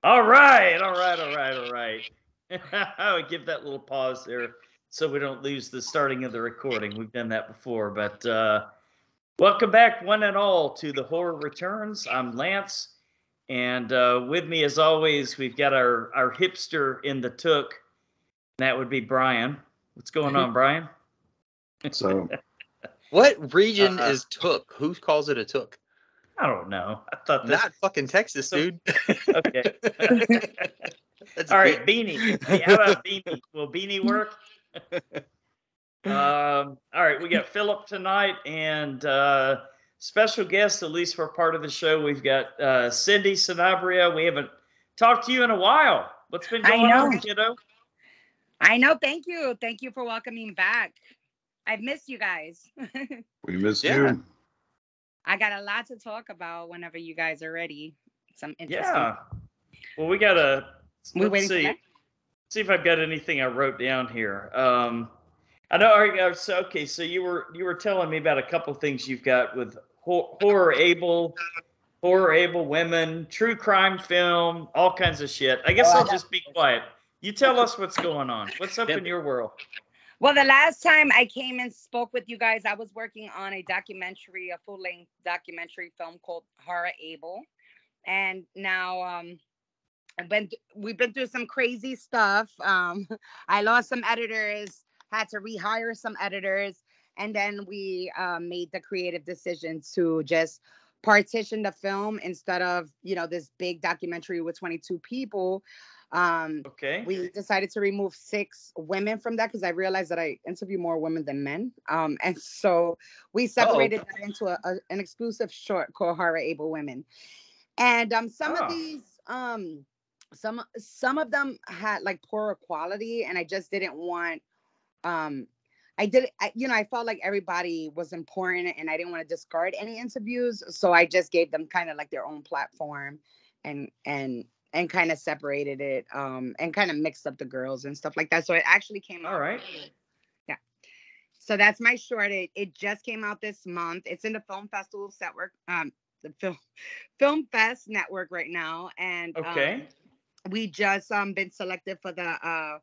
All right, all right, all right, all right. I would give that little pause there so we don't lose the starting of the recording. We've done that before, but welcome back, one and all, to the Horror Returns. I'm Lance, and with me, as always, we've got our hipster in the took. That would be Brian. What's going on, Brian? So, what region is took? Who calls it a took? I don't know. I thought that Not fucking Texas, dude. Okay. That's all right, Beanie. How about Beanie? Will Beanie work? All right, we got Philip tonight, and special guest, at least for part of the show, we've got Cindy Sinabria. We haven't talked to you in a while. What's been going on, kiddo? I know. Thank you. Thank you for welcoming back. I've missed you guys. we missed you. I got a lot to talk about whenever you guys are ready. Some interesting. Yeah. Well, we gotta. Let's see if I've got anything I wrote down here. I know. So okay, so you were telling me about a couple of things you've got with horror able women, true crime film, all kinds of shit. I guess I'll just be quiet. You tell us what's going on. What's up in your world? Well, the last time I came and spoke with you guys, I was working on a full-length documentary film called Horror Able. And now we've been through some crazy stuff. I lost some editors, had to rehire some editors, and then we made the creative decision to just partition the film instead of, this big documentary with 22 people. We decided to remove 6 women from that because I realized that I interview more women than men. And so we separated that into an exclusive short called Horror Able Women. And some of these, some of them had like poorer quality, and I just didn't want, I felt like everybody was important and I didn't want to discard any interviews. So I just gave them kind of like their own platform and kind of separated it, and kind of mixed up the girls and stuff like that. So it actually came out. All right. Yeah. So that's my short. It just came out this month. It's in the Film Festival Network, the Film Fest Network right now. And we just been selected for the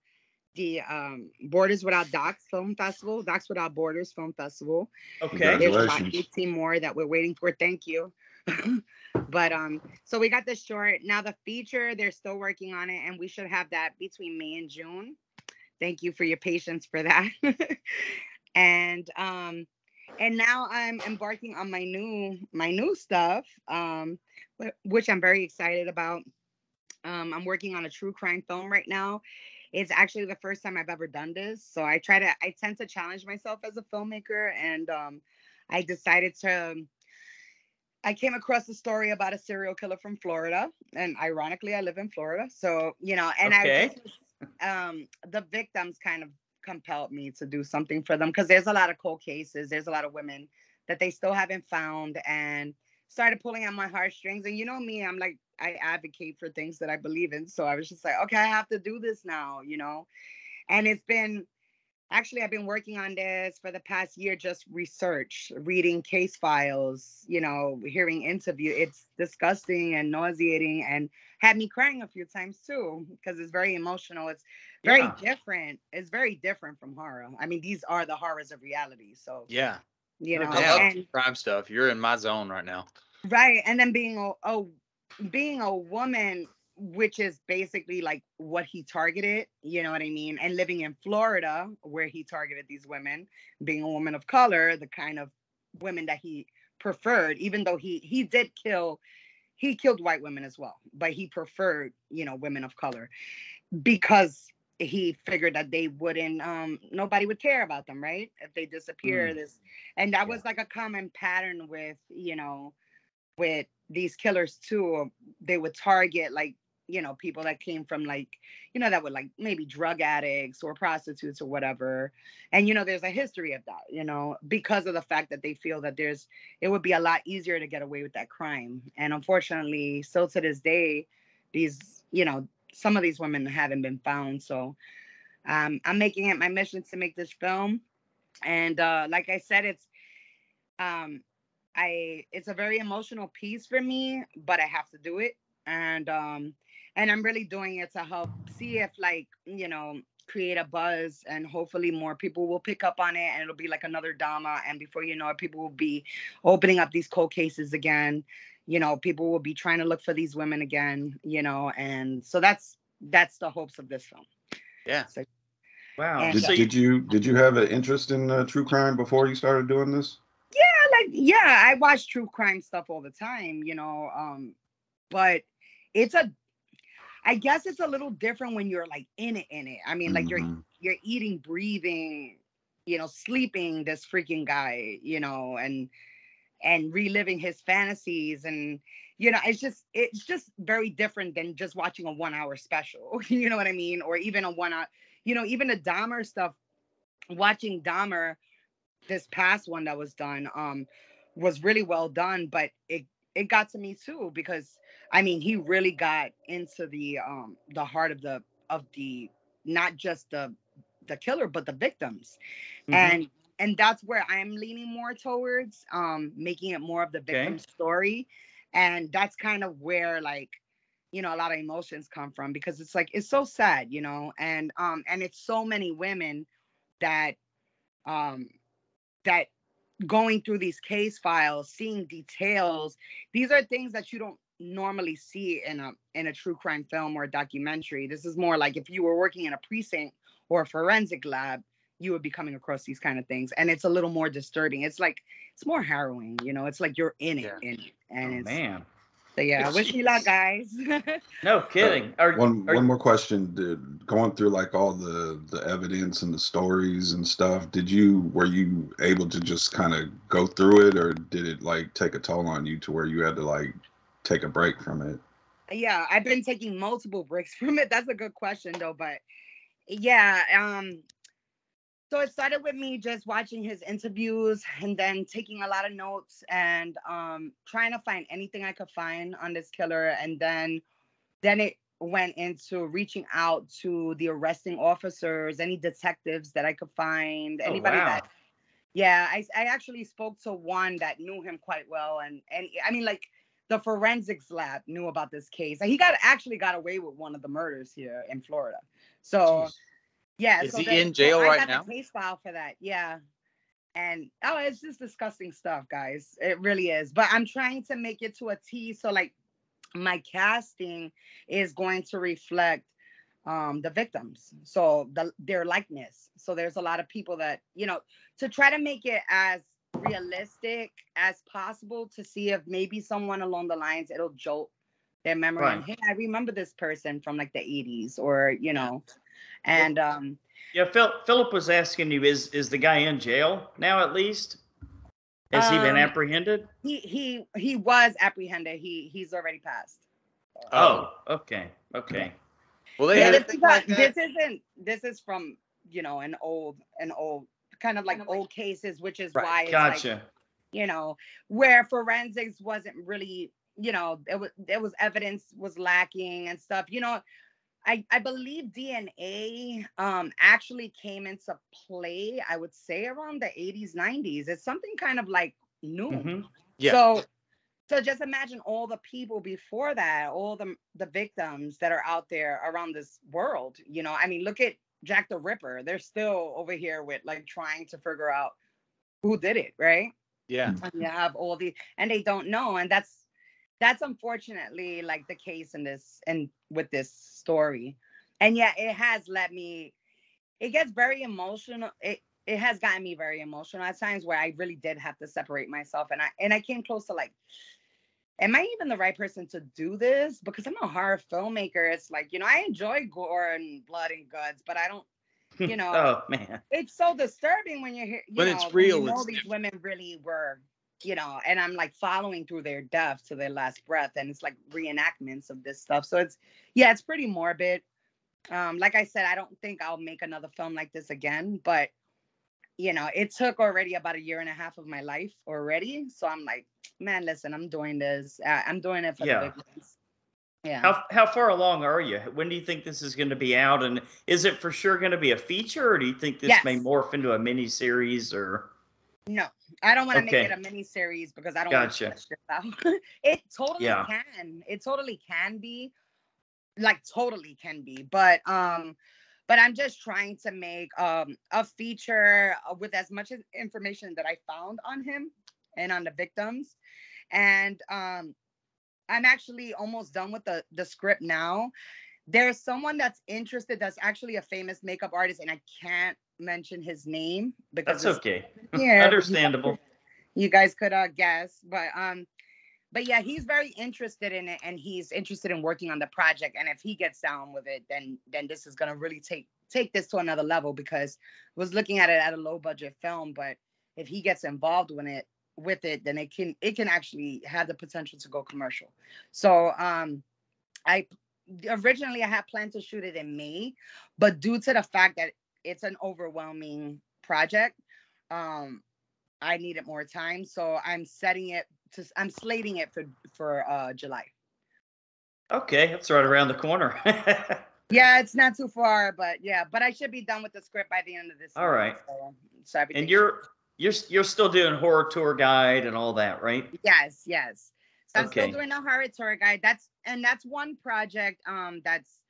Borders Without Docs Film Festival, Docs Without Borders Film Festival. Okay. There's about 18 more that we're waiting for. Thank you. But so we got the short. Now the feature, they're still working on it, and we should have that between May and June. Thank you for your patience for that. And now I'm embarking on my new stuff, which I'm very excited about. I'm working on a true crime film right now. It's actually the first time I've ever done this. So I tend to challenge myself as a filmmaker, and I decided I came across a story about a serial killer from Florida, and ironically, I live in Florida. So, the victims kind of compelled me to do something for them because there's a lot of cold cases. There's a lot of women that they still haven't found, and started pulling at my heartstrings. And you know me, I'm like, I advocate for things that I believe in. So I was just like, okay, I have to do this now, and I've been working on this for the past year, just research, reading case files, hearing interview. It's disgusting and nauseating and had me crying a few times too, because it's very emotional. It's very different. It's very different from horror. I mean, these are the horrors of reality. So I love crime stuff. You're in my zone right now. Right. And then being a woman, which is basically like what he targeted, you know what I mean? And living in Florida, where he targeted these women, being a woman of color, the kind of women that he preferred, even though he killed white women as well, but he preferred, women of color because he figured that they wouldn't, nobody would care about them, right? If they disappear, and that was like a common pattern with these killers too. They would target like, people that came from like, that would like maybe drug addicts or prostitutes or whatever. And, there's a history of that, because of the fact that they feel that it would be a lot easier to get away with that crime. And unfortunately, still to this day, these, some of these women haven't been found. So I'm making it my mission to make this film. And like I said, it's a very emotional piece for me, but I have to do it. And and I'm really doing it to help see if, like, create a buzz, and hopefully more people will pick up on it, and it'll be like another drama. And before you know it, people will be opening up these cold cases again. People will be trying to look for these women again. And so that's the hopes of this film. Yeah. So, Wow. and, Did you have an interest in true crime before you started doing this? yeah, I watch true crime stuff all the time. But I guess it's a little different when you're like in it. I mean, like you're eating, breathing, sleeping this freaking guy, and reliving his fantasies, and it's just very different than just watching a 1 hour special. You know what I mean? Or even a 1 hour, even the Dahmer stuff. Watching Dahmer, this past one that was done, was really well done, but it got to me too, because I mean, he really got into the heart of the not just the killer, but the victims. And that's where I'm leaning more towards, making it more of the victim story. And that's kind of where, like, a lot of emotions come from, because it's like, it's so sad, and it's so many women that that going through these case files, seeing details. These are things that you don't normally see in a true crime film or a documentary. This is more like if you were working in a precinct or a forensic lab, you would be coming across these kind of things, and it's a little more disturbing. It's like, it's more harrowing, it's like you're in it, and man. So yeah, wish me luck, guys. No kidding. One more question. Going through like all the evidence and the stories and stuff, were you able to just kind of go through it, or did it like take a toll on you to where you had to like take a break from it? Yeah, I've been taking multiple breaks from it. That's a good question though, but yeah, so it started with me just watching his interviews and then taking a lot of notes and trying to find anything I could find on this killer. And then it went into reaching out to the arresting officers, any detectives that I could find, anybody that, I actually spoke to one that knew him quite well. And I mean, like, the forensics lab knew about this case. He actually got away with one of the murders here in Florida. So... Jeez. Yeah, is he in jail right now? I got the case file for that. Yeah, and it's just disgusting stuff, guys. It really is. But I'm trying to make it to a T. So like, my casting is going to reflect the victims, so their likeness. So there's a lot of people that to try to make it as realistic as possible, to see if maybe someone along the lines it'll jolt their memory. Right. And, hey, I remember this person from like the 80s, or and yeah, Philip was asking you, is the guy in jail now at least? Has he been apprehended? He was apprehended. He's already passed. Oh, okay. Well, they had this is from an old kind of like old cases, which is why it's gotcha. Like, where forensics wasn't really, there was evidence was lacking and stuff. I believe DNA actually came into play, I would say, around the 80s, 90s. It's something kind of like new. Yeah. So just imagine all the people before that, all the victims that are out there around this world. I mean, look at Jack the Ripper. They're still over here with like trying to figure out who did it, right? Yeah. And you have all and they don't know. And that's unfortunately like the case in this and with this story. And yeah, it has led me, it gets very emotional. It has gotten me very emotional at times, where I really did have to separate myself. And I came close to like, am I even the right person to do this? Because I'm a horror filmmaker. It's like, I enjoy gore and blood and guts, but I don't, oh man, it's so disturbing when you hear, when it's real, when these women really were, and I'm like following through their death to their last breath, and it's like reenactments of this stuff. So it's pretty morbid. Like I said, I don't think I'll make another film like this again, but it took already about 1.5 years of my life already. So I'm like, man, listen, I'm doing this. I'm doing it for the victims. Yeah. How far along are you? When do you think this is going to be out? And is it for sure going to be a feature, or do you think this may morph into a mini series? Or no, I don't want to make it a mini series, because I don't want to stretch this out. It totally can. It totally can be. like totally can be, but I'm just trying to make a feature with as much information that I found on him and on the victims. And I'm actually almost done with the script now. There's someone that's interested that's actually a famous makeup artist, and I can't mention his name because That's okay. Yeah, Understandable. You guys could guess, but yeah, he's very interested in it, and he's interested in working on the project. And if he gets down with it, then this is gonna really take this to another level, because I was looking at it at a low budget film, but if he gets involved with it, then it can actually have the potential to go commercial. So I originally I had planned to shoot it in May, but due to the fact that it's an overwhelming project, I needed more time, so I'm slating it for July. Okay, that's right around the corner. Yeah, it's not too far, but I should be done with the script by the end of this All month. right. So everything. And you're still doing horror tour guide and all that, right? Yes. So I'm Okay. still doing a horror tour guide. That's one project. That's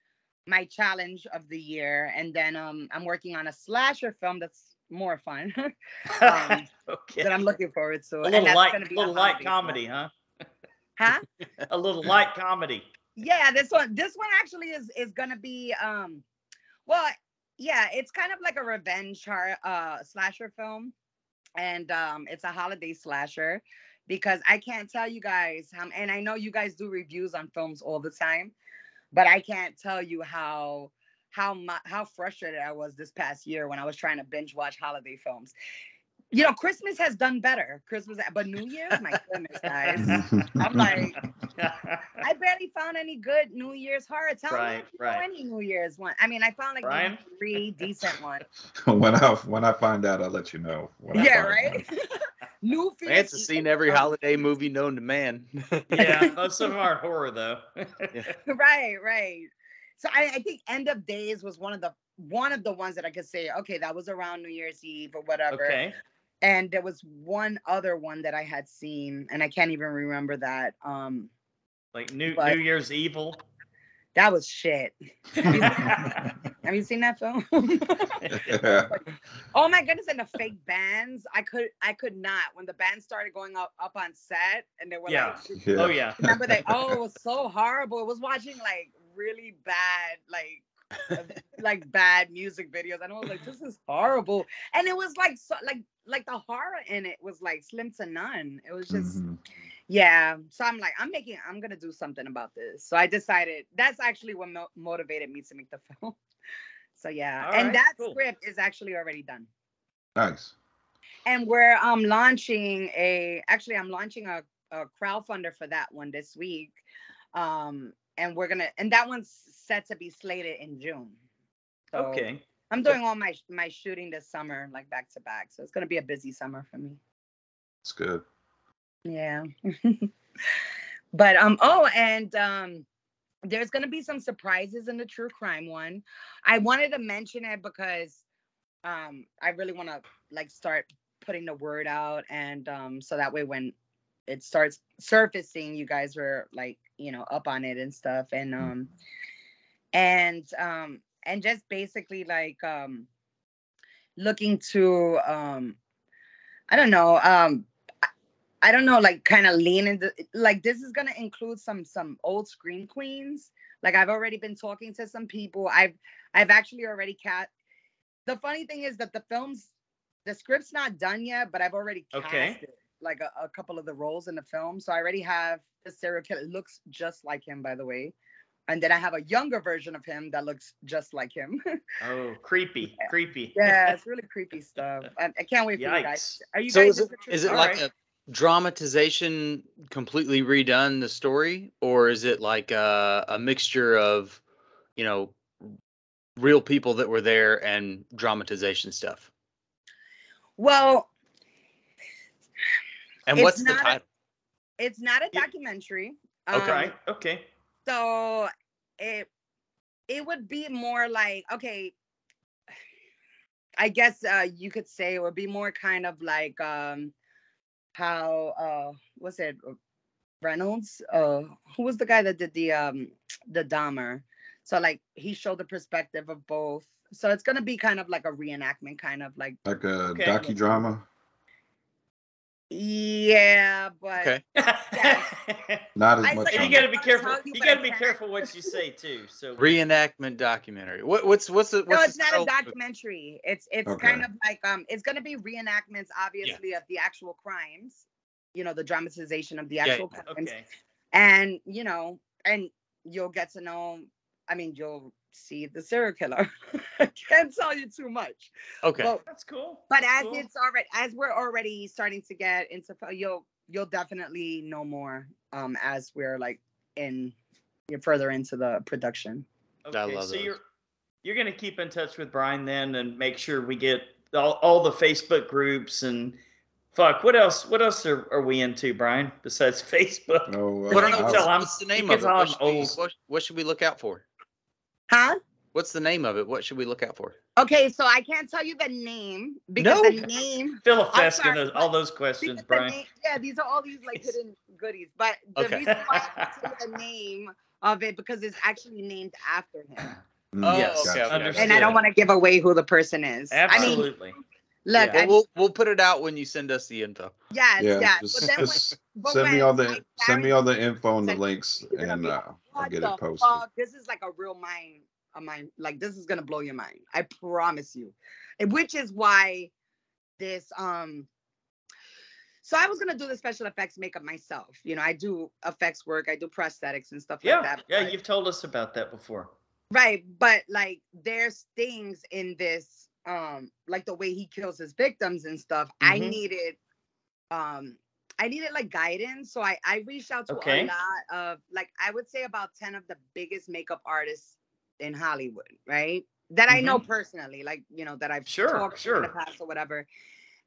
my challenge of the year, and then I'm working on a slasher film that's more fun. Okay. That I'm looking forward to. A And little that's light, gonna be a little light holiday comedy, film. huh? Huh? A little light comedy. Yeah, this one actually is gonna be well, yeah, it's kind of like a revenge slasher film, and it's a holiday slasher, because I can't tell you guys and I know you guys do reviews on films all the time, but I can't tell you how frustrated I was this past year when I was trying to binge watch holiday films. You know, Christmas has done better. But New Year's, my goodness, guys. I'm like, I barely found any good New Year's horror. Tell me if you know any New Year's one. I mean, I found like maybe 3 decent ones. When I find out, I'll let you know. Yeah, right. New Fears. Lance has seen every holiday movie known to man. Yeah, most of them aren't horror though. Yeah. Right. So I think End of Days was one of the ones that I could say, okay, that was around New Year's Eve or whatever. Okay. And there was one other one that I had seen, and I can't even remember that. Like New Year's Evil. That was shit. Have you seen that film? Oh my goodness! And the fake bands, I could not. When the band started going up on set, and they were like, oh yeah. Remember that? Oh, it was so horrible. It was watching like really bad, like bad music videos, and I was like, this is horrible. And it was like like the horror in it was like slim to none. It was just yeah. So I'm like, I'm gonna do something about this. So I decided that's actually what motivated me to make the film. So yeah. All and right, that cool. script is actually already done. Nice. And we're launching a crowdfunder for that one this week. And that one's set to be slated in June. So Okay. I'm doing all my shooting this summer, like back to back. So it's gonna be a busy summer for me. It's good. Yeah. But there's gonna be some surprises in the true crime one. I wanted to mention it because I really want to like start putting the word out, and so that way when it starts surfacing, you guys are like, you know, up on it and stuff, and just basically like looking to I don't know, like kind of lean into, like, this is gonna include some old scream queens. Like, I've already been talking to some people. I've actually already the funny thing is that the script's not done yet, but I've already casted like a couple of the roles in the film. So I already have the serial killer. It looks just like him, by the way. And then I have a younger version of him that looks just like him. Oh, creepy. Yeah, it's really creepy stuff. I can't wait for you guys. Are you so guys is it like a dramatization, completely redone the story, or is it like a mixture of, you know, real people that were there and dramatization stuff? Well, and what's the title? It's not a documentary. Okay. Okay. So it would be more like, okay, I guess you could say it would be more kind of like how what's it, Reynolds? Who was the guy that did the Dahmer? So like he showed the perspective of both. So it's gonna be kind of like a reenactment, kind of like Like a Okay. docudrama? yeah, but Okay. yeah. Not as I much like- And on you got to the- be wanna careful. tell you, You but got I to be can't. careful what you say too. So Reenactment documentary. What's the No, it's the not a title? documentary. It's Okay. kind of like it's gonna be reenactments, obviously, of the actual crimes. You know, the dramatization of the Yeah, actual yeah. crimes, okay. and you know, and you'll get to know. I mean, you'll see the serial killer. I can't tell you too much. Okay. But That's cool. but That's as cool. it's already as we're already starting to get into, you'll definitely know more as we're like you're further into the production. I Okay, love so those. you're gonna keep in touch with Brian then, and make sure we get all the Facebook groups and fuck. What else are we into, Brian? Besides Facebook? Oh, Well, I don't You know. can tell What's the you name can of it? tell What I'm should, we, old. what should we look out for? Huh? What's the name of it? What should we look out for? Okay, so I can't tell you the name because No. the name. Fill a I'm fest in sorry, all but those questions, because the Brian. name, yeah, these are all these like hidden goodies. But the Okay. reason why I can't tell you the name of it because it's actually named after him, Oh, Yes, okay, okay, understood. and I don't want to give away who the person is. I mean, Absolutely. look, Well, we'll put it out when you send us the info. yes, Yeah, yeah. just, But then just but send me when all I send me carry all the info and the send- links, you're gonna and be like, I'll what get the it posted. fuck? This is like a real mind, like this is gonna blow your mind. I promise you. And which is why this so I was gonna do the special effects makeup myself. You know, I do effects work, I do prosthetics and stuff like Yeah, that. yeah, but- you've told us about that before. right, but like there's things in this like the way he kills his victims and stuff. I Mhm. needed like guidance. So I reached out to Okay. a lot of like I would say about 10 of the biggest makeup artists in Hollywood, right? That I know personally, like, you know, that I've talked to in the past or whatever.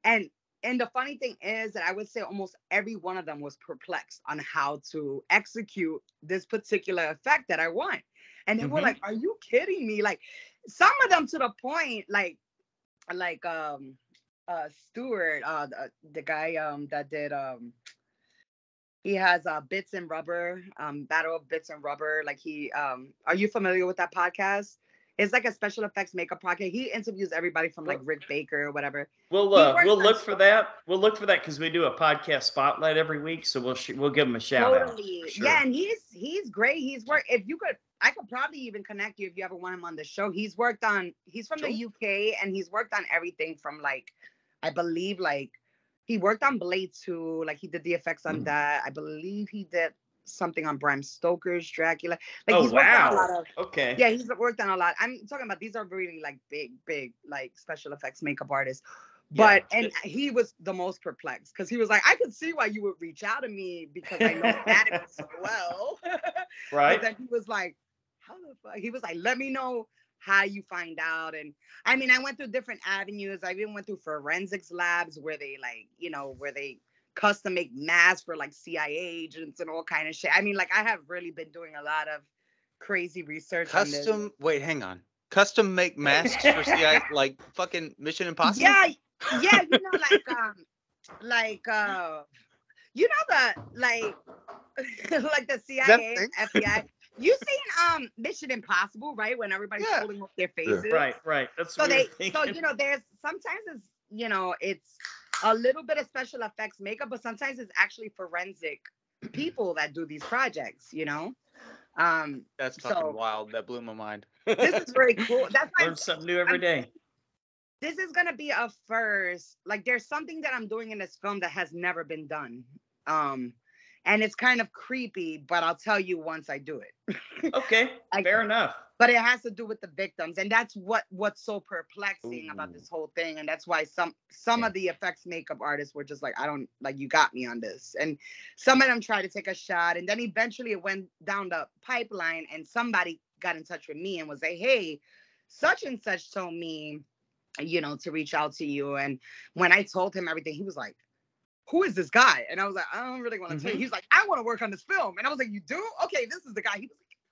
And the funny thing is that I would say almost every one of them was perplexed on how to execute this particular effect that I want. And they were like, are you kidding me? Like some of them to the point, like Stewart, the guy that did he has Bits and Rubber, Battle of Bits and Rubber. Like he are you familiar with that podcast? It's like a special effects makeup podcast. He interviews everybody from like Rick Baker or whatever. We'll works look on for that. We'll look for that because we do a podcast spotlight every week. So we'll give him a shout out. Totally. for sure. Yeah, and he's great. He's worked. If you could, I could probably even connect you if you ever want him on the show. He's from the UK, and he's worked on everything from like, I believe like he worked on Blade 2, like he did the effects on that. I believe he did something on Bram Stoker's Dracula. Like he's worked on a lot of Okay. yeah, he's worked on a lot. I'm talking about these are really like big like special effects makeup artists. But and he was the most perplexed because he was like, I could see why you would reach out to me because I know anatomy so well. Right. But then he was like, how the fuck? He was like, let me know how you find out. And I mean, I went through different avenues. I even went through forensics labs where they like, you know, where they custom make masks for like CIA agents and all kind of shit. I mean, like I have really been doing a lot of crazy research on this. Wait, hang on. Custom make masks for CIA, like fucking Mission Impossible? Yeah, you know, you know the like the CIA and FBI. You seen Mission Impossible, right? When everybody's holding up their faces. Right. That's So weird so you know, there's sometimes it's you know, it's a little bit of special effects makeup, but sometimes it's actually forensic people that do these projects, you know. That's fucking wild. That blew my mind. This is very cool. That's why Learn something new every day. this is gonna be a first. Like there's something that I'm doing in this film that has never been done. And it's kind of creepy, but I'll tell you once I do it. Okay, fair enough. But it has to do with the victims, and that's what's so perplexing about this whole thing. And that's why some of the effects makeup artists were just like, I don't like, you got me on this. And some of them tried to take a shot, and then eventually it went down the pipeline, and somebody got in touch with me and was like, hey, such and such told me, you know, to reach out to you. And when I told him everything, he was like, who is this guy? And I was like, I don't really want to tell you. He's like, I want to work on this film. And I was like, you do? Okay, this is the guy. He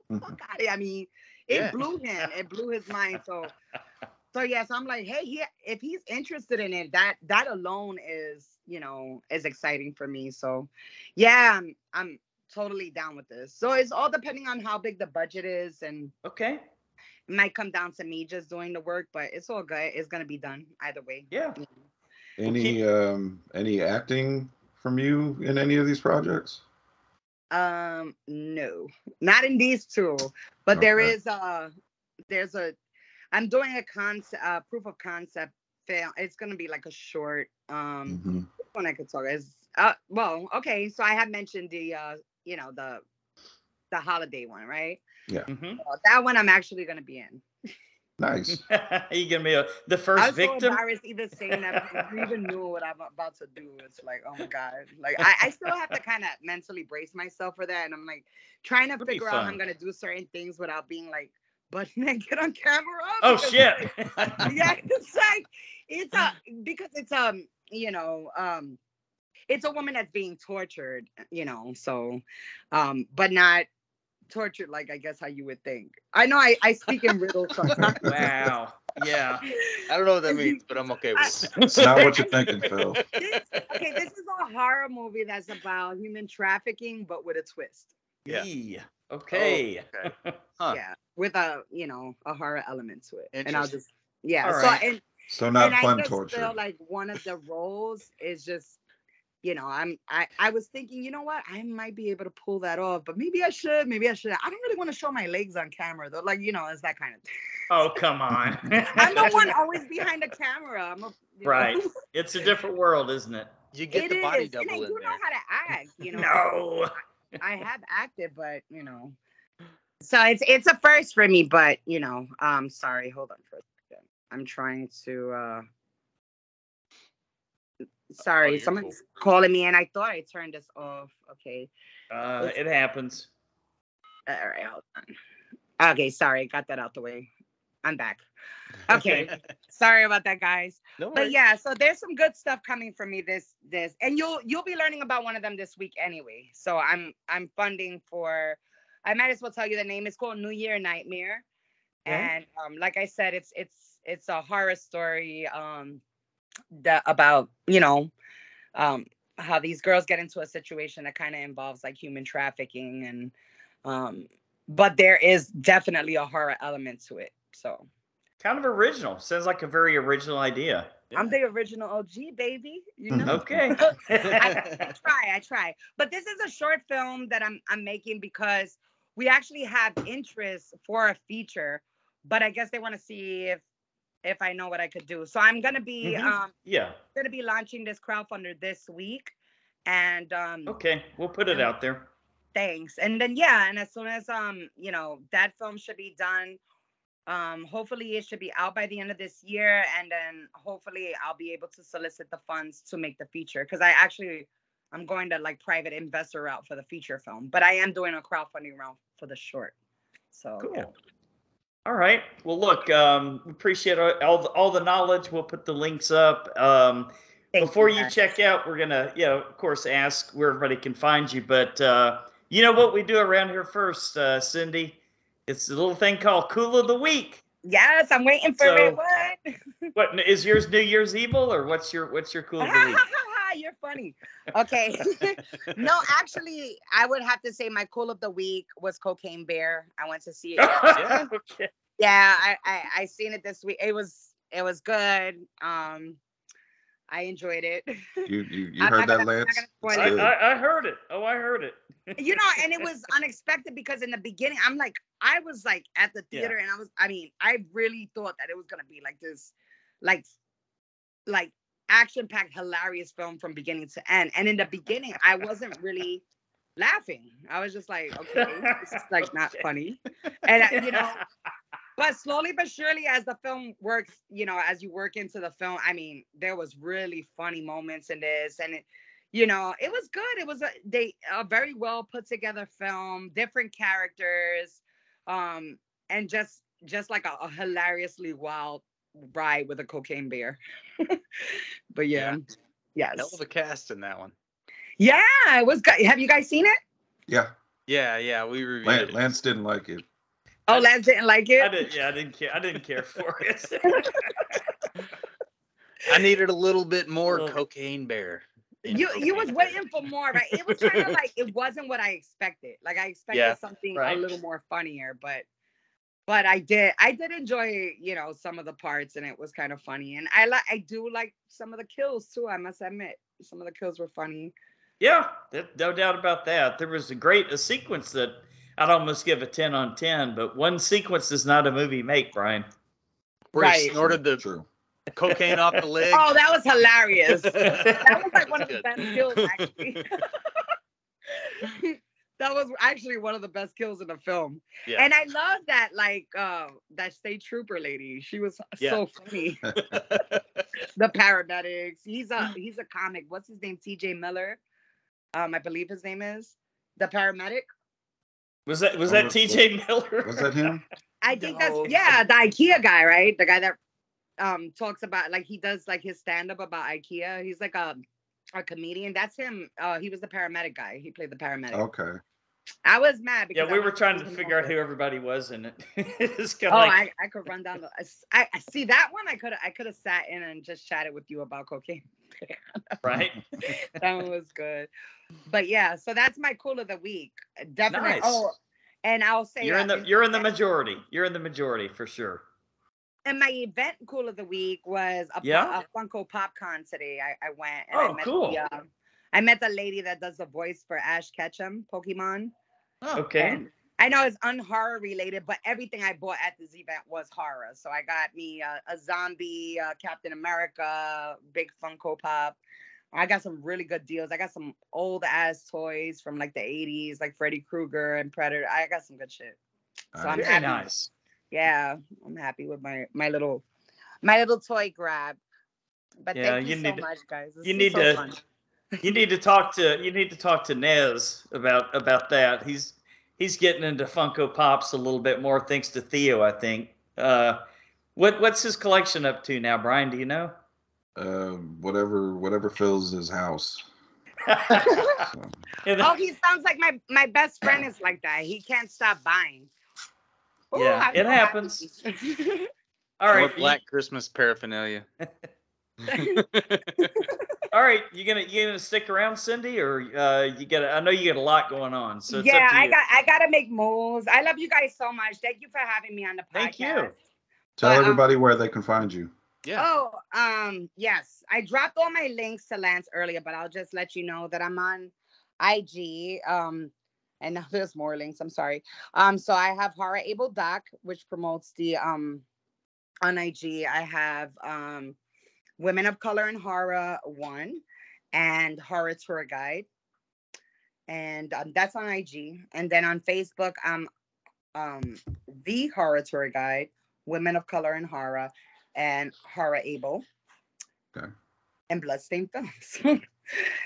was like, fuck out of here. I mean, it blew him. It blew his mind. So yes, I'm like, hey, if he's interested in it, that alone is, you know, is exciting for me. So yeah, I'm totally down with this. So it's all depending on how big the budget is, and Okay. it might come down to me just doing the work, but it's all good. It's gonna be done either way. Yeah. Any acting from you in any of these projects? No, not in these two, but there Okay. is there's a I'm doing a proof of concept film. It's gonna be like a short. Mhm. This one I could talk is well, okay. So I had mentioned the the holiday one, right? Yeah. Mm-hmm. That one I'm actually gonna be in. Nice. You gonna be the I first was so victim? embarrassed even saying that because you even knew what I'm about to do. It's like, oh my God. Like I still have to kind of mentally brace myself for that. And I'm like trying to It'll be figure out how fun. I'm gonna do certain things without being like butt naked on camera. Oh because, shit. yeah, it's like because it's it's a woman that's being tortured, so but not tortured like I guess how you would think. I know I speak in riddles sometimes. Wow. Yeah. I don't know what that means, but I'm okay with it. It's not what you're thinking, Phil. This is a horror movie that's about human trafficking, but with a twist. Yeah. Yee. Okay. Oh, okay. Huh. Yeah, with a a horror element to it. And I'll Interesting. just All so right. So not and fun I just torture. feel like one of the roles is just I was thinking, you know what, I might be able to pull that off, but maybe I should. I don't really want to show my legs on camera though, like it's that kind of thing. Oh, come on. I'm the one always behind the camera. Right. It's a different world, isn't it? You get the body double and I in do there. know how to act. No. I have acted, but so it's a first for me. But sorry, hold on for a second. I'm trying to. Sorry, you're someone's calling me, and I thought I turned this off. Okay. It happens. All right, hold on. Okay, sorry, got that out the way. I'm back. Okay, sorry about that, guys. No But worries. yeah, so there's some good stuff coming from me this, and you'll be learning about one of them this week anyway. So I'm funding for. I might as well tell you the name. It's called New Year Nightmare, and like I said, it's a horror story. That about how these girls get into a situation that kind of involves like human trafficking and but there is definitely a horror element to it. So Kind of original. Sounds like a very original idea. I'm the original OG, baby. Okay. I try. But this is a short film that I'm making because we actually have interest for a feature, but I guess they want to see if I know what I could do. So I'm gonna be gonna be launching this crowdfunder this week. And Okay, we'll put it out there. Thanks. And then and as soon as that film should be done, hopefully it should be out by the end of this year, and then hopefully I'll be able to solicit the funds to make the feature, because I'm going to like private investor route for the feature film, but I am doing a crowdfunding round for the short. So Cool. yeah. All right. Well, look, we appreciate all the knowledge. We'll put the links up. Before you check out, we're gonna, of course, ask where everybody can find you. But you know what we do around here first, Cindy? It's a little thing called Cool of the Week. Yes, I'm waiting for it. What is yours? New Year's Evil, or what's your Cool of the Week? You're funny. Okay. No, actually, I would have to say my Cool of the Week was Cocaine Bear. I went to see it. Yeah. Okay. Yeah, I seen it this week. It was good. I enjoyed it. You heard that, Lance? I heard it. Oh, I heard it. And it was unexpected because in the beginning, I was like at the theater, and I really thought that it was gonna be like this, like action-packed, hilarious film from beginning to end. And in the beginning, I wasn't really laughing. I was just like, okay, this is like not funny. And but slowly but surely, as the film works, as you work into the film, there was really funny moments in this, and it was good. It was a very well put together film, different characters, and just like a hilariously wild ride with a cocaine bear. But yes, hell of a cast in that one. Yeah, it was good. Have you guys seen it? Yeah, we reviewed it. Lance didn't like it. Oh, Lance didn't like it? I didn't care. I didn't care for it. I needed a little bit more cocaine bear. You was waiting for more, right? It was kind of like it wasn't what I expected. Like I expected something a little more funnier, but I did enjoy, some of the parts, and it was kind of funny. And I do like some of the kills too. I must admit, some of the kills were funny. Yeah, no doubt about that. There was a sequence that I'd almost give a 10 on 10, but one sequence does not a movie make, Brian. Where he snorted the cocaine off the leg. Oh, that was hilarious. That was like one of the best kills, actually. That was actually one of the best kills in the film. Yeah. And I love that, like, that state trooper lady. She was so funny. The paramedics. He's a comic. What's his name? TJ Miller. I believe his name is. The paramedic. Was that TJ Miller? Was that him? I think that's the IKEA guy, right? The guy that talks about, like, he does like his stand-up about IKEA. He's like a comedian. That's him. He was the paramedic guy. He played the paramedic. Okay. I was mad because we were trying to figure out who everybody was in it. It's kind of like... I could run down I see that one. I could have sat in and just chatted with you about cocaine. Right. That one was good. But yeah, so that's my cool of the week. Definitely. Nice. Oh, and I'll say you're in the majority. You're in the majority for sure. And my event cool of the week was a Funko Pop Con today. I went and I met cool. I met the lady that does the voice for Ash Ketchum, Pokemon. Oh, okay. And I know it's unhorror related, but everything I bought at this event was horror. So I got me a zombie, Captain America, big Funko Pop. I got some really good deals. I got some old ass toys from like the 80s, like Freddy Krueger and Predator. I got some good shit. So I'm happy. Nice. Yeah, I'm happy with my little toy grab. But thank you so much, guys. You need to talk to Nez about that. He's getting into Funko Pops a little bit more thanks to Theo, I think. What's his collection up to now, Brian? Do you know? Whatever fills his house. Oh, he sounds like my best friend is like that. He can't stop buying. Ooh, yeah, it happens. All right, more Black Christmas paraphernalia. All right, you gonna stick around, Cindy, or you got? I know you got a lot going on, so it's yeah, up to you. I gotta make moves. I love you guys so much. Thank you for having me on the podcast. Thank you. Tell everybody where they can find you. Yeah. Oh, yes, I dropped all my links to Lance earlier, but I'll just let you know that I'm on IG. And now there's more links. I'm sorry. So I have Horror Able Doc, which promotes the on IG. I have Women of Color in Horror 1 and Horror Tour Guide. And that's on IG. And then on Facebook, I'm the Horror Tour Guide, Women of Color in Horror, and Horror Able. Okay. And Bloodstained Films.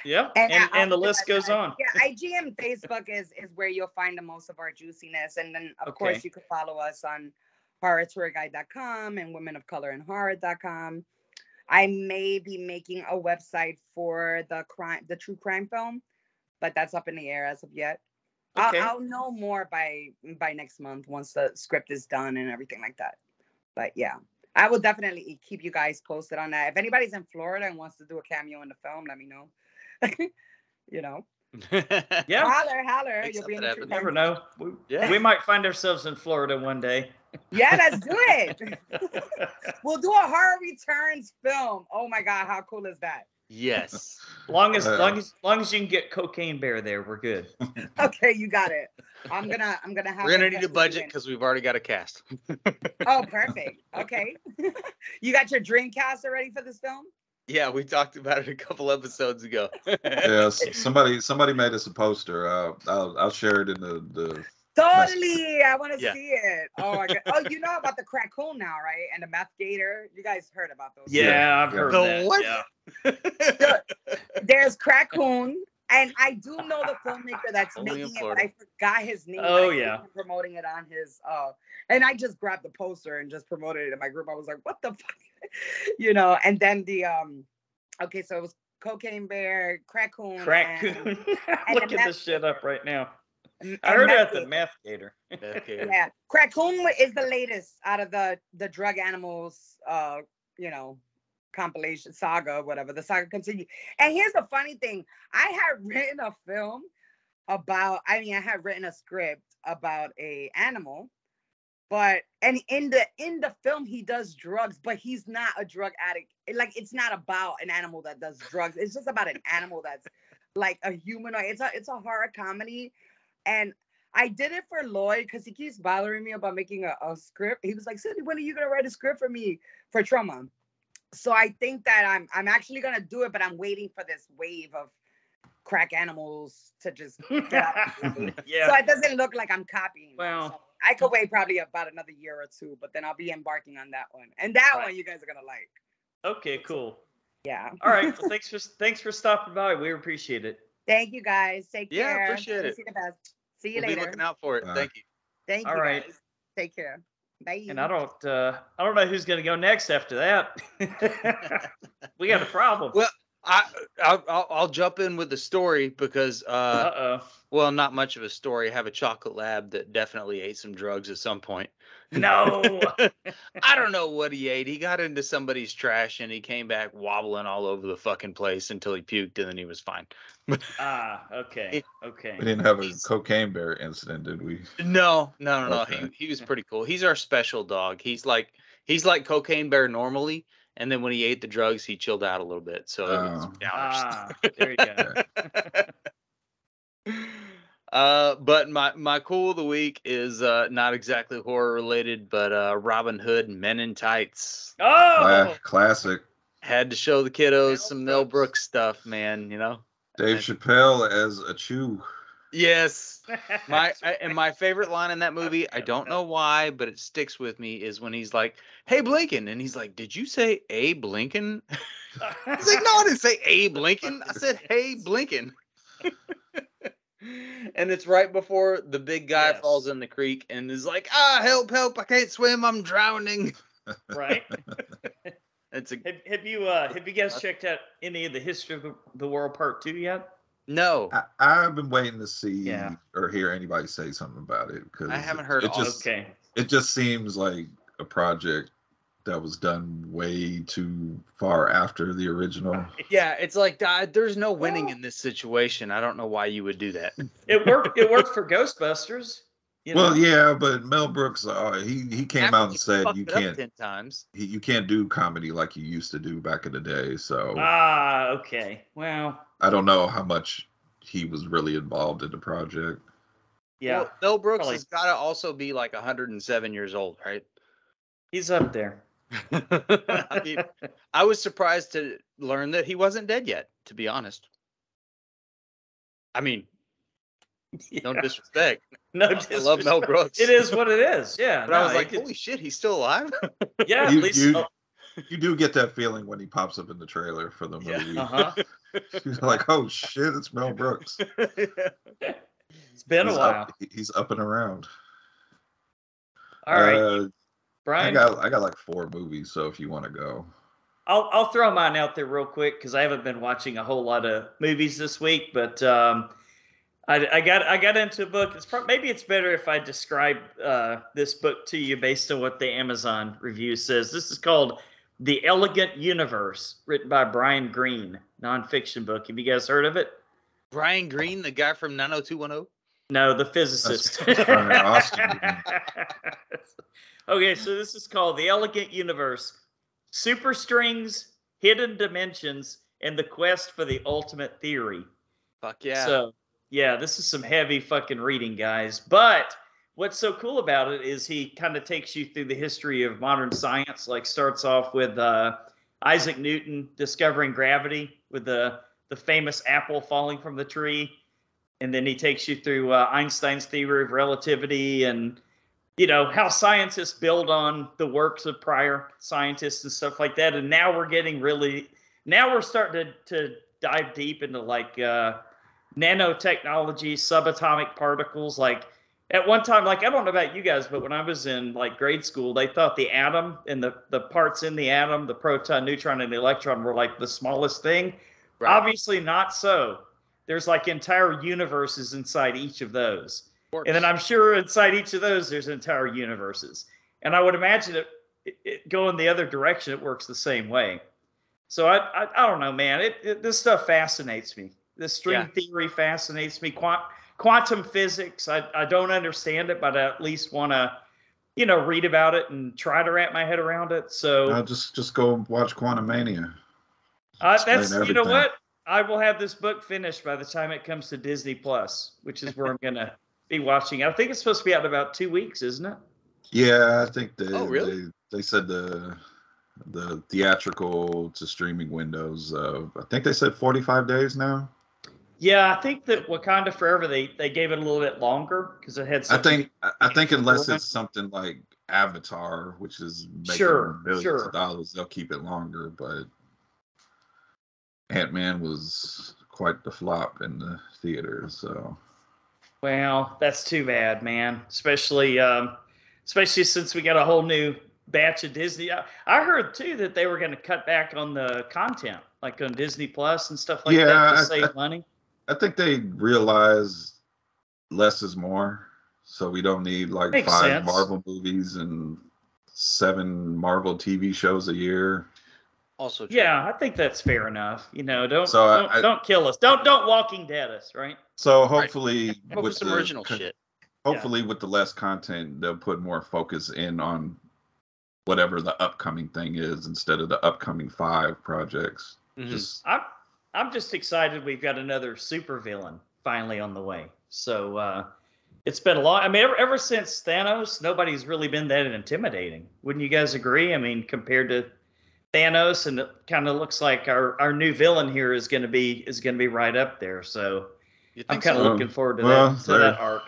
Yeah, and the list goes on. Yeah, IG and Facebook is where you'll find the most of our juiciness. And then, of course, you can follow us on horrortourguide.com and womenofcolorinhorror.com. I may be making a website for the true crime film, but that's up in the air as of yet. Okay. I'll know more by next month once the script is done and everything like that. But yeah, I will definitely keep you guys posted on that. If anybody's in Florida and wants to do a cameo in the film, let me know. You know. Yeah. Holler. You'll be in the never know. We might find ourselves in Florida one day. Yeah, let's do it. We'll do a Horror Returns film. Oh my God, how cool is that? Yes. Long as you can get Cocaine Bear there, we're good. Okay, you got it. I'm gonna have. We're gonna need a budget because we've already got a cast. Oh, perfect. Okay. You got your dream cast already for this film? Yeah, we talked about it a couple episodes ago. Yes, somebody made us a poster. I'll share it in the. Totally, I want to see it. Oh my God. Oh, you know about the Crackoon now, right? And the Meth Gator. You guys heard about those? Yeah, I've heard that. What? Yeah. There's Crackoon, and I do know the filmmaker that's making it, but I forgot his name. Oh yeah, promoting it on his. And I just grabbed the poster and just promoted it in my group. I was like, what the fuck, you know? And then the okay, so it was Cocaine Bear, Crackoon. I'm looking this shit up right now. I heard it at the Meth Gator. Yeah, Crackoon is the latest out of the drug animals, you know, compilation saga, whatever. The saga continued. And here's the funny thing. I had written a film about, I had written a script about a animal, but and in the film he does drugs, but he's not a drug addict. Like, it's not about an animal that does drugs. It's just about an animal that's like a humanoid. It's a horror comedy. And I did it for Lloyd because he keeps bothering me about making a script. He was like, Cindy, when are you gonna write a script for me for Trauma? So I think that I'm actually gonna do it, but I'm waiting for this wave of crack animals to just get out. Yeah. So it doesn't look like I'm copying. Well, So I could wait probably about another year or two, but then I'll be embarking on that one. And that Right. one you guys are gonna like. Okay, cool. Yeah. All right. Well, thanks for stopping by. We appreciate it. Thank you guys. Take Yeah, care. appreciate it. See the best. See you We'll later. be looking out for it. Bye. Thank you. Thank All you right. guys. Take care. Bye. And I don't know who's gonna go next after that. We got a problem. Well, I'll jump in with the story because well, not much of a story. I have a chocolate lab that definitely ate some drugs at some point. No. I don't know what he ate. He got into somebody's trash and he came back wobbling all over the fucking place until he puked and then he was fine. Okay. We Okay. didn't have a cocaine bear incident, did we? No. Okay. He was pretty cool. He's our special dog. He's like Cocaine Bear normally, and then when he ate the drugs, he chilled out a little bit. So it was downers. There you go. But my cool of the week is not exactly horror related, but Robin Hood Men in Tights. Oh, Classic. Had to show the kiddos Mel some Mel Brooks. Brooks stuff, man. You know. Dave Chappelle as a Chew. Yes. My favorite line in that movie, I don't know why, but it sticks with me, is when he's like, "Hey Blinken," and he's like, "Did you say Abe Lincoln?" He's like, "No, I didn't say Abe Lincoln. I said, hey Blinken." And it's right before the big guy Yes. falls in the creek and is like, help, I can't swim, I'm drowning." Right. It's a Have you guys checked out any of the History of the World Part 2 yet? no. I've been waiting to see Yeah. or hear anybody say something about it because I haven't heard it all just Okay. it just seems like a project that was done way too far after the original. Yeah, it's like there's no winning in this situation. I don't know why you would do that. It worked for Ghostbusters. You know? Well, yeah, but Mel Brooks, he came After out and you said fucked you it up can't 10 times. you can't do comedy like you used to do back in the day. So Okay. Well, I don't know how much he was really involved in the project. yeah. Well, Mel Brooks probably. has got to also be like 107 years old, right? He's up there. I mean, I was surprised to learn that he wasn't dead yet, to be honest. I mean, no Yeah. disrespect. No I love Mel disrespect. Brooks. It is what it is. Yeah. But I was no, like, holy shit, he's still alive? yeah. You- At least. you- You do get that feeling when he pops up in the trailer for the Yeah. movie. Uh-huh. You're like, oh shit, it's Mel Brooks. It's been a while. He's up and around. All right, I Brian. got like 4 movies, so if you want to go. I'll throw mine out there real quick because I haven't been watching a whole lot of movies this week, but I got into a book. Maybe it's better if I describe this book to you based on what the Amazon review says. This is called The Elegant Universe, written by Brian Greene, nonfiction book. Have you guys heard of it? Brian Greene, the guy from 90210? No, the physicist. That's Brian Austin. Okay, so this is called The Elegant Universe. Superstrings, Hidden Dimensions, and the Quest for the Ultimate Theory. Fuck yeah. So, yeah, this is some heavy fucking reading, guys. But what's so cool about it is he kind of takes you through the history of modern science. Like, starts off with Isaac Newton discovering gravity with the famous apple falling from the tree. And then he takes you through Einstein's theory of relativity and, you know, how scientists build on the works of prior scientists and stuff like that. And now we're starting to dive deep into like nanotechnology, subatomic particles. Like at one time, like I don't know about you guys, but when I was in like grade school, they thought the atom and the parts in the atom, the proton, neutron, and the electron were like the smallest thing. Right. Obviously not so. There's like entire universes inside each of those. And then I'm sure inside each of those, there's entire universes. And I would imagine it going the other direction, it works the same way. So I don't know, man. This stuff fascinates me. The string Yeah. theory fascinates me. Quantum physics. I don't understand it, but I at least want to, read about it and try to wrap my head around it. So Just go watch Quantum Mania. that's everything. what I will have this book finished by the time it comes to Disney Plus, which is where I'm gonna be watching. I think it's supposed to be out in about 2 weeks, isn't it? Yeah, I think Oh, really? they said the theatrical to streaming windows. I think they said 45 days now. Yeah, I think that Wakanda Forever they gave it a little bit longer because it had. I think unless run. it's something like Avatar, which is making Sure. millions of dollars, they'll keep it longer. But Ant-Man was quite the flop in the theaters. So, Well, that's too bad, man. Especially since we got a whole new batch of Disney. I heard too that they were going to cut back on the content, like on Disney Plus and stuff like that, to save money. I think they realize less is more. So we don't need like Makes 5 sense. Marvel movies and 7 Marvel TV shows a year. Also true. Yeah, I think that's fair enough. Don't So don't kill us. Don't Walking Dead us, right? So hopefully Come up with some original shit. Hopefully with the less content, they'll put more focus in on whatever the upcoming thing is instead of the upcoming 5 projects. Mhm. I'm just excited we've got another supervillain finally on the way. So it's been a long. I mean, ever since Thanos, nobody's really been that intimidating. Wouldn't you guys agree? I mean, compared to Thanos, and it kind of looks like our new villain here is going to be right up there. So I'm kind of looking forward to that arc.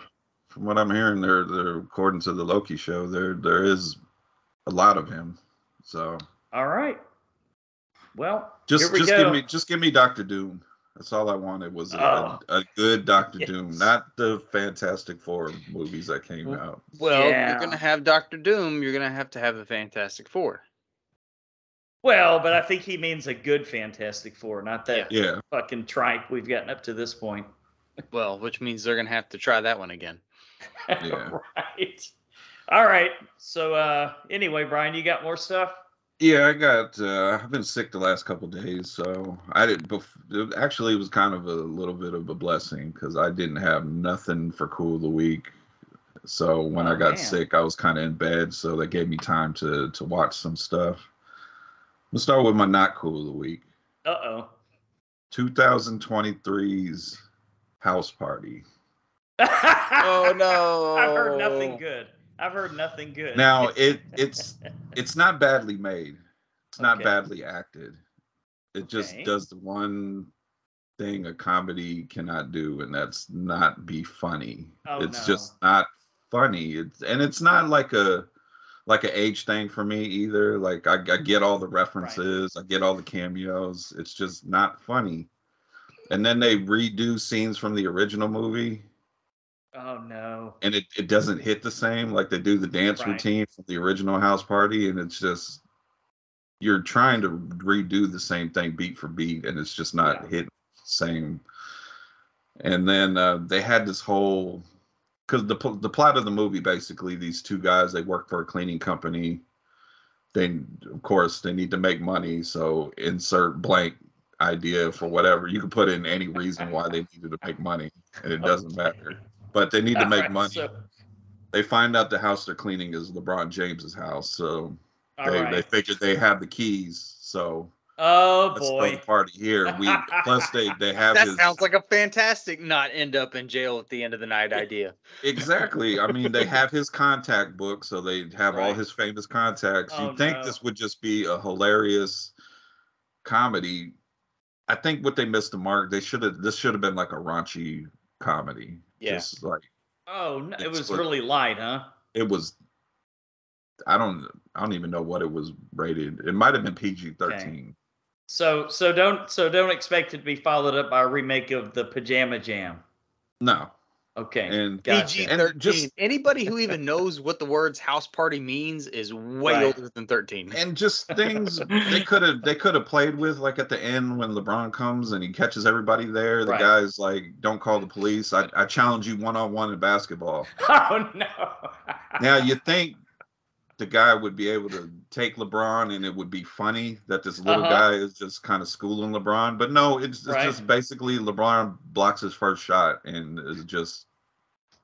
From what I'm hearing, they're according to the Loki show, there is a lot of him. So all right. Well, just give me Doctor Doom. That's all I wanted was a good Doctor Doom, not the Fantastic Four movies that came out. Well, you're gonna have Doctor Doom. You're gonna have to have the Fantastic Four. Well, but I think he means a good Fantastic Four, not that Yeah. fucking tripe we've gotten up to this point. Well, which means they're gonna have to try that one again. Yeah. Right. All right. So anyway, Brian, you got more stuff? Yeah, I've been sick the last couple of days, so actually, it was kind of a little bit of a blessing because I didn't have nothing for cool of the week. So when I got sick, I was kind of in bed, so that gave me time to watch some stuff. Let's start with my not cool of the week. 2023's House Party. Oh no! I've heard nothing good. Now it's not badly made. It's not badly acted. It just does the one thing a comedy cannot do, and that's not be funny. It's just not funny. It's not like an age thing for me either. Like I get all the references, I get all the cameos. It's just not funny. And then they redo scenes from the original movie. Oh no. And it doesn't hit the same. Like they do the dance routine from the original House Party, and it's just you're trying to redo the same thing beat for beat, and it's just not hitting the same. And then they had this whole because the plot of the movie, basically, these 2 guys, they work for a cleaning company. They, of course, they need to make money, so insert blank idea for whatever. You can put in any reason why they needed to make money, and it doesn't matter. But they need to make money. So they find out the house they're cleaning is LeBron James's house, so they figure they have the keys. So let's throw the party here. Plus they have that sounds like a fantastic not end up in jail at the end of the night idea. Exactly. I mean, they have his contact book, so they have all his famous contacts. You'd think this would just be a hilarious comedy. I think what they missed the mark. This should have been like a raunchy comedy. Yeah. Just like it was really light, huh? It was. I don't even know what it was rated. It might have been PG-13. Okay. So don't expect it to be followed up by a remake of the Pajama Jam. No. Okay. And PG-13. Anybody who even knows what the words house party means is way older than 13. And just things they could have played with, like at the end when LeBron comes and he catches everybody there. The guy's like, "Don't call the police. I challenge you 1-on-1 in basketball." Oh no. Now you think the guy would be able to take LeBron and it would be funny that this little guy is just kind of schooling LeBron. But no, it's just basically LeBron blocks his first shot and it's just...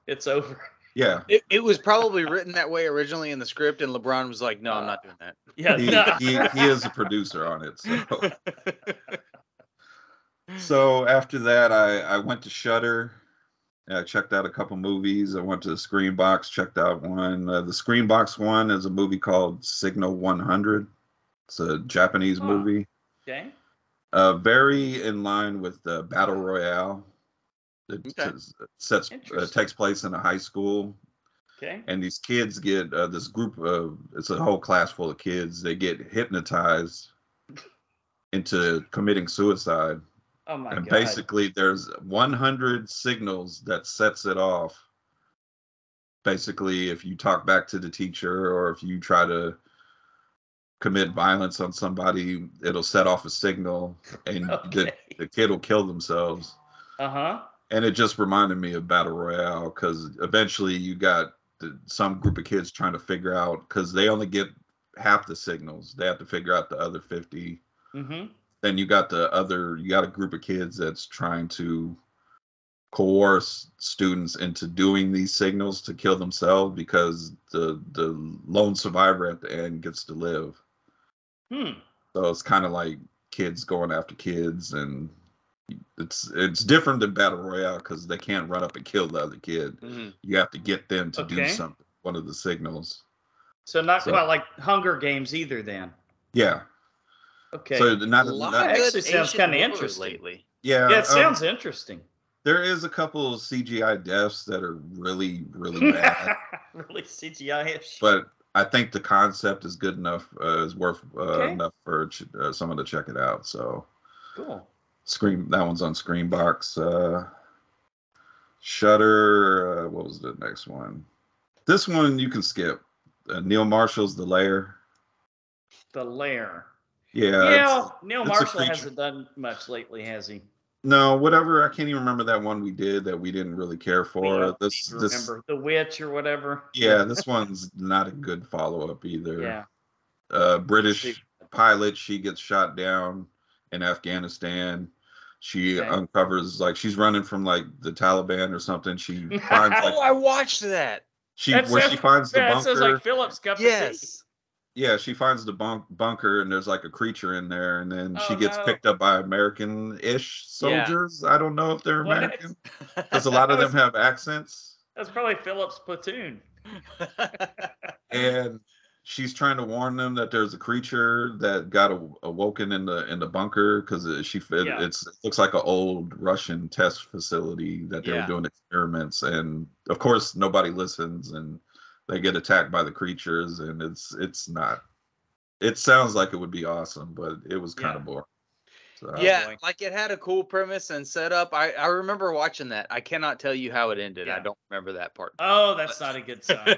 It's over. Yeah. It was probably written that way originally in the script, and LeBron was like, no, I'm not doing that. Yeah, he is a producer on it. So after that, I went to Shudder. I checked out a couple movies. I went to the Screenbox, checked out one. The Screenbox one is a movie called Signal 100. It's a Japanese movie. Okay. Very in line with the Battle Royale. It takes place in a high school. Okay. And these kids get this group of, it's a whole class full of kids. They get hypnotized into committing suicide. Oh my and God. Basically there's 100 signals that sets it off. Basically, if you talk back to the teacher or if you try to commit violence on somebody, it'll set off a signal and the kid will kill themselves. And it just reminded me of Battle Royale because eventually you got some group of kids trying to figure out, because they only get half the signals. They have to figure out the other 50. Then you got a group of kids that's trying to coerce students into doing these signals to kill themselves because the lone survivor at the end gets to live. So it's kind of like kids going after kids, and it's different than Battle Royale because they can't run up and kill the other kid. You have to get them to do something, one of the signals. So not quite like Hunger Games either then. Yeah. Okay. So that actually sounds kind of interesting. Lately. Yeah. It sounds interesting. There is a couple of CGI deaths that are really, really bad. Really CGI-ish. But I think the concept is good enough, is worth enough for someone to check it out. So cool. That one's on Screenbox. Shudder. What was the next one? This one you can skip. Neil Marshall's The Lair. The Lair. Yeah. Neil Marshall hasn't done much lately, has he? No, whatever. I can't even remember that one we did that we didn't really care for. Remember The Witch or whatever. Yeah, this one's not a good follow-up either. Yeah. British pilot, she gets shot down in Afghanistan. She uncovers, like, she's running from like the Taliban or something. She finds like, I watched that. She finds the bunker. That sounds like Philip's cup of tea. Yeah, she finds the bunker and there's like a creature in there, and then she gets picked up by American-ish soldiers. I don't know if they're American because a lot of them have accents. That's probably Philip's platoon. And she's trying to warn them that there's a creature that got awoken in the bunker because it looks like an old Russian test facility that they were doing experiments, and of course nobody listens and they get attacked by the creatures, and it's not. It sounds like it would be awesome, but it was kind of boring. So, like it had a cool premise and setup. I remember watching that. I cannot tell you how it ended. I don't remember that part. Oh, that's not a good sign.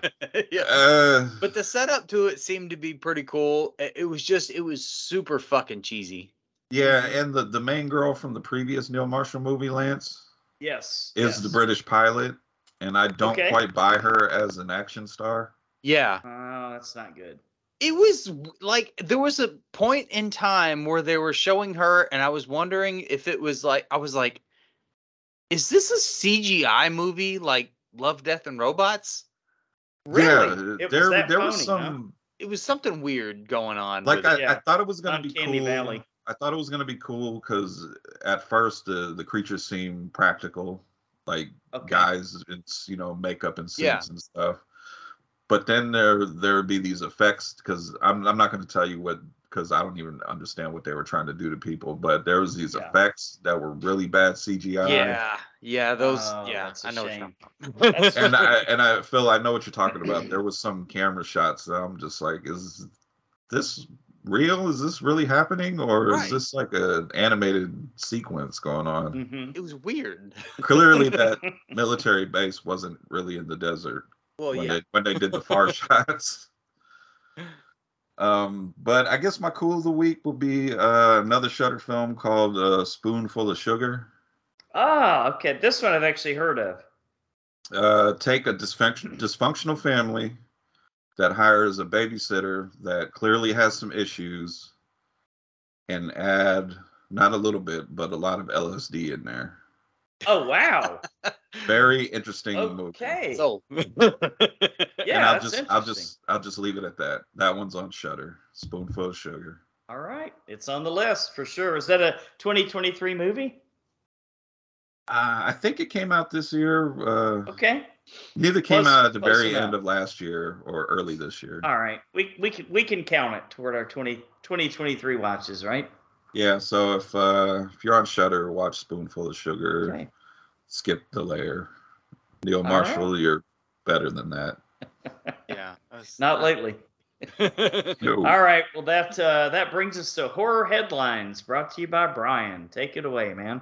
But the setup to it seemed to be pretty cool. It was super fucking cheesy. Yeah, and the main girl from the previous Neil Marshall movie, Lance, is the British pilot. And I don't quite buy her as an action star. Yeah. Oh, that's not good. It was like, there was a point in time where they were showing her, and I was wondering if it was like, I was like, is this a CGI movie like Love, Death, and Robots? Really? Yeah, there was some... Huh? It was something weird going on. Like, I thought it was going to be Uncanny cool. Valley. I thought it was going to be cool because at first the creatures seemed practical. Like guys, it's makeup and suits and stuff. But then there would be these effects, because I'm not going to tell you what, because I don't even understand what they were trying to do to people. But there was these effects that were really bad CGI. Those. I know. And I Phil, I know what you're talking about. There was some camera shots that I'm just like, is this real? Is this really happening, or is this like an animated sequence going on? It was weird. Clearly that military base wasn't really in the desert when they did the far shots. But I guess my cool of the week will be another Shudder film called Spoonful of Sugar. Okay, this one I've actually heard of. Take a dysfunctional family that hires a babysitter that clearly has some issues and add not a little bit, but a lot of LSD in there. Oh wow. Very interesting movie. Okay. So, And Yeah, I'll that's just interesting. I'll just leave it at that. That one's on Shudder. Spoonful of Sugar. All right, it's on the list for sure. Is that a 2023 movie? I think it came out this year. Okay. Neither came out at the Close very enough. end of last year or early this year. All right, we can count it toward our 2023 watches, right? Yeah, so if you're on Shudder, watch Spoonful of Sugar. Okay. Skip the layer. Neil All Marshall, right. you're better than that. yeah. Not lately. No. All right. Well, that brings us to horror headlines, brought to you by Brian. Take it away, man.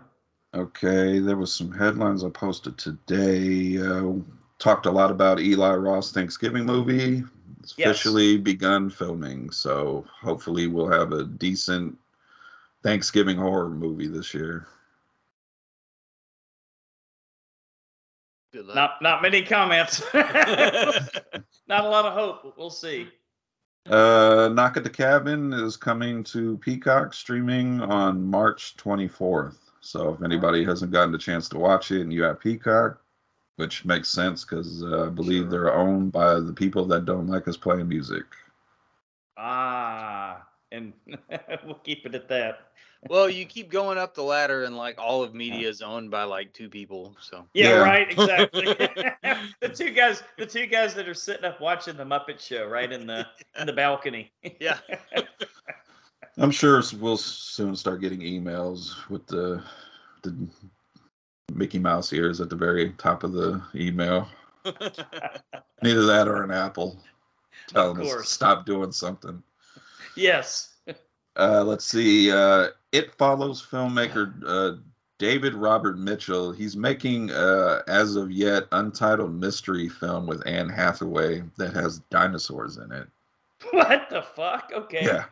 Okay, there was some headlines I posted today. Talked a lot about Eli Roth's Thanksgiving movie. It's Yes. officially begun filming, so hopefully we'll have a decent Thanksgiving horror movie this year. Good luck. Not many comments. Not a lot of hope, but we'll see. Knock at the Cabin is coming to Peacock, streaming on March 24th. So if anybody hasn't gotten the chance to watch it and you have Peacock, which makes sense because I believe Sure. they're owned by the people that don't like us playing music. And we'll keep it at that. Well, you keep going up the ladder, and like all of media is owned by like two people. So Yeah, Yeah. right, exactly. the two guys that are sitting up watching the Muppet Show, right in the balcony. yeah, I'm sure we'll soon start getting emails with the Mickey Mouse ears at the very top of the email. Neither that or an apple telling us to course. stop doing something. Yes. Let's see. It Follows filmmaker David Robert Mitchell. He's making, as of yet, untitled mystery film with Anne Hathaway that has dinosaurs in it. What the fuck? Okay. Yeah.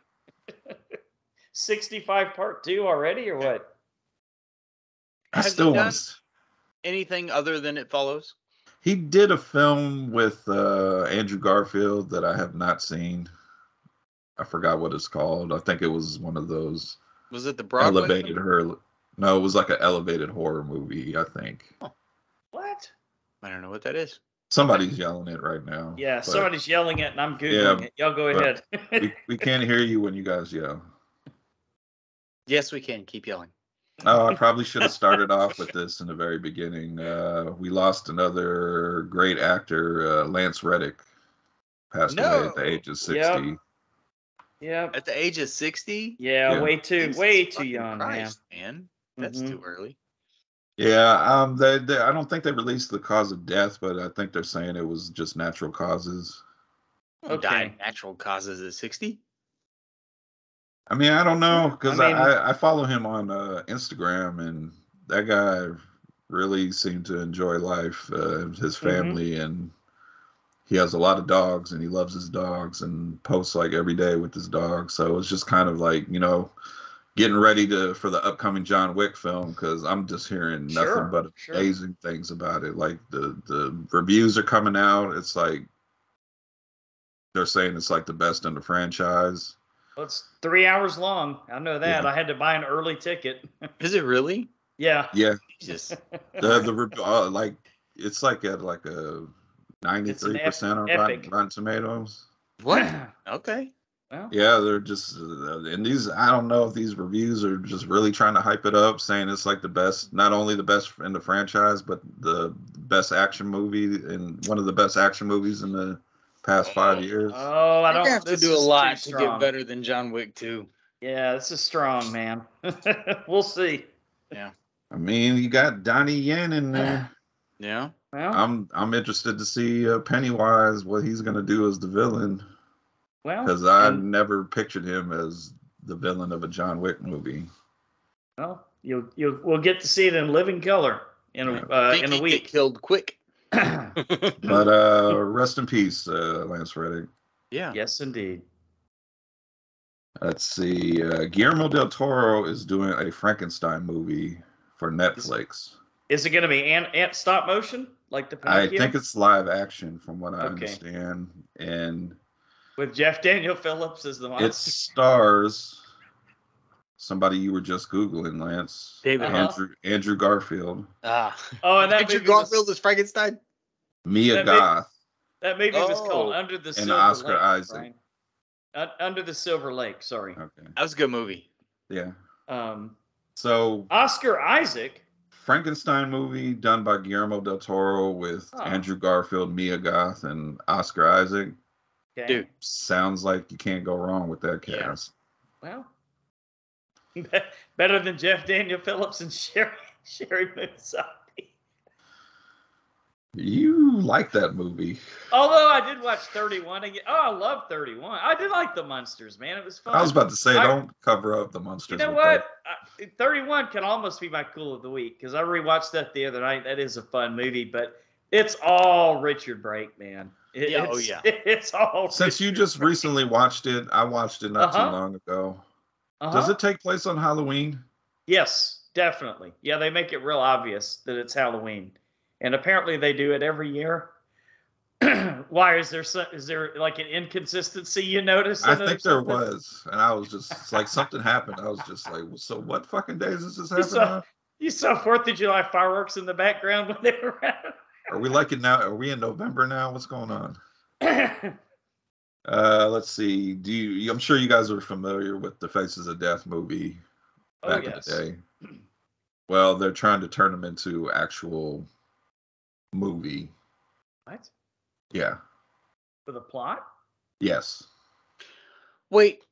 65 part 2 already, or what? I Has he still done- want. anything other than It Follows? He did a film with Andrew Garfield that I have not seen. I forgot what it's called. I think it was one of those Was it the Broadway? elevated horror. No, it was like an elevated horror movie, I think. What? I don't know what that is. Somebody's yelling it right now. Yeah, but somebody's yelling it, and I'm Googling it. Y'all go but ahead. we can't hear you when you guys yell. Yes, we can. Keep yelling. Oh, I probably should have started off with this in the very beginning. We lost another great actor, Lance Reddick, passed away at the age of 60. Yep. At the age of 60? Yeah, Yeah. way too Jesus fucking young, Christ, man. That's Mhm. too early. Yeah, they I don't think they released the cause of death, but I think they're saying it was just natural causes. Who died Okay. of natural causes at 60? I mean, I don't know because I mean- I follow him on Instagram, and that guy really seemed to enjoy life, his family, and he has a lot of dogs, and he loves his dogs, and posts like every day with his dogs. So it's just kind of like, getting ready for the upcoming John Wick film, because I'm just hearing Sure, nothing but sure. amazing things about it. Like the reviews are coming out. It's like they're saying it's like the best in the franchise. Well, it's 3 hours long. I know that. Yeah. I had to buy an early ticket. Is it really? Yeah. Yeah, Jesus. like it's like at like a 93% on epic. Rotten Tomatoes. What? Okay. Well, Yeah, they're just and these. I don't know if these reviews are just really trying to hype it up, saying it's like the best, not only the best in the franchise, but the best action movie and one of the best action movies in the past 5 years. oh, I You don't have to this do a is lot too to get strong. better than John Wick 2. Yeah, this is strong, man. We'll see. I mean, you got Donnie Yen in there. Yeah. Well, I'm interested to see Pennywise, what he's gonna do as the villain, because well, I and- never pictured him as the villain of a John Wick movie. well, we'll get to see it in living color in Think in he'd a get week. killed quick. But rest in peace, Lance Reddick. Yeah. Yes, indeed. Let's see. Guillermo del Toro is doing a Frankenstein movie for Netflix. Is it going to be ant stop motion like the I Pinocchio? think it's live action, from what I Okay. understand, and With Jeff Daniel Phillips as the it monster. stars somebody you were just googling, Lance. David Andrew Garfield, Ah. Oh, and that Andrew movie was- Garfield is Frankenstein? Mia That Goth, That movie was called Oh. Under the and Silver Oscar Lake. Isaac. Brian. Under the Silver Lake. Sorry. Okay, That was a good movie. yeah. Um, So Oscar Isaac. Frankenstein movie done by Guillermo del Toro with Huh. Andrew Garfield, Mia Goth, and Oscar Isaac. Okay. Dude. Sounds like you can't go wrong with that Yeah. cast. Well, better than Jeff Daniel Phillips and Sherry Moon Zombie. You like that movie? Although I did watch 31 again. Oh, I love 31. I did like the Munsters, man. It was fun. I was about to say, don't cover up the You monsters. know with what? 31 can almost be my cool of the week because I rewatched that the other night. That is a fun movie, but it's all Richard Brake, man. Yeah, oh, It's, yeah. It's all. Since you just recently watched it, I watched it not too long ago. Does it take place on Halloween? Yes, definitely. Yeah, they make it real obvious that it's Halloween, and apparently they do it every year. Why is there like an inconsistency you noticed? I think there was, and I was just it's like something happened. I was just like, so what fucking days is this happening on? You saw 4th of July fireworks in the background when they were around. Are we like it now? Are we in November now? What's going on? Let's see. I'm sure you guys are familiar with the Faces of Death movie back in the day. Well, they're trying to turn them into actual movie. What? Yeah. For the plot? Yes. Wait.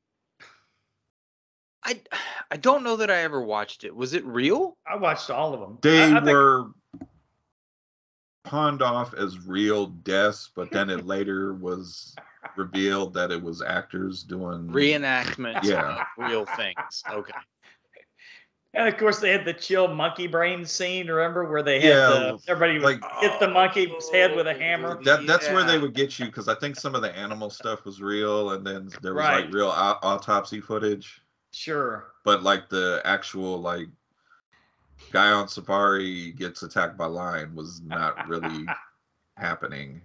I don't know that I ever watched it. Was it real? I watched all of them. They I think, were pawned off as real deaths, but then it later was revealed that it was actors doing Reenactments Yeah. of real things. Okay. and of course, they had the chill monkey brain scene. Remember where they had everybody would hit the monkey's head with a hammer? That's where they would get you, because I think some of the animal stuff was real, and then there was like real autopsy footage. Sure. But like the actual like guy on safari gets attacked by lion was not really happening.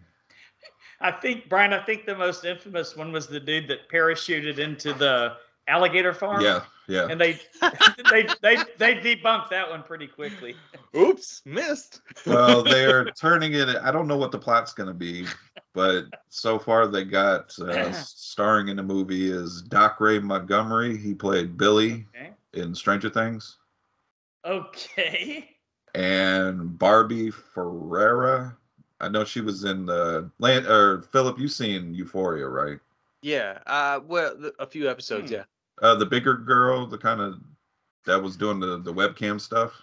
I think, Brian, the most infamous one was the dude that parachuted into the alligator farm. Yeah. And they debunked that one pretty quickly. Oops, missed. Well, they're turning it. I don't know what the plot's going to be, but so far they got starring in the movie is Doc Ray Montgomery. He played Billy in Stranger Things. Okay. And Barbie Ferreira. I know she was in the Philip, you've seen Euphoria, right? Yeah. Well, a few episodes. Yeah. The bigger girl, the kind of that was doing the webcam stuff.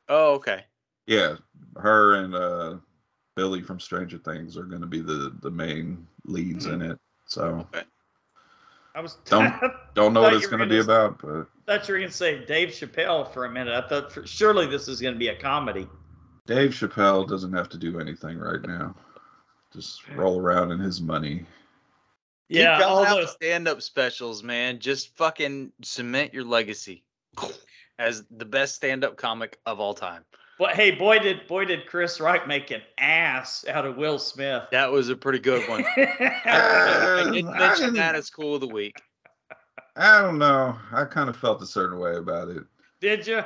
Oh, okay. Yeah, her and Billy from Stranger Things are going to be the main leads in it. So I was don't know what it's going to be about, but I thought you were going to say Dave Chappelle for a minute. I thought surely this is going to be a comedy. Dave Chappelle doesn't have to do anything right now. Just roll around in his money. Yeah, all those stand-up specials, man. Just fucking cement your legacy as the best stand-up comic of all time. But hey, boy did Chris Rock make an ass out of Will Smith. That was a pretty good one. I did mention that as cool of the week. I don't know. I kind of felt a certain way about it. Did you?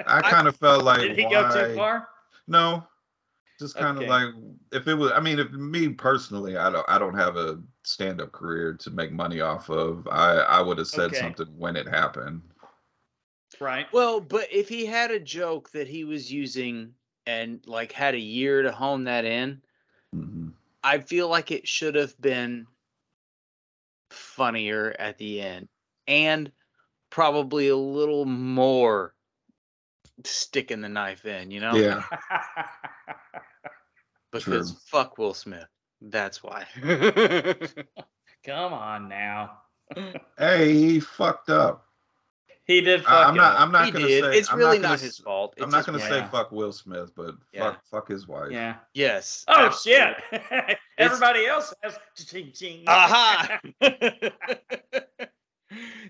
I kind of felt like, did he go too far? No, just kind of like if it was. I mean, if me personally, I don't have a stand-up career to make money off of. I would have said something when it happened. Right. Well, but if he had a joke that he was using and like had a year to hone that in, I feel like it should have been funnier at the end and probably a little more sticking the knife in, you know? Yeah. Because fuck Will Smith. That's why. Come on now. Hey, he fucked up. He did fuck I'm not going to say it's really not his fault. I'm not going to say fuck Will Smith, but fuck his wife. Yeah. Yes. Oh absolutely. Shit. Everybody else has ching. Aha.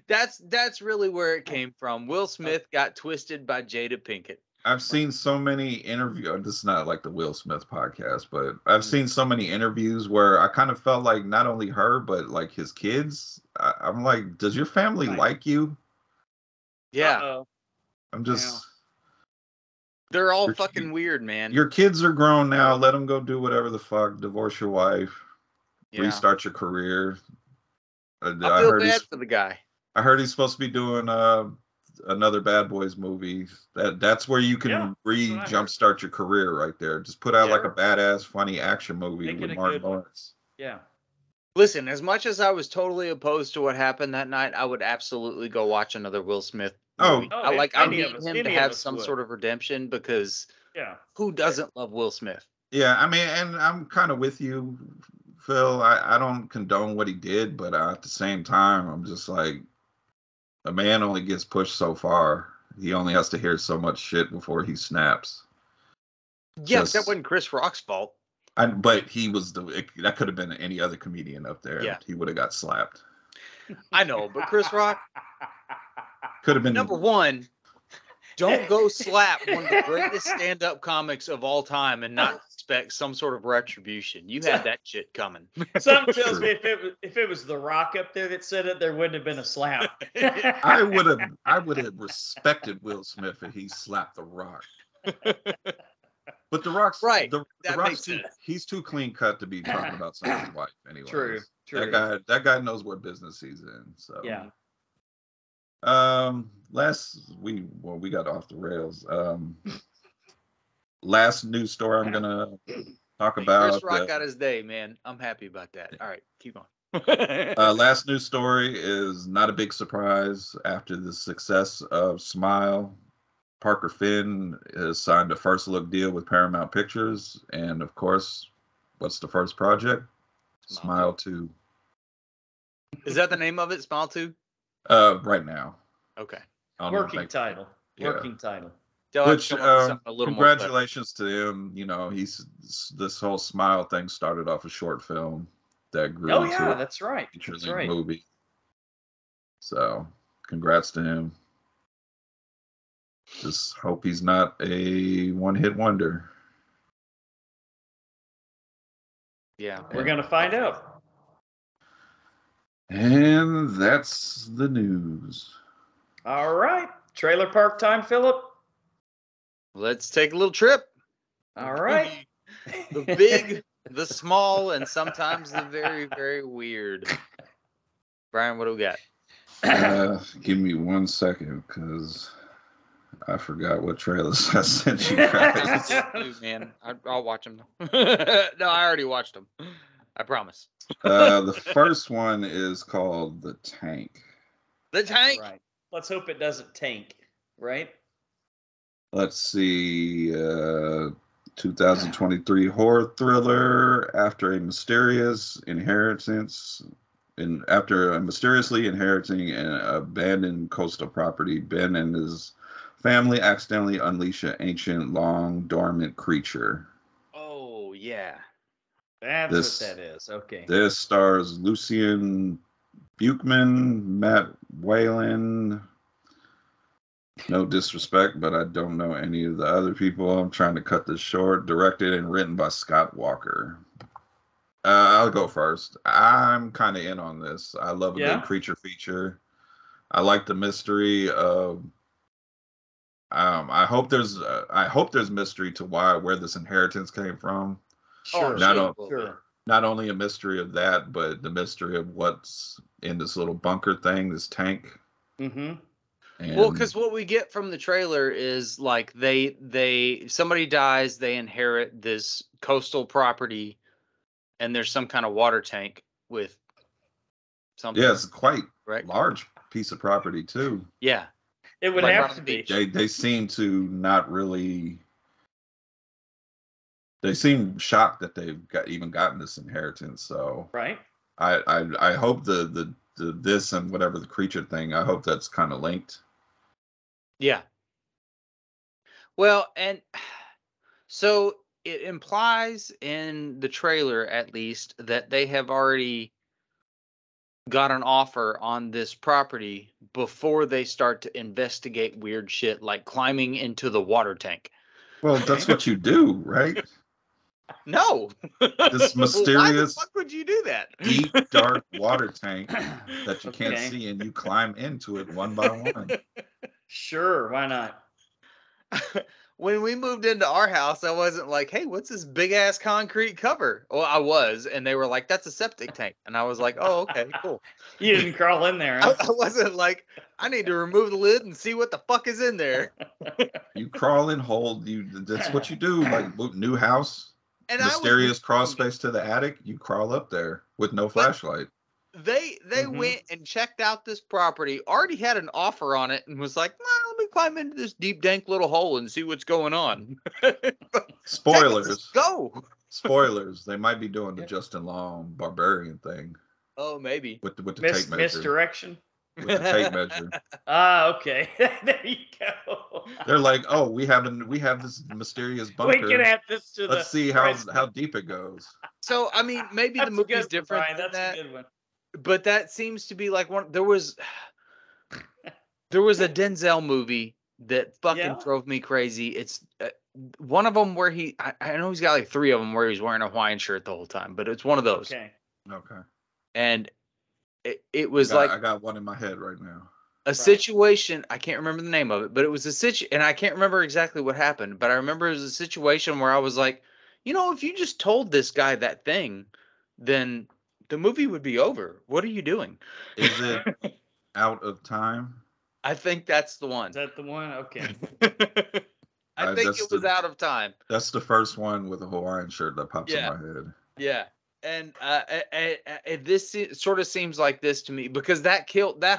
That's really where it came from. Will Smith got twisted by Jada Pinkett. I've seen so many interviews. This is not like the Will Smith podcast, but I've seen so many interviews where I kind of felt like not only her, but like his kids. I'm like, does your family like you? Yeah. Uh-oh. I'm just. They're all fucking weird, man. Your kids are grown now. Let them go do whatever the fuck. Divorce your wife. Yeah. Restart your career. I feel bad for the guy. I heard he's supposed to be doing another Bad Boys movie. That's where you can jumpstart your career right there. Just put out like a badass, funny action movie with Martin Lawrence. Yeah. Listen, as much as I was totally opposed to what happened that night, I would absolutely go watch another Will Smith movie. I need him to have some sort of redemption because who doesn't love Will Smith? Yeah, I mean, and I'm kind of with you, Phil. I don't condone what he did, but at the same time, I'm just like, a man only gets pushed so far. He only has to hear so much shit before he snaps. Yeah, that wasn't Chris Rock's fault. But he was that could have been any other comedian up there. Yeah. He would have got slapped. I know, but Chris Rock could have been number one. Don't go slap one of the greatest stand-up comics of all time and not expect some sort of retribution. You had that shit coming. Something tells me if it was The Rock up there that said it, there wouldn't have been a slap. I would have respected Will Smith if he slapped The Rock. But The Rock's right. The Rock's he's too clean cut to be talking about someone's wife anyway. True. That guy knows what business he's in. So yeah. We got off the rails. Last news story I'm gonna talk about. Chris Rock got his day, man. I'm happy about that. All right, keep on. Last news story is not a big surprise. After the success of Smile, Parker Finn has signed a first look deal with Paramount Pictures, and of course, what's the first project? Smile 2. Is that the name of it? Smile 2? Right now. Okay. Working title. Which congratulations to him. You know, this whole Smile thing started off a short film that grew into that's right. Movie. So, congrats to him. Just hope he's not a one-hit wonder. Yeah, we're gonna find out. And that's the news. All right, trailer park time, Philip. Let's take a little trip. All right. The big, the small, and sometimes the very, very weird. Brian, what do we got? Give me 1 second, because I forgot what trailers I sent you guys. Man, I'll watch them. No, I already watched them. I promise. The first one is called The Tank. The Tank? Right. Let's hope it doesn't tank, right? Let's see. 2023 horror thriller. After mysteriously inheriting an abandoned coastal property, Ben and his family accidentally unleash an ancient, long dormant creature. Oh yeah, that's what that is. Okay. This stars Lucien Buchman, Matt Whalen. No disrespect, but I don't know any of the other people. I'm trying to cut this short. Directed and written by Scott Walker. I'll go first. I'm kind of in on this. I love a good creature feature. I like the mystery of. I hope there's mystery to where this inheritance came from. Sure. Not only a mystery of that, but the mystery of what's in this little bunker thing, this tank. Mm-hmm. Well, because what we get from the trailer is like somebody dies, they inherit this coastal property, and there's some kind of water tank with something. Yeah, it's quite large piece of property too. Yeah, it would have to be. They seem to not really. They seem shocked that they've gotten this inheritance. So right. I hope the this and whatever the creature thing. I hope that's kind of linked. Yeah. Well, and so it implies in the trailer, at least, that they have already got an offer on this property before they start to investigate weird shit like climbing into the water tank. Well, that's what you do, right? No. This Why the mysterious, fuck would you do that? deep, dark water tank that you can't Okay. see, and you climb into it one by one. Sure, why not? When we moved into our house, I wasn't like, hey, what's this big ass concrete cover? Well, I was, and they were like, that's a septic tank. And I was like, oh, okay, cool. You didn't crawl in there, I, huh? I wasn't like, I need to remove the lid and see what the fuck is in there. You crawl and hold. That's what you do. Like new house, And mysterious crawl space to the attic. You crawl up there with no flashlight. They Mhm. went and checked out this property, already had an offer on it, and was like, nah, let me climb into this deep, dank little hole and see what's going on. Spoilers. Go. Spoilers. They might be doing the Justin Long barbarian thing Oh, maybe. with the tape measure. Misdirection? With the tape measure. Ah, okay. There you go. They're like, oh, we have this mysterious bunker. We can add this to Let's see how deep it goes. So, I mean, maybe the That's a movie's good one, different Brian. than That's that, a good one. but that seems to be like there was a Denzel movie that fucking Yeah? drove me crazy. It's one of them where I know he's got like 3 of them where he's wearing a Hawaiian shirt the whole time, but it's one of those. Okay. Okay. And it was I got one in my head right now. a situation. I can't remember the name of it, but it was a and I can't remember exactly what happened, but I remember it was a situation where I was like, if you just told this guy that thing, then the movie would be over. What are you doing? Is it Out of Time? I think that's the one. Is that the one? Okay. I think it was Out of Time. That's the first one with a Hawaiian shirt that pops Yeah. in my head. Yeah. And this sort of seems like this to me because that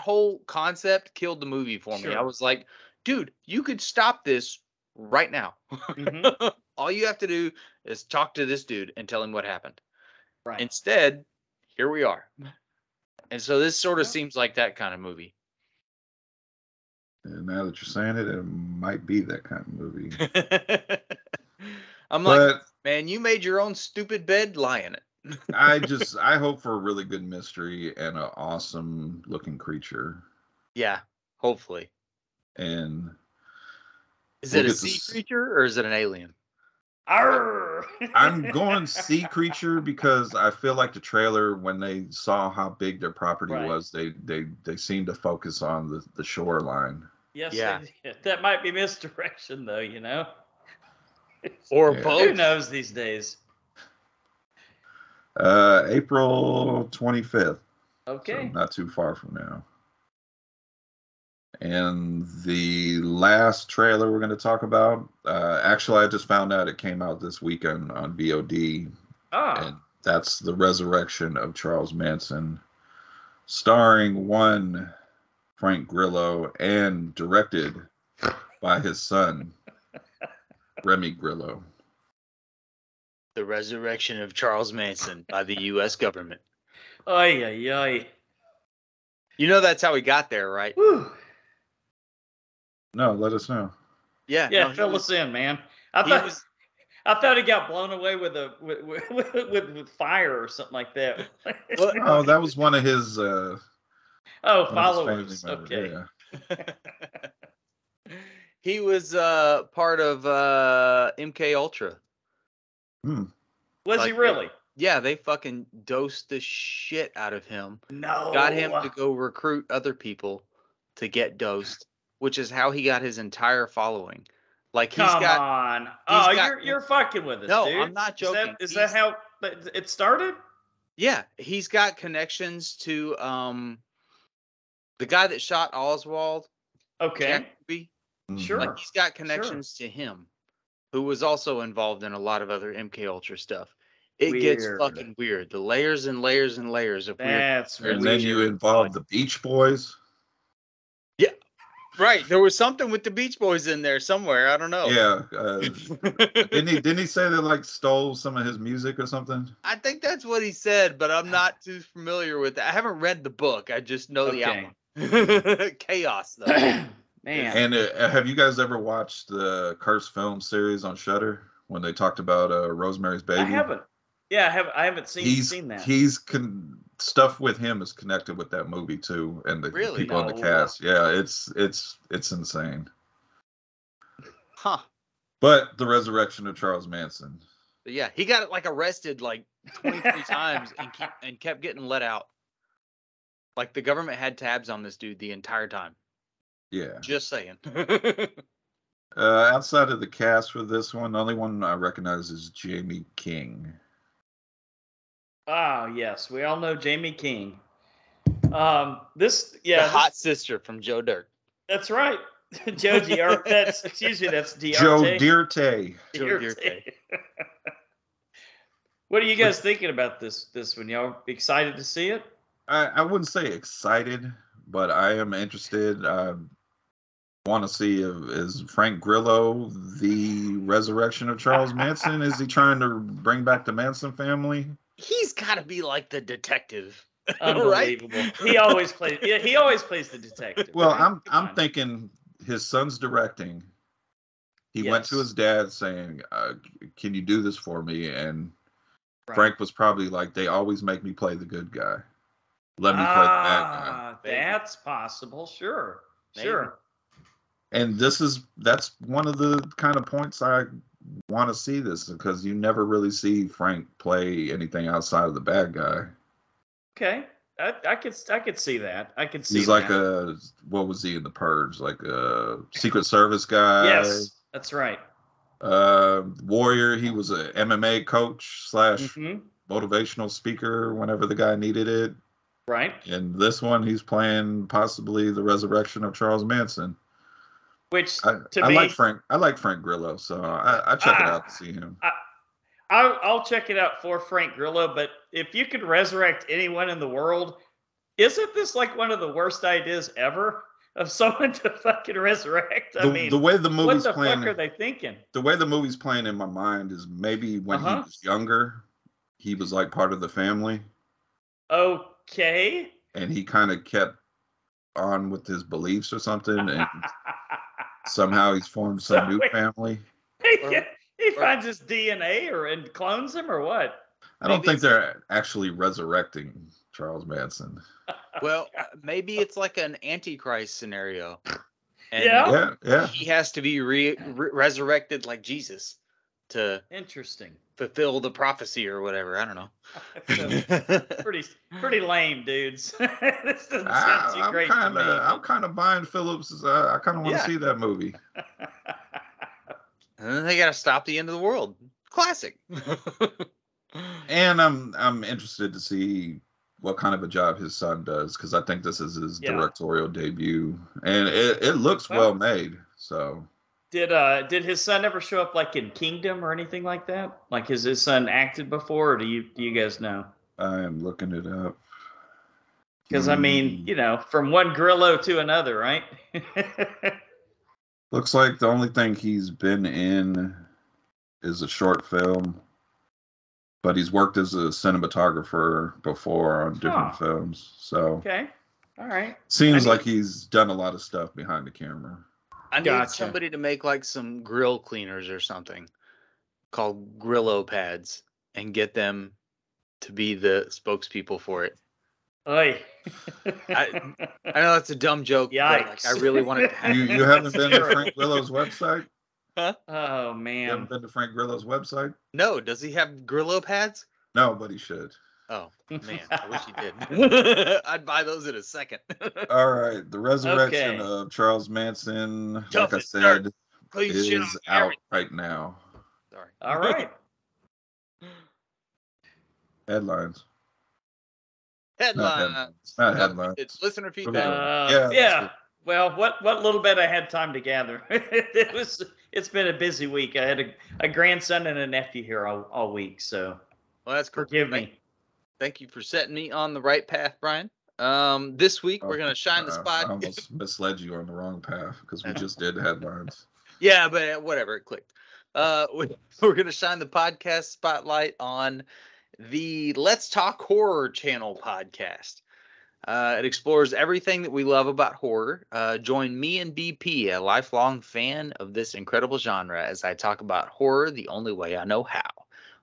whole concept killed the movie for me. I Sure. was like, dude, you could stop this right now. Mhm. All you have to do is talk to this dude and tell him what happened. Right. Instead, here we are. And so this sort of Yeah. seems like that kind of movie. And now that you're saying it, it might be that kind of movie. I'm like, But man, you made your own stupid bed, lie in it. I hope for a really good mystery and an awesome looking creature. Yeah, hopefully. And Is we'll it a get sea this- creature or is it an alien? Arr! I'm going sea creature because I feel like the trailer, when they saw how big their property Right. was, they seemed to focus on the shoreline. Yes, Yeah. they did. That might be misdirection, though, Or Yeah. both? Who knows these days? April 25th. Okay. So not too far from now. And the last trailer we're going to talk about, actually, I just found out it came out this weekend on VOD, Ah, and that's The Resurrection of Charles Manson, starring one Frank Grillo and directed by his son, Remy Grillo. The Resurrection of Charles Manson by the U.S. government. oy, oy, oy. That's how he got there, right? Whew. No, let us know. Yeah. Yeah, no, he fill was- us in, man. he was- I thought he got blown away with with fire or something like that. Well, Oh, that was one of his Oh, one of his followers. family members, Okay. yeah. he was part of MK Ultra. Was Like, he really? Yeah, they fucking dosed the shit out of him. No. Got him to go recruit other people to get dosed, which is how he got his entire following. Like Come on. Oh, you're fucking with us, No, dude. I'm not joking. Is that how it started? Yeah, he's got connections to the guy that shot Oswald. Okay. Jacoby. Sure. Like he's got connections to him, who was also involved in a lot of other MK Ultra stuff. It gets Weird. fucking weird. The layers and layers and layers of weird. That's And weird. then you involve the Beach Boys. Right. There was something with the Beach Boys in there somewhere. I don't know. Yeah. Didn't he say they like stole some of his music or something? I think that's what he said, but I'm not too familiar with it. I haven't read the book. I just know the Okay. outline. Chaos, though. Man. And have you guys ever watched the Cursed film series on Shudder when they talked about Rosemary's Baby? I haven't. Yeah, I haven't seen that. stuff with him is connected with that movie too, and the Really? people in the No. cast. Yeah, it's insane. Huh. But the resurrection of Charles Manson. But yeah, he got like arrested like 23 times and kept getting let out. Like the government had tabs on this dude the entire time. Yeah. Just saying. Outside of the cast for this one, the only one I recognize is Jamie King. Ah, yes, we all know Jamie King. The hot sister from Joe Dirt. That's right. Joe Diarte. That's Diarte. Joe Diarte. Joe Diarte. What are you guys thinking about this one? Y'all excited to see it? I wouldn't say excited, but I am interested. I want to see is Frank Grillo the resurrection of Charles Manson? Is he trying to bring back the Manson family? He's got to be like the detective. Unbelievable. Right? He always plays the detective. Well, right? I'm Come on. thinking his son's directing. He went to Yes. his dad saying, "Can you do this for me?" And Right. Frank was probably like, "They always make me play the good guy. Let me play the bad guy." That's possible. Sure. Maybe. Sure. And that's one of the kind of points I want to see this, because you never really see Frank play anything outside of the bad guy. Okay. I could see that. I could see He's like what was he in The Purge? Like a Secret Service guy. Yes, that's right. Warrior. He was a MMA coach / Mhm. motivational speaker whenever the guy needed it. Right. And this one, he's playing possibly the resurrection of Charles Manson. Which I like Frank Grillo, so I check it out to see him. I'll check it out for Frank Grillo, but if you could resurrect anyone in the world, isn't this like one of the worst ideas ever of someone to fucking resurrect? I mean, the way the movie's what the playing, fuck are they thinking? the way the movie's playing in my mind is maybe when he was younger, he was like part of the family. Okay. And he kind of kept on with his beliefs or something, and somehow he's formed some new family. He finds his DNA and clones him, or what? I don't think they're actually resurrecting Charles Manson. Well, maybe it's like an Antichrist scenario. And Yeah. he has to be resurrected like Jesus to Interesting. fulfill the prophecy or whatever. I don't know. pretty lame, dudes. This doesn't sound too great to me. I'm kind of buying Phillips. I kind of want to see that movie. And then they got to stop the end of the world. Classic. And I'm interested to see what kind of a job his son does, because I think this is his directorial debut, and it looks well made. So did his son ever show up like in Kingdom or anything like that? Like has his son acted before, or do you guys know? I am looking it up. Because I mean, from one Grillo to another, right? Looks like the only thing he's been in is a short film, but he's worked as a cinematographer before on different films. So okay, all right. Seems like he's done a lot of stuff behind the camera. I need somebody to make like some grill cleaners or something called Grillo pads and get them to be the spokespeople for it. Oy. I know that's a dumb joke, but like, I really wanted to have You haven't been to Frank Grillo's website? Huh? Oh, man. You haven't been to Frank Grillo's website? No. Does he have Grillo pads? No, but he should. Oh, man. I wish he did. I'd buy those in a second. All right. The resurrection of Charles Manson, like I said, is out right now. Sorry. All right. Headlines. Headlines. Not headlines. It's listener feedback. Yeah. Well, what little bit I had time to gather. It's been a busy week. I had a grandson and a nephew here all week, so well, that's cool. Forgive me. Thank you for setting me on the right path, Brian. This week we're gonna shine the spot. I almost misled you on the wrong path because we just did headlines. Yeah, but whatever, it clicked. We're gonna shine the podcast spotlight on the Let's Talk Horror channel podcast. It explores everything that we love about horror. Join me and BP, a lifelong fan of this incredible genre, as I talk about horror the only way I know how,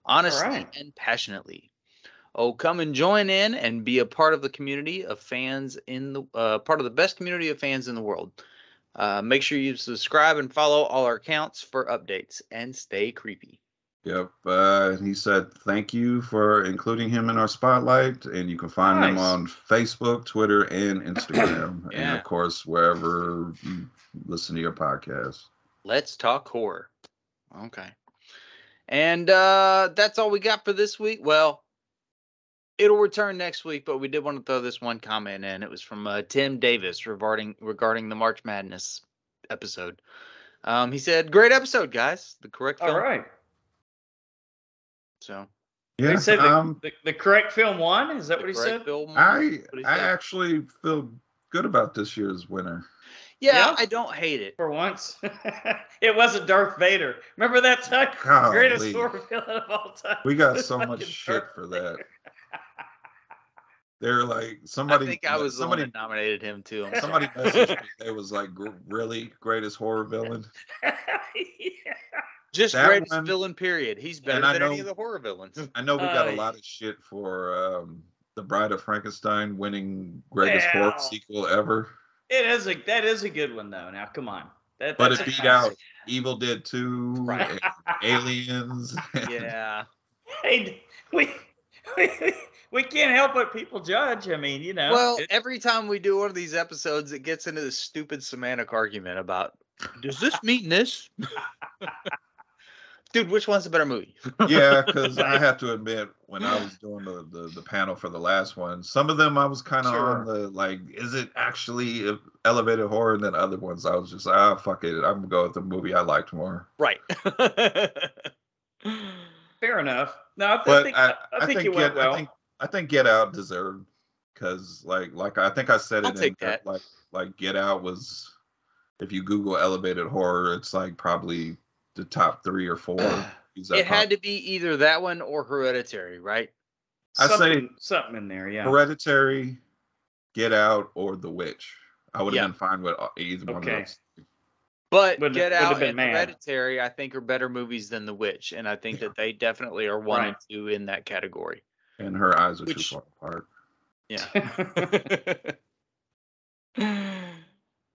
honestly and passionately. Oh, come and join in and be a part of the community of fans in the part of the best community of fans in the world. Make sure you subscribe and follow all our accounts for updates and stay creepy. Yep. He said thank you for including him in our spotlight, and you can find him Nice. on Facebook, Twitter, and Instagram, and Yeah. of course wherever you listen to your podcast. Let's talk horror. Okay. And that's all we got for this week. Well, it'll return next week, but we did want to throw this one comment in. It was from Tim Davis regarding the March Madness episode. He said, "Great episode, guys. The correct film." All right. So They Yeah. said the correct film won. Is that what he correct said? film. I What he I said. actually feel good about this year's winner. Yeah, Yeah. I don't hate it. For once, it wasn't Darth Vader. Remember that time? Golly. Greatest horror villain of all time. We got was so much fucking shit Darth for that. Vader. They're like I somebody. think I was the one somebody. that nominated him too. I'm Somebody sorry. messaged me. They was like, really greatest horror villain. Yeah. Just That greatest one- villain. Period. He's better And I than any know- of the horror villains. I know we got a Aye. lot of shit for The Bride of Frankenstein winning greatest horror Well. sequel ever, That is a good one though. Now come on. but That's it a beat classic. out Evil Dead 2, Right. and Aliens. Yeah. Hey, we can't help but people judge. I mean, you know. Well, every time we do one of these episodes, it gets into this stupid semantic argument about, does this mean this? Dude, which one's the better movie? Yeah, because I have to admit, when I was doing the panel for the last one, some of them I was kind of on the like, is it actually elevated horror? And then other ones I was just like, fuck it, I'm gonna go with the movie I liked more. Right. Fair enough. No, I But think I think you went well. I think Get Out deserved, because like I think I said I'll it take in there, that. like Get Out was, if you Google elevated horror, it's like probably the top 3 or 4. It had to be either that one or Hereditary, right? I say something in there, yeah. Hereditary, Get Out, or The Witch. I would have Yeah. been fine with either one Okay. of those. But Wouldn't- Get wouldn't have Out been and mad. Hereditary, I think, are better movies than The Witch, and I think that they definitely are 1 and 2 in that category. And her eyes are too Which- far apart. Yeah.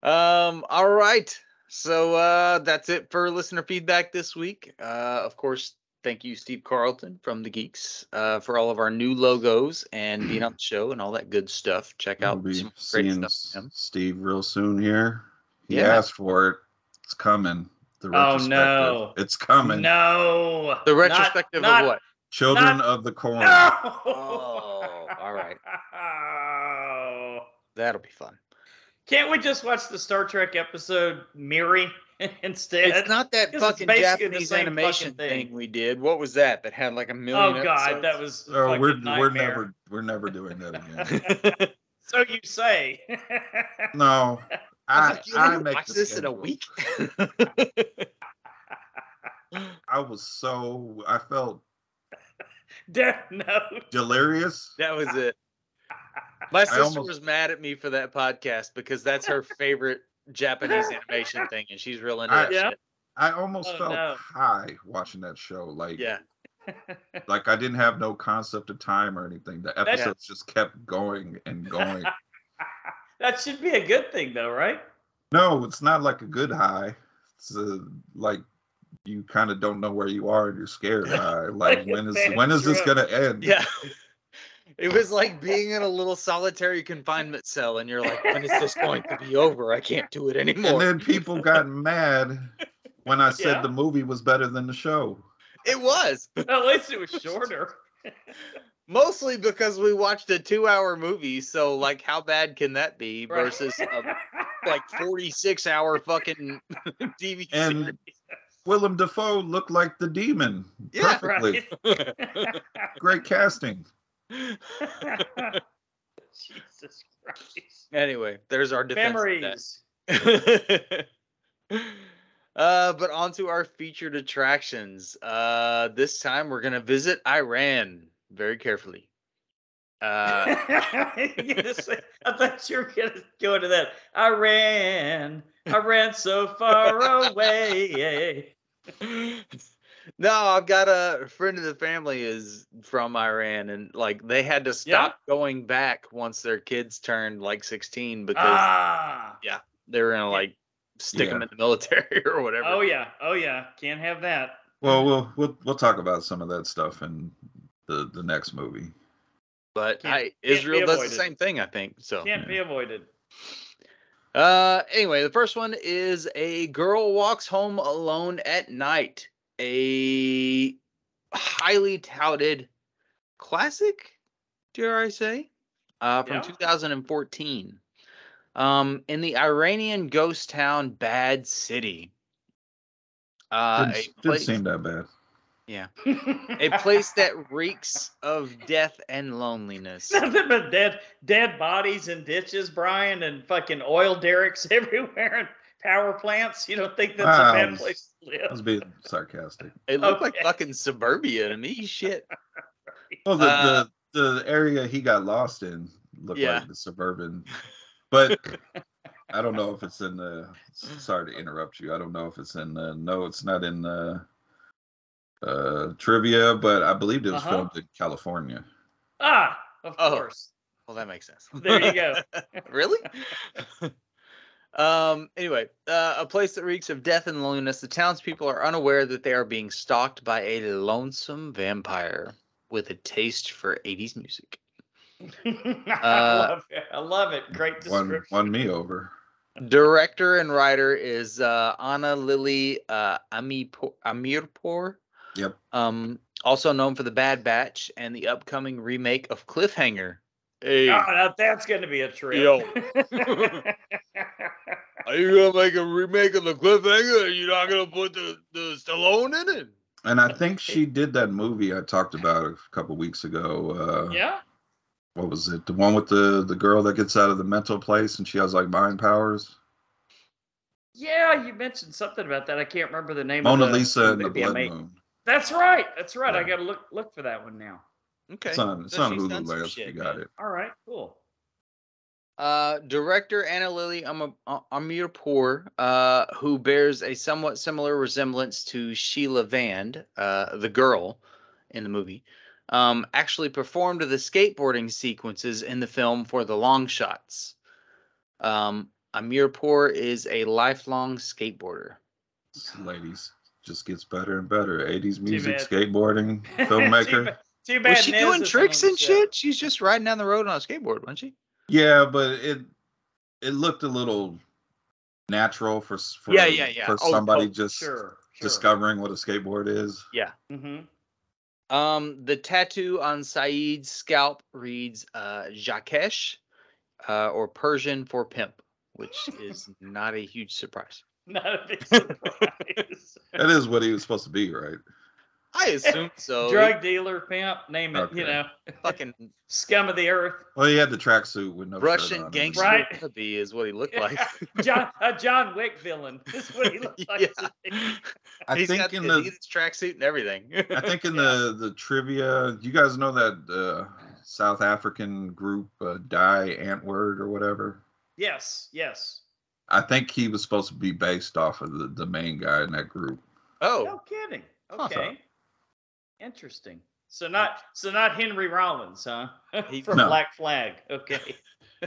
All right. So that's it for listener feedback this week. Of course, thank you, Steve Carlton from The Geeks, for all of our new logos and being on the show and all that good stuff. Check We'll out be some great seeing stuff from him. Steve real soon here. He Yeah. asked for it. It's coming. The Oh, retrospective. no. It's coming. No. The retrospective not- of what? Children Not- of the Corn. No. Oh, all right. That'll be fun. Can't we just watch the Star Trek episode Miri instead? It's not that Because it's fucking basically the Japanese same animation fucking thing. thing we did. What was that? That had like a million Oh God, episodes? that was a Oh, fucking nightmare. we're never doing that again. So you say? No, I was I like, you want to make watch the this in a schedule. week? I felt Death Note. delirious. That was it. My sister almost- was mad at me for that podcast because that's her favorite Japanese animation thing, and she's real into that Yeah. shit. I almost Oh, felt no. high watching that show. Like, Yeah. like I didn't have no concept of time or anything. The episodes just kept going and going. That should be a good thing, though, right? No, it's not like a good high. It's like you kind of don't know where you are and you're scared high. Like when is this gonna end? Yeah. It was like being in a little solitary confinement cell, and you're like, when is this going to be over? I can't do it And anymore. then people got mad when I said Yeah. the movie was better than the show. It was. At least it was shorter. Mostly because we watched a 2-hour movie, so like how bad can that be Right. versus a like 46-hour fucking TV And series. Willem Dafoe looked like the demon. Yeah. Perfectly. Right. Great casting. Jesus Christ. Anyway, there's our defense. of that. Memories. But on to our featured attractions. This time we're gonna visit Iran very carefully. You're gonna say- I thought you were gonna go into that. I ran so far away. No, I've got a friend of the family is from Iran, and like they had to stop going back once their kids turned like 16 because they were gonna like stick them in the military or whatever. Oh yeah, can't have that. Well, we'll talk about some of that stuff in the next movie. But Israel does the same thing, I think. So can't be avoided. Anyway, the first one is A Girl Walks Home Alone at Night, a highly touted classic, dare I say, from 2014. In the Iranian ghost town Bad City. Didn't seem that bad. Yeah. A place that reeks of death and loneliness. Nothing but dead bodies and ditches, Brian, and fucking oil derricks everywhere and power plants. You don't think that's a bad place to live? I was being sarcastic. It looked like fucking suburbia to me. Shit. Well, the area he got lost in looked like the suburban, but I don't know if it's in the. Sorry to interrupt you. I don't know if it's in the. No, it's not in the. Trivia, but I believed it was filmed in California. Of course. Well, that makes sense. There you go. Really? Anyway, a place that reeks of death and loneliness. The townspeople are unaware that they are being stalked by a lonesome vampire with a taste for 80s music. I love it. Great description. Won me over. Director and writer is Anna Lily Amirpour. Yep. Also known for The Bad Batch and the upcoming remake of Cliffhanger. Hey. Oh, now that's going to be a trip. Yo. Are you going to make a remake of the Cliffhanger? Or you're not going to put the Stallone in it? And I think she did that movie I talked about a couple weeks ago. What was it? The one with the girl that gets out of the mental place and she has like mind powers? Yeah, you mentioned something about that. I can't remember the name. Mona Lisa and the Blood Moon. That's right. Yeah. I got to look for that one now. Okay. It's on Hulu last. You got it. All right. Cool. Director Anna Lily Amirpour, who bears a somewhat similar resemblance to Sheila Vand, the girl in the movie, actually performed the skateboarding sequences in the film for the long shots. Amirpour is a lifelong skateboarder. Ladies, just gets better and better. 80s music, skateboarding, filmmaker. Too bad. Was she doing tricks and shit? She's just riding down the road on a skateboard, wasn't she? Yeah, but it looked a little natural for somebody just discovering what a skateboard is. Yeah. Mm-hmm. The tattoo on Saeed's scalp reads Jakesh, or Persian for pimp, which is not a huge surprise. Not a big surprise. That is what he was supposed to be, right? I assume so. Drug dealer, pimp, name it. Okay. Fucking scum of the earth. Well, he had the tracksuit with no Russian gangster, right? Is what he looked like. John Wick villain is what he looked like. I think in the tracksuit and everything. I think in the trivia, you guys know that South African group Die Antwoord or whatever. Yes. I think he was supposed to be based off of the main guy in that group. Oh, no kidding. Okay. Interesting. So not Henry Rollins, huh? From Black Flag. Okay.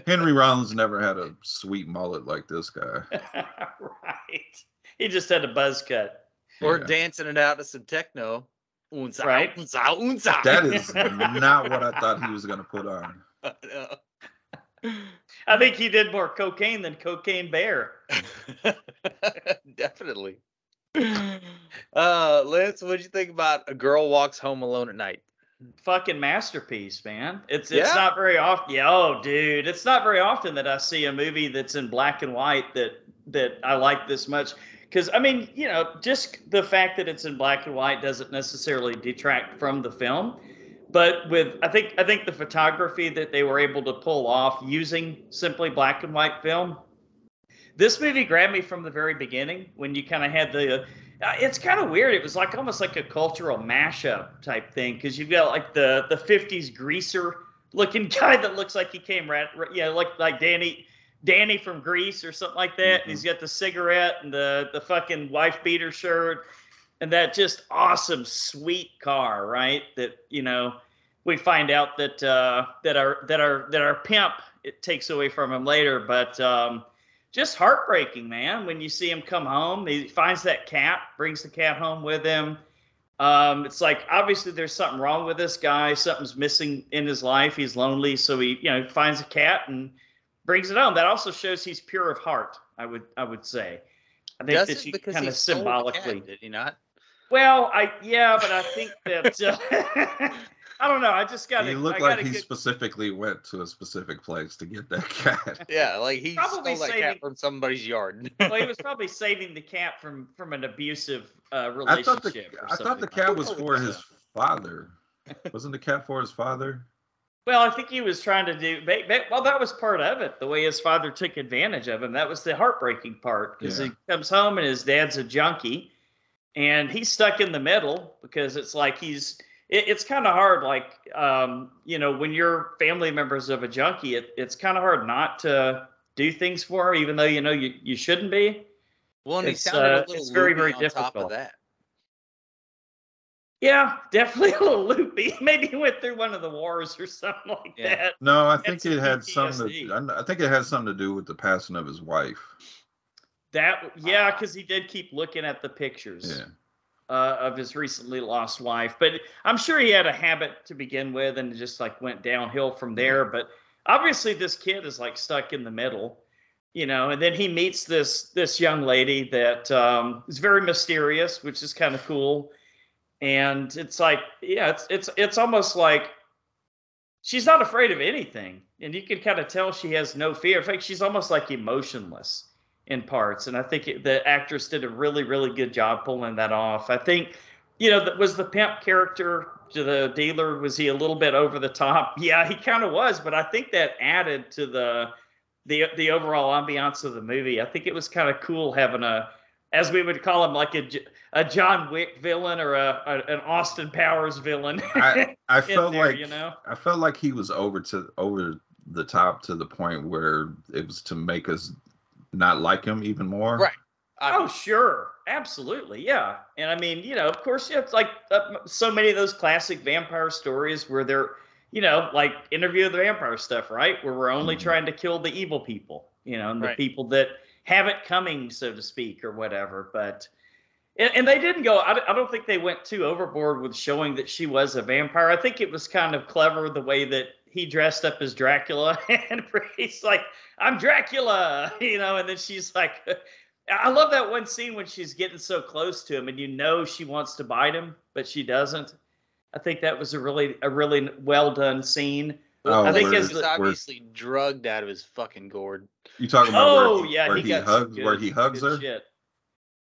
Henry Rollins never had a sweet mullet like this guy. Right. He just had a buzz cut. Or dancing it out to some techno. Unza, right. Unza. That is not what I thought he was going to put on. I think he did more cocaine than Cocaine Bear. Definitely. Lance, what'd you think about A Girl Walks Home Alone at Night? Fucking masterpiece, man. It's not very often. Yeah, oh, dude, it's not very often that I see a movie that's in black and white that I like this much. Because I mean, just the fact that it's in black and white doesn't necessarily detract from the film. But I think the photography that they were able to pull off using simply black and white film. This movie grabbed me from the very beginning when you kind of had it's kind of weird. It was like almost like a cultural mashup type thing because you've got like the 50s greaser looking guy that looks like he came like Danny from Grease or something like that. Mm-hmm. And he's got the cigarette and the fucking wife beater shirt. and that just awesome, sweet car, right? That, you know, we find out that our pimp, it takes away from him later, but just heartbreaking, man. When you see him come home, he finds that cat, brings the cat home with him. It's like, obviously there's something wrong with this guy. Something's missing in his life. He's lonely. So he, you know, finds a cat and brings it home. That also shows he's pure of heart, I would say. I think that you kind of symbolically. Did he not? Well, but I think that I don't know. I just got to. He looked like he specifically went to a specific place to get that cat. Yeah, like he stole that cat from somebody's yard. Well, he was probably saving the cat from an abusive relationship. I thought the cat was for his father. Wasn't the cat for his father? Well, I think he was trying to do. Well, that was part of it. The way his father took advantage of him. That was the heartbreaking part, because he comes home and his dad's a junkie, and he's stuck in the middle because it's like it's kind of hard, like, you know, when you're family members of a junkie, it's kind of hard not to do things for her, even though you know you shouldn't be. Well, and he sounded a little very, very on difficult. top of that. Yeah, definitely a little loopy. Maybe he went through one of the wars or something like that. No, I think it had something. I think it had something to do with the passing of his wife. Because he did keep looking at the pictures. Yeah. Of his recently lost wife, but I'm sure he had a habit to begin with, and it just like went downhill from there. But obviously, this kid is like stuck in the middle, you know. And then he meets this young lady that is very mysterious, which is kind of cool. And it's like, yeah, it's almost like she's not afraid of anything, and you can kind of tell she has no fear. In fact, she's almost like emotionless in parts, and I think the actress did a really, really good job pulling that off. I think, you know, that was the pimp character to the dealer, was he a little bit over the top? Yeah, he kind of was, but I think that added to the overall ambiance of the movie. I think it was kind of cool having as we would call him, like a John Wick villain or an Austin Powers villain. I felt there, like, you know, I felt like he was over the top to the point where it was to make us not like him even more. Right. Oh, sure. Absolutely. Yeah. And I mean, you know, of course, it's like so many of those classic vampire stories where they're, you know, like Interview with the Vampire stuff, right? Where we're only trying to kill the evil people, you know, and the people that have it coming, so to speak, or whatever. But, and they didn't go, I don't think they went too overboard with showing that she was a vampire. I think it was kind of clever the way that he dressed up as Dracula, and he's like, I'm Dracula, you know, and then she's like, I love that one scene when she's getting so close to him and you know she wants to bite him, but she doesn't. I think that was a really well done scene. Oh, I think he was obviously drugged out of his fucking gourd. You talking about where he hugs her? Shit.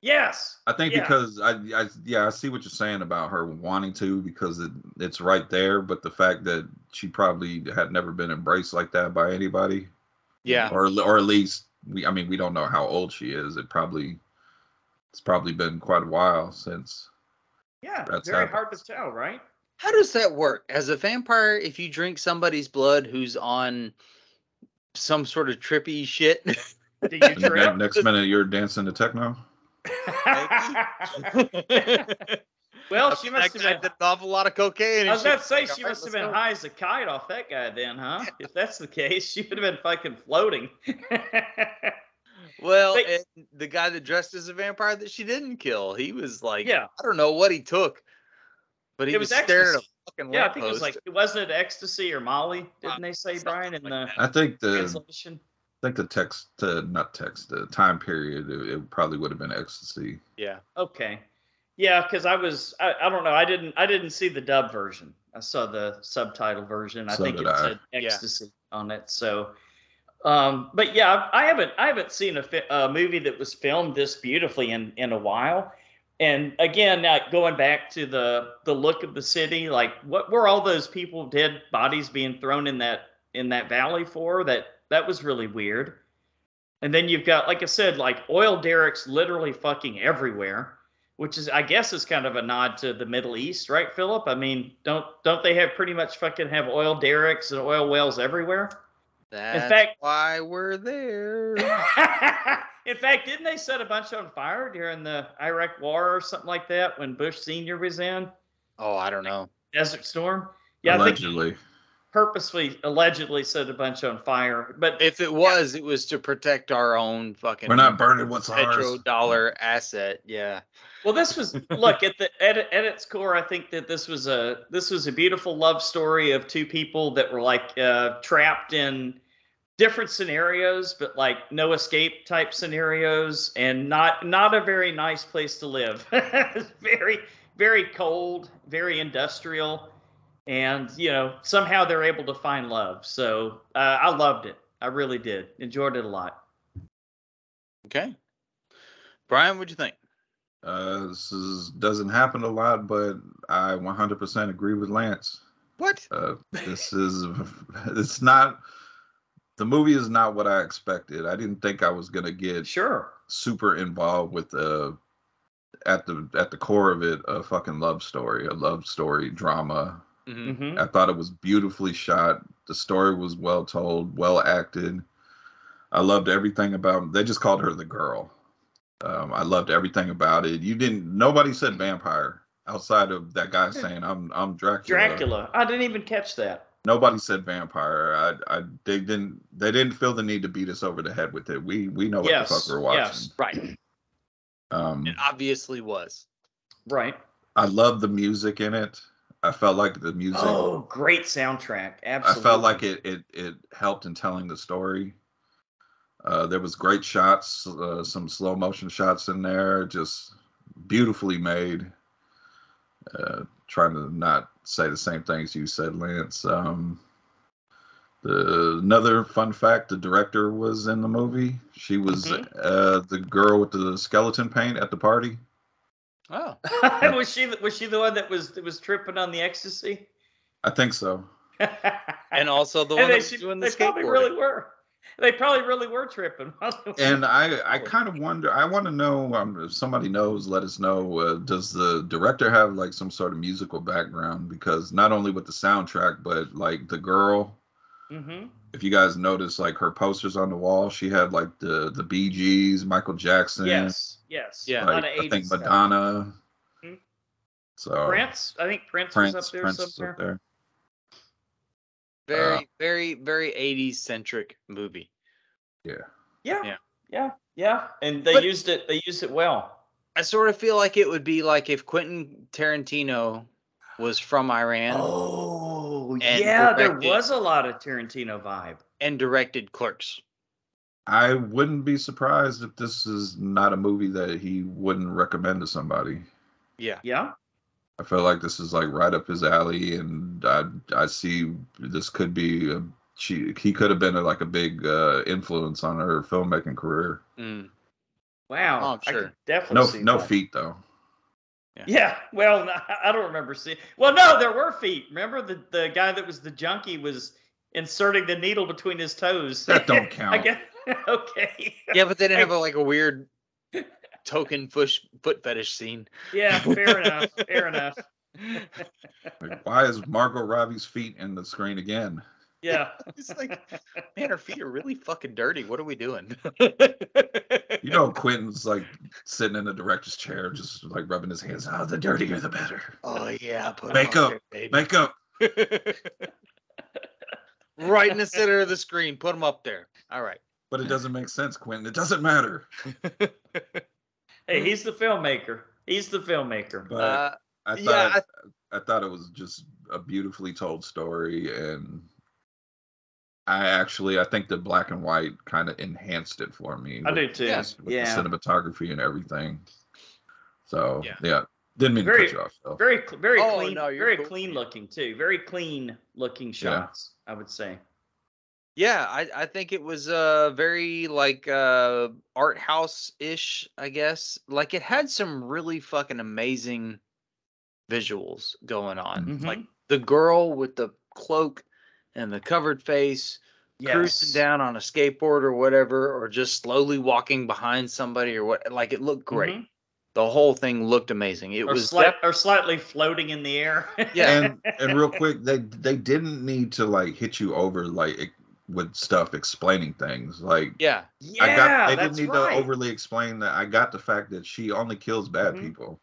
Yes. I think because I see what you're saying about her wanting to, because it's right there, but the fact that she probably had never been embraced like that by anybody. Yeah. Or at least we don't know how old she is. It's probably been quite a while since. Yeah, it's very hard to tell, right? How does that work? As a vampire, if you drink somebody's blood who's on some sort of trippy shit, do you trip? Next minute you're dancing to techno? Well, she must have had an awful lot of cocaine. I was about to say she must have been high as a kite off that guy then, huh? If that's the case, she would have been fucking floating. Well, and the guy that dressed as a vampire that she didn't kill, he was like, I don't know what he took, but he was staring at a fucking I think it was like, wasn't it ecstasy or Molly? Didn't they say, Brian, in the I think translation? I think the time period, it probably would have been ecstasy. Yeah. Okay. Yeah, because I don't know. I didn't see the dub version. I saw the subtitle version. I think it said ecstasy on it. So, but yeah, I haven't seen a movie that was filmed this beautifully in a while. And again, going back to the look of the city, like what were all those people, dead bodies being thrown in that valley for? That was really weird. And then you've got, like I said, like oil derricks literally fucking everywhere, which is, I guess, is kind of a nod to the Middle East, right, Philip? I mean, don't they have pretty much fucking have oil derricks and oil wells everywhere? That's why we're there. In fact, didn't they set a bunch on fire during the Iraq War or something like that when Bush Sr. was in? Oh, I don't know. Desert Storm? Yeah, Allegedly. I think purposely, allegedly set a bunch on fire. But If it was to protect our own fucking We're not burning what's ours. petrodollar asset. Yeah. well, this was look at its core. I think that this was a beautiful love story of two people that were like trapped in different scenarios, but like no escape type scenarios, and not a very nice place to live. Very, very cold, very industrial, and somehow they're able to find love. So I loved it. I really did. Enjoyed it a lot. Okay. Brian, what'd you think? Doesn't happen a lot, but I 100% agree with Lance. What? It's not. The movie is not what I expected. I didn't think I was gonna get super involved with at the core of it, a fucking love story drama. Mm-hmm. I thought it was beautifully shot. The story was well told, well acted. I loved everything about. They just called her the girl. I loved everything about it. Nobody said vampire outside of that guy saying I'm Dracula. Dracula. I didn't even catch that. Nobody said vampire. They didn't feel the need to beat us over the head with it. We know what the fuck we're watching. Yes, right. It obviously was. Right. I love the music in it. I felt like the music. Oh, great soundtrack. Absolutely. I felt like it helped in telling the story. There was great shots, some slow motion shots in there, just beautifully made. Trying to not say the same things you said, Lance. Another fun fact: the director was in the movie. She was the girl with the skeleton paint at the party. Oh, was she the one that was tripping on the ecstasy? I think so. And also the one that was doing the skateboarding. They probably really were tripping. And I kind of wonder. I want to know if somebody knows. Let us know. Does the director have like some sort of musical background? Because not only with the soundtrack, but like the girl. Mm-hmm. If you guys notice, like her posters on the wall, she had like the Bee Gees, Michael Jackson. Yes. Yeah. Like, I think Madonna. Mm-hmm. So Prince. I think Prince was up there somewhere. Very, very, very 80s centric movie. Yeah. And they used it well. I sort of feel like it would be like if Quentin Tarantino was from Iran. Oh, yeah, there was a lot of Tarantino vibe. And directed Clerks. I wouldn't be surprised if this is not a movie that he wouldn't recommend to somebody. Yeah. Yeah. I feel like this is like right up his alley, and I see this could be he could have been like a big influence on her filmmaking career. Mm. Wow, oh, sure. I could definitely see no that. feet though. Yeah, well, I don't remember seeing. Well, no, there were feet. Remember the guy that was the junkie was inserting the needle between his toes. That don't count. I guess, okay. Yeah, but they didn't have like a weird token foot fetish scene. Yeah, fair enough. Fair enough. Like, why is Margot Robbie's feet in the screen again? Yeah. It's like, man, her feet are really fucking dirty. What are we doing? You know, Quentin's like sitting in the director's chair, just like rubbing his hands. Oh, the dirtier the better. Oh yeah, makeup, makeup. Right in the center of the screen. Put them up there. All right. But it doesn't make sense, Quentin. It doesn't matter. Hey, he's the filmmaker. He's the filmmaker. But I thought it was just a beautifully told story, and I think the black and white kind of enhanced it for me. I do too. With the cinematography and everything. So yeah. Didn't mean to cut you off. So. Very clean. No, very cool. clean looking too. Very clean looking shots. I would say. Yeah, I think it was very like art house-ish, I guess. Like it had some really fucking amazing visuals going on. Mm-hmm. Like the girl with the cloak and the covered face cruising down on a skateboard or whatever, or just slowly walking behind somebody or what. Like it looked great. Mm-hmm. The whole thing looked amazing. It was slightly floating in the air. Yeah. And real quick, they didn't need to like hit you over like with stuff explaining things. Like, Yeah. Yeah, they that's didn't need to right. overly explain that. I got the fact that she only kills bad Mhm. people.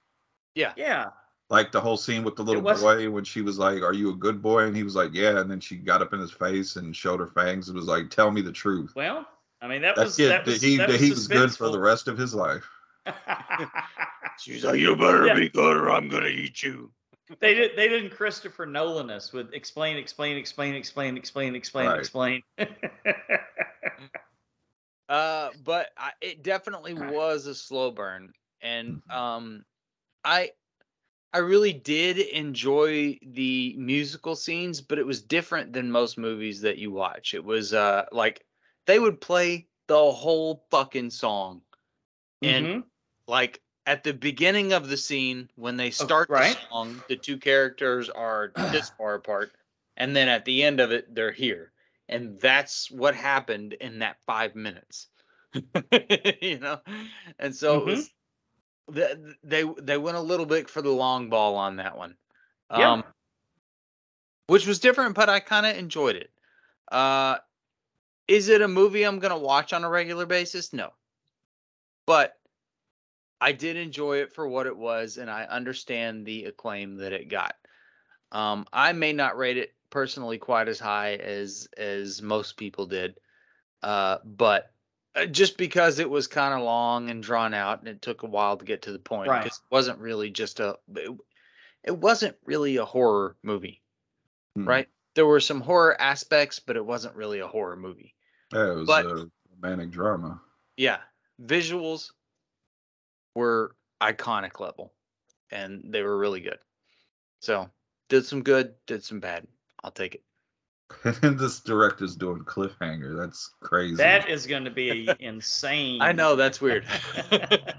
Yeah. Yeah. Like the whole scene with the little was- boy when she was like, "Are you a good boy?" and he was like, "Yeah," and then she got up in his face and showed her fangs. It was like, "Tell me the truth." Well, I mean, that That was kid, that was he that was was good for the suspenseful. rest of his life. She's like, "You better Yeah. be good, or I'm gonna eat you." They didn't Christopher Nolan us with explain. Right. But it definitely was a slow burn, and Mm-hmm. I really did enjoy the musical scenes, but it was different than most movies that you watch. It was like they would play the whole fucking song, and Mhm. like at the beginning of the scene when they start right. the song, the two characters are this far apart, and then at the end of it, they're here, and that's what happened in that 5 minutes. You know, and so it Mhm. was they went a little bit for the long ball on that one, Yeah. which was different, but I kind of enjoyed it. Is it a movie I'm gonna watch on a regular basis? No, but I did enjoy it for what it was, and I understand the acclaim that it got. I may not rate it personally quite as high as most people did, but just because it was kind of long and drawn out, and it took a while to get to the point, Right. because it wasn't really just it wasn't really a horror movie, right? There were some horror aspects, but it wasn't really a horror movie. Yeah, it was But a romantic drama. yeah, visuals were iconic level, and they were really good. So did some good, did some bad. I'll take it. And this director's doing cliffhanger. That's crazy. That is going to be insane. I know that's weird. I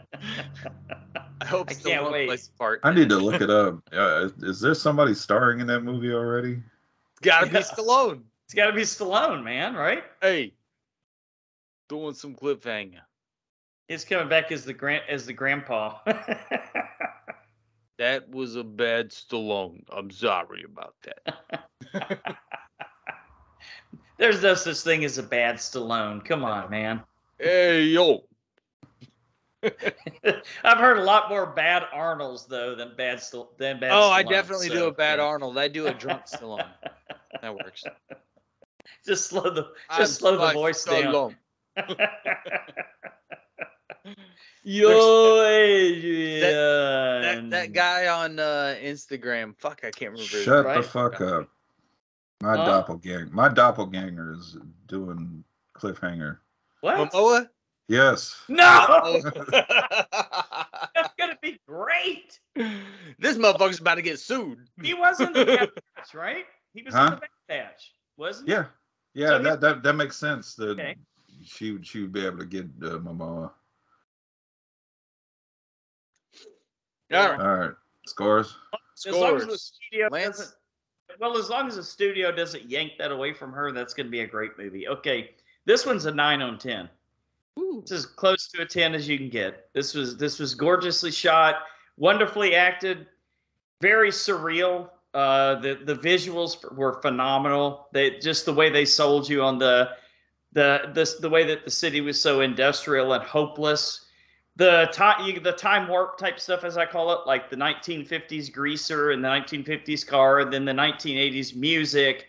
hope I Stallone can't wait. plays a part. I in need to look it up. Is there somebody starring in that movie already? Gotta be Yeah. Stallone. It's got to be Stallone, man, right? Hey, doing some cliffhanger. He's coming back as the grandpa. That was a bad Stallone. I'm sorry about that. There's no such thing as a bad Stallone. Come on, man. Hey, yo. I've heard a lot more bad Arnolds though than bad Stallone. Oh, I definitely so, do a bad yeah. Arnold. I do a drunk Stallone. That works. Just slow the voice down. Yo, Adrian. That guy on Instagram. Fuck, I can't remember. his Shut name. the Right? fuck up. My Huh? doppelganger is doing cliffhanger. What? Momoa? Yes. No! That's gonna be great. This motherfucker's about to get sued. He was in the Bad Batch, right? He was in Huh? the Bad Batch, wasn't he? Yeah. Yeah, So he's- that makes sense. That Okay. she would be able to get Momoa. All right. All right. Scores. As long as the Scores. studio Lance? doesn't. Well, as long as the studio doesn't yank that away from her, that's going to be a great movie. Okay, this one's a 9 on 10. Ooh. This is as close to a 10 as you can get. This was gorgeously shot, wonderfully acted, very surreal. The visuals were phenomenal. They just the way they sold you on the way that the city was so industrial and hopeless. The time warp type stuff, as I call it, like the 1950s greaser and the 1950s car, and then the 1980s music,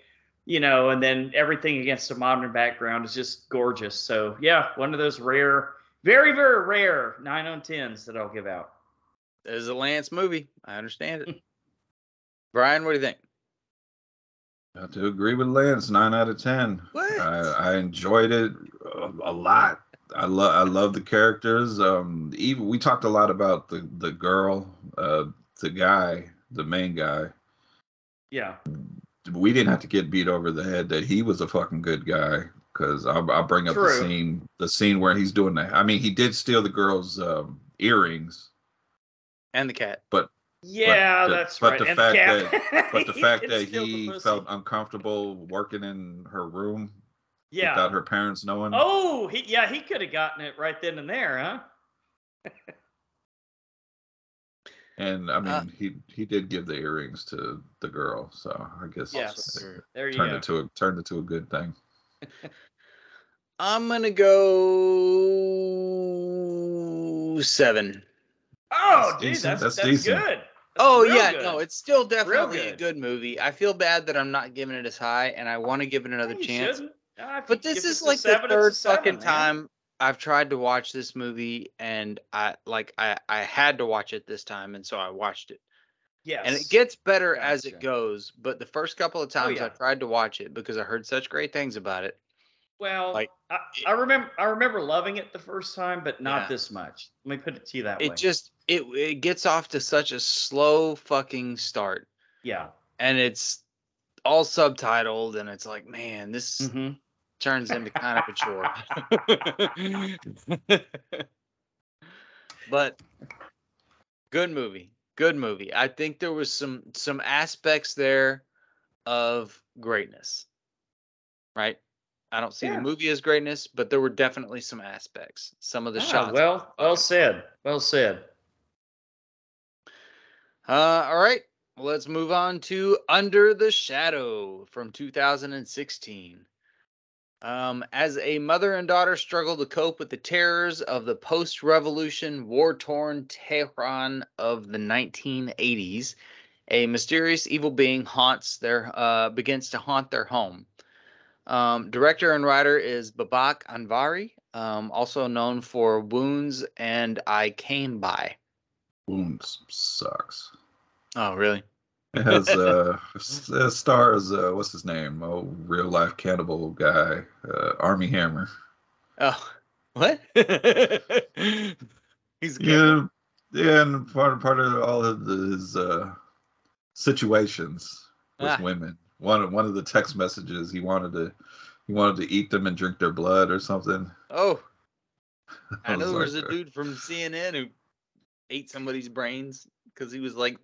and then everything against a modern background is just gorgeous. So yeah, one of those rare, very, very rare 9 on 10s that I'll give out. It is a Lance movie. I understand it. Brian, what do you think? I have to agree with Lance. 9 out of 10. What? I enjoyed it a lot. I love the characters. Even we talked a lot about the girl, the guy, the main guy. Yeah. We didn't have to get beat over the head that he was a fucking good guy, because I'll bring up True. the scene where he's doing that. I mean, he did steal the girl's earrings, And the cat. but Yeah, that's right. the And fact cat. but the fact did that steal the he pussy. felt uncomfortable working in her room Yeah. without her parents knowing. Oh, he could have gotten it right then and there, huh? And I mean, he did give the earrings to the girl, so I guess Yes. it There you turned go. it to a good thing. I'm gonna go 7. Oh, That's dude, decent. that's Decent. good. That's Oh real yeah, good. no, it's still Real definitely a good. good movie. I feel bad that I'm not giving it as high, and I want to give it another You chance. shouldn't. If But you this give is it a like the 7, it's a third 7, fucking man. time I've tried to watch this movie, and I had to watch it this time, and so I watched it. Yes. And it gets better as it Gotcha. goes, but the first couple of times yeah. I tried to watch it because I heard such great things about it. Well, Like, I remember loving it the first time, but not Yeah. this much. Let me put it to you that It way. just it gets off to such a slow fucking start, Yeah. and it's all subtitled, and it's like, man, this Mm-hmm. turns into kind of a chore. But good movie. Good movie. I think there was some aspects there of greatness. Right? I don't see the Yeah. movie as greatness, but there were definitely some aspects. Some of the shots. Well said. Well said. All right. Well, let's move on to Under the Shadow from 2016. As a mother and daughter struggle to cope with the terrors of the post-revolution, war-torn Tehran of the 1980s, a mysterious evil being begins to haunt their home. Director and writer is Babak Anvari, also known for Wounds and I Came By. Wounds sucks. Oh, really? It has it stars what's his name? Oh, real life cannibal guy, Army Hammer. Oh, what? He's a Yeah, yeah, and part of all of his situations with women. One of the text messages he wanted to eat them and drink their blood or something. Oh, I know was there was like, a dude from CNN who ate somebody's brains because he was like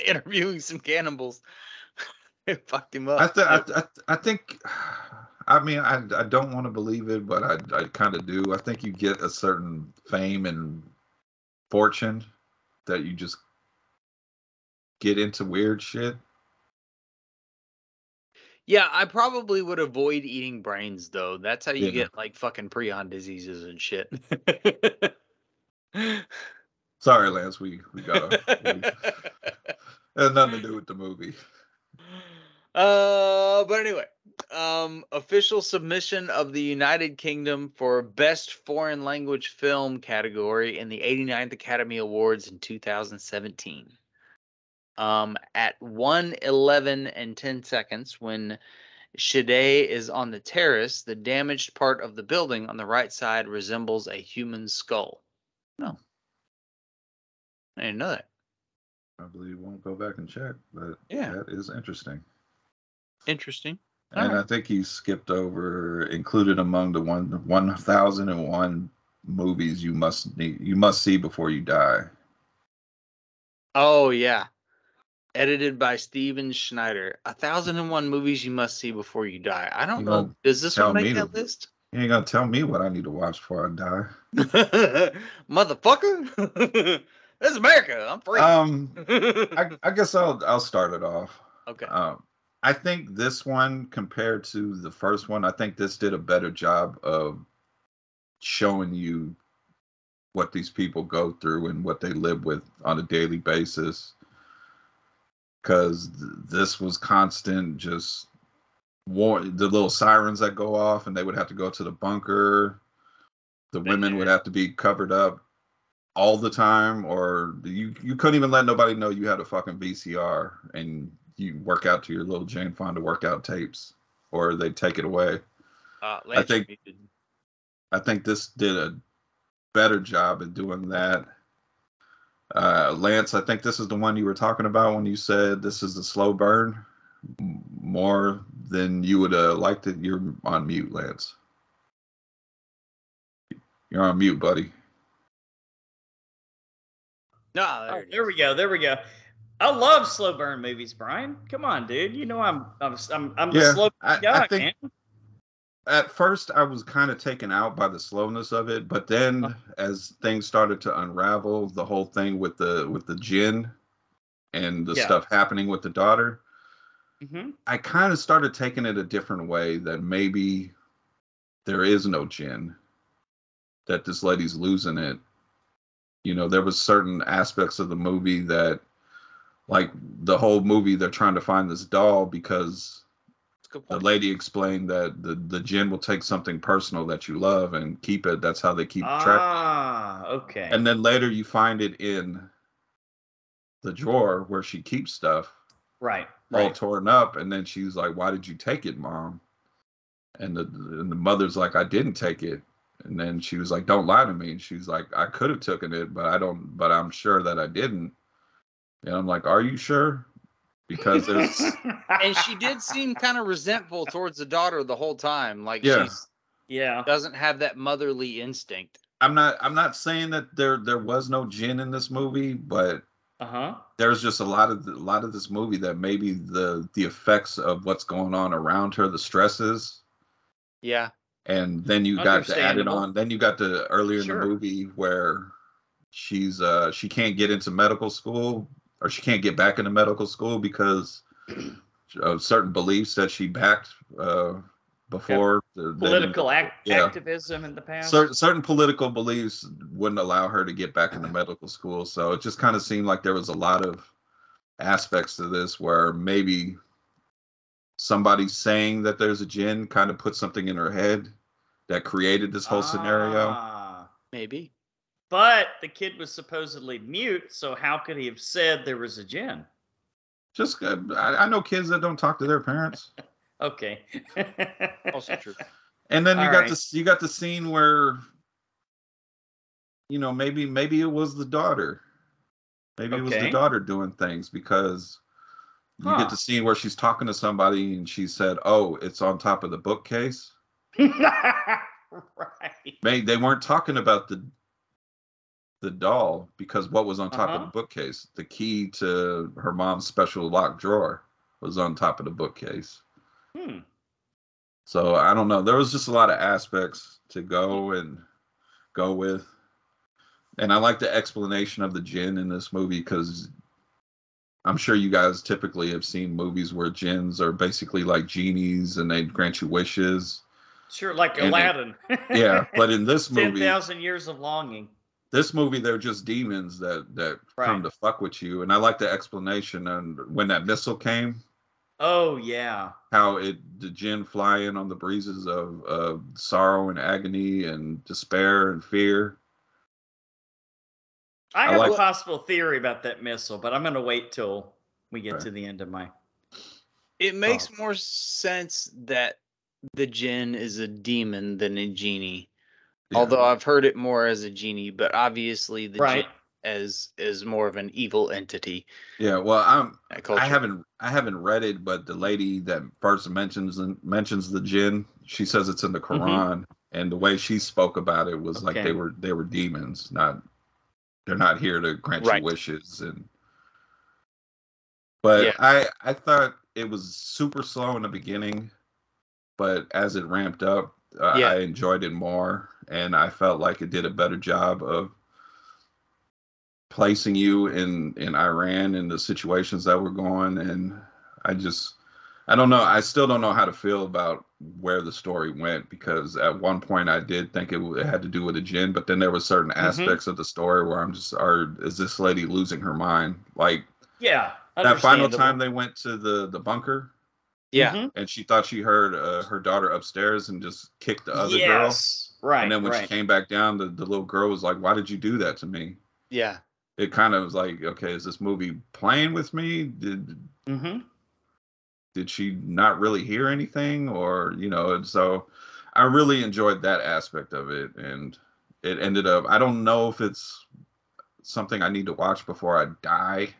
interviewing some cannibals. It fucked him up. I think. I mean, I don't want to believe it, but I kind of do. I think you get a certain fame and fortune that you just get into weird shit. Yeah, I probably would avoid eating brains though. That's how you Yeah. get like fucking prion diseases and shit. Sorry, Lance, we got it has nothing to do with the movie. But anyway, official submission of the United Kingdom for Best Foreign Language Film category in the 89th Academy Awards in 2017. At 1:11 and 10 seconds, when Shade is on the terrace, the damaged part of the building on the right side resembles a human skull. No. I didn't know that. I believe won't go back and check, but Yeah. that is interesting. Interesting. And I think you skipped over included among the 1001 movies you must see before you die. Oh yeah. Edited by Steven Schneider. 1001 movies you must see before you die. I don't know. Does this one make that list? You ain't gonna tell me what I need to watch before I die. Motherfucker. This is America. I'm free. I guess I'll start it off. Okay. I think this one, compared to the first one, I think this did a better job of showing you what these people go through and what they live with on a daily basis. Because this was constant, just the little sirens that go off, and they would have to go to the bunker. The women would have to be covered up all the time, or you couldn't even let nobody know you had a fucking VCR and you work out to your little Jane Fonda workout tapes, or they take it away. I think this did a better job at doing that. Lance, I think this is the one you were talking about when you said this is the slow burn, more than you would have liked it. You're on mute, Lance. You're on mute, buddy. No, there we go. There we go. I love slow burn movies, Brian. Come on, dude. You know I'm the slow guy, I think, man. At first, I was kind of taken out by the slowness of it, but then as things started to unravel, the whole thing with the djinn and the stuff happening with the daughter, Mm-hmm. I kind of started taking it a different way, that maybe there is no jinn, that this lady's losing it. You know, there was certain aspects of the movie that, like the whole movie, they're trying to find this doll because the lady explained that the jinn will take something personal that you love and keep it. That's how they keep track. Ah, okay. And then later you find it in the drawer where she keeps stuff. Right. All torn up, and then she's like, "Why did you take it, Mom?" And the mother's like, "I didn't take it." And then she was like, "Don't lie to me." And she's like, "I could have taken it, but I don't. But I'm sure that I didn't." And I'm like, "Are you sure?" Because there's And she did seem kind of resentful towards the daughter the whole time, like Yeah. doesn't have that motherly instinct. I'm not saying that there was no jinn in this movie, but there's just a lot of this movie that maybe the effects of what's going on around her, the stresses. Yeah. And then you got to add it on. Then you got the earlier in the movie where she can't get into medical school, or she can't get back into medical school because of certain beliefs that she backed before. Political activism in the past. Certain political beliefs wouldn't allow her to get back into medical school. So it just kind of seemed like there was a lot of aspects to this where maybe somebody saying that there's a jinn kind of put something in her head that created this whole scenario. Maybe. But the kid was supposedly mute, so how could he have said there was a jinn? Just, I know kids that don't talk to their parents. Okay. Also true. And then you got the scene where, you know, maybe it was the daughter. Maybe it was the daughter doing things, because you get the scene where she's talking to somebody and she said, "Oh, it's on top of the bookcase." Right. They weren't talking about the doll, because what was on top of the bookcase? The key to her mom's special locked drawer was on top of the bookcase. So I don't know. There was just a lot of aspects to go with. And I like the explanation of the jinn in this movie, because I'm sure you guys typically have seen movies where jinns are basically like genies and they grant you wishes. Sure, like Aladdin. Yeah, but in this movie, 10,000 Years of Longing. This movie, they're just demons that come to fuck with you. And I like the explanation on when that missile came. Oh, yeah. How the jinn fly in on the breezes of sorrow and agony and despair and fear. I have a possible theory about that missile, but I'm going to wait till we get to the end of my... It makes more sense that the jinn is a demon than a genie. Yeah. Although I've heard it more as a genie, but obviously the jinn is more of an evil entity. Yeah, well, I haven't read it, but the lady that first mentions the jinn, she says it's in the Quran, and the way she spoke about it was like they were demons, they're not here to grant you wishes. But I thought it was super slow in the beginning, but as it ramped up, I enjoyed it more, and I felt like it did a better job of placing you in Iran and the situations that were going. And I don't know. I still don't know how to feel about where the story went, because at one point I did think it had to do with a jinn, but then there were certain aspects of the story where I'm just, is this lady losing her mind? Like, that final time they went to the bunker. Yeah. And she thought she heard her daughter upstairs and just kicked the other girl. Right. And then when she came back down, the little girl was like, "Why did you do that to me?" Yeah. It kind of was like, okay, is this movie playing with me? Did she not really hear anything? Or, you know, and so I really enjoyed that aspect of it. And it ended up, I don't know if it's something I need to watch before I die.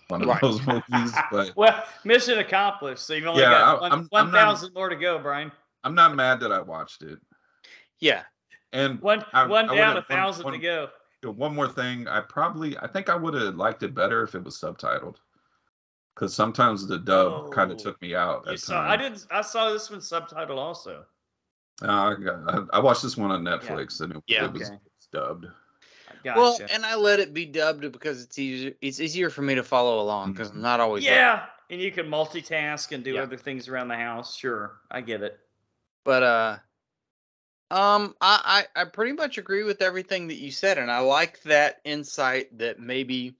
One of those movies, but well, mission accomplished. So you've only got 1,000 more to go, Brian. I'm not mad that I watched it. Yeah, and one down, 1,000 to go. One more thing, I think I would have liked it better if it was subtitled, because sometimes the dub kind of took me out. I saw this one subtitled also. I watched this one on Netflix, and it was dubbed. Gotcha. Well, and I let it be dubbed because it's easier for me to follow along, because I'm not always and you can multitask and do Yeah. other things around the house. Sure, I get it. But I pretty much agree with everything that you said, and I like that insight that maybe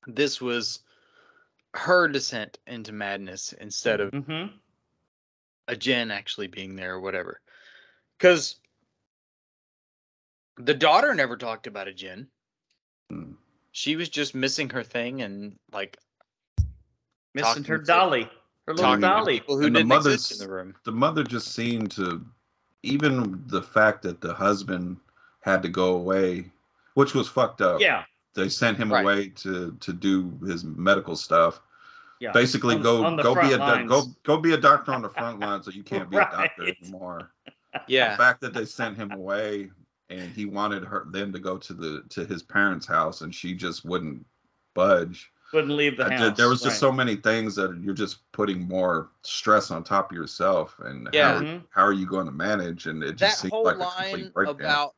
this was her descent into madness instead of Mm-hmm. a Jen actually being there or whatever. Because the daughter never talked about a Jen. Mm. She was just missing her thing and like Missing her talking to- dolly, her little talking to dolly. people who And the didn't exist in the room. The mother just seemed to, even the fact that the husband had to go away, which was fucked up. Yeah, They sent him Right. away to do his medical stuff. yeah. Basically, On go the be front a lines. go be a doctor on the front line, so you can't be a doctor Right. anymore. The Yeah. fact that they sent him away and he wanted them to go to his parents' house, and she just wouldn't budge. Wouldn't leave the house. There was just right. so many things that you're just putting more stress on top of yourself, and Yeah. how are you going to manage? And it just That seems whole like a line complete breakdown. about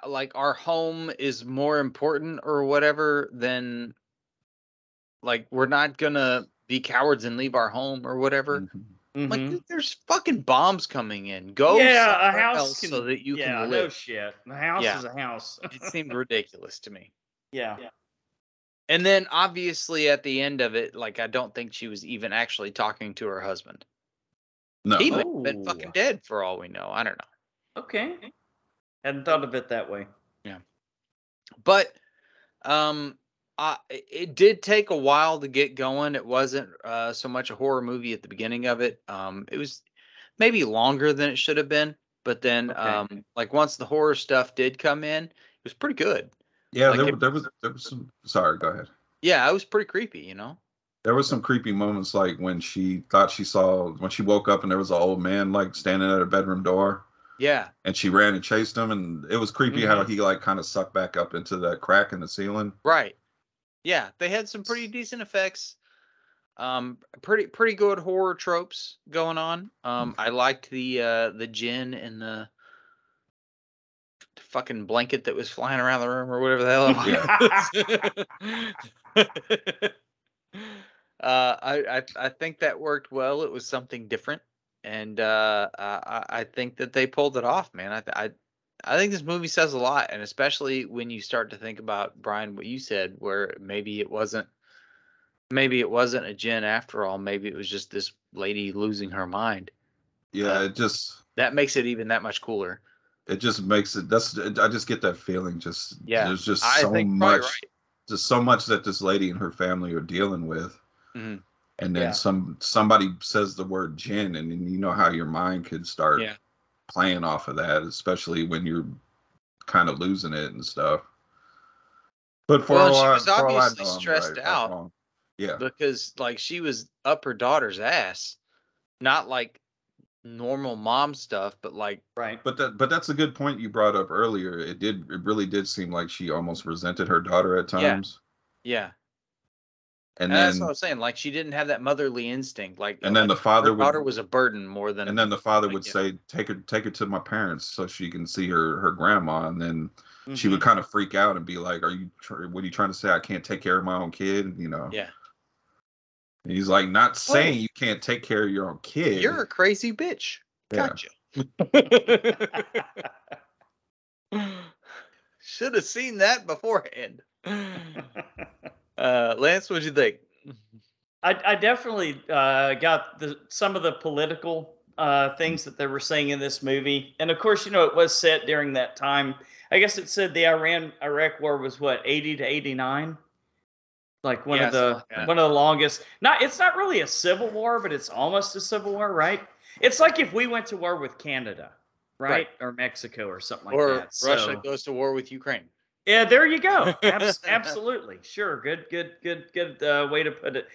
like our home is more important or whatever than like we're not gonna be cowards and leave our home or whatever. Mhm. Mhm. Like there's fucking bombs coming in. Go yeah, a somewhere house else can, so that you yeah, can no live. shit. A house Yeah. is a house. It seemed ridiculous to me. yeah. And then obviously at the end of it, like I don't think she was even actually talking to her husband. No, He may have been Oh. fucking dead for all we know. I don't know. Okay. Hadn't thought of it that way. But it did take a while to get going. It wasn't so much a horror movie at the beginning of it. It was maybe longer than it should have been. But then Okay. like once the horror stuff did come in, it was pretty good. yeah, like there was some. Sorry, go ahead. Yeah, it was pretty creepy, you know? There was some creepy moments, like when she thought when she woke up and there was an old man like standing at her bedroom door, Yeah. and she ran and chased him, and it was creepy how he like kind of sucked back up into that crack in the ceiling. Right. Yeah, they had some pretty decent effects. Pretty good horror tropes going on. I liked the gin and the fucking blanket that was flying around the room or whatever the hell it was. I think that worked well. It was something different, and I think that they pulled it off, man. I think this movie says a lot, and especially when you start to think about, Brian, what you said, where maybe it wasn't a Jen after all. Maybe it was just this lady losing her mind. Yeah, that makes it even that much cooler. it just makes it. I just get that feeling. There's just I so think probably much, right. just so much that this lady and her family are dealing with. Mhm. And then Yeah. somebody says the word gin, and then you know how your mind could start Yeah. playing off of that, especially when you're kind of losing it and stuff. But for Well, all she I, was for all I obviously know, I'm stressed right, out. wrong. Yeah, Because like she was up her daughter's ass, not like normal mom stuff, but like Right. but that's a good point you brought up earlier. It really did seem like she almost resented her daughter at times. yeah. And And that's then what I was saying. Like she didn't have that motherly instinct. Like and then like the father her daughter would was a burden more than. and then the father like, would yeah. say, take her to my parents so she can see her grandma. And then she Mhm. would kind of freak out and be like, what are you trying to say? I can't take care of my own kid, Yeah. And he's like, not saying you can't take care of your own kid. You're a crazy bitch. Yeah. Gotcha. Should have seen that beforehand. Lance, what'd you think? I definitely got some of the political things that they were saying in this movie, and of course, it was set during that time. I guess it said the Iran-Iraq War was what, 80 to 89, like one of the longest. It's not really a civil war, but it's almost a civil war, right? It's like if we went to war with Canada, right? Or Mexico or something like Or that. Russia So, goes to war with Ukraine. yeah, there you go. Absolutely, sure. Good way to put it.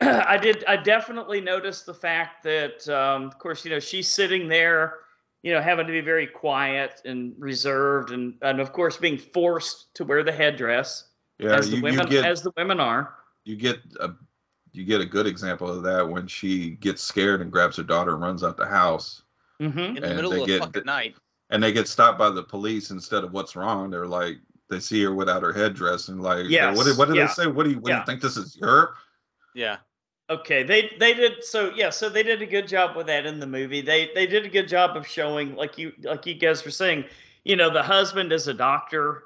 I definitely noticed the fact that, of course, she's sitting there, having to be very quiet and reserved, and of course being forced to wear the headdress, Yeah, as the women are. You get a good example of that when she gets scared and grabs her daughter and runs out the house. Mm-hmm. In the middle of fucking night. And they get stopped by the police. Instead of what's wrong, they're like, they see her without her headdress and like, Yes, what do yeah. they say? What do you think this is, Europe? Yeah. Okay, they did so yeah, so they did a good job with that in the movie. They did a good job of showing like you guys were saying, the husband is a doctor.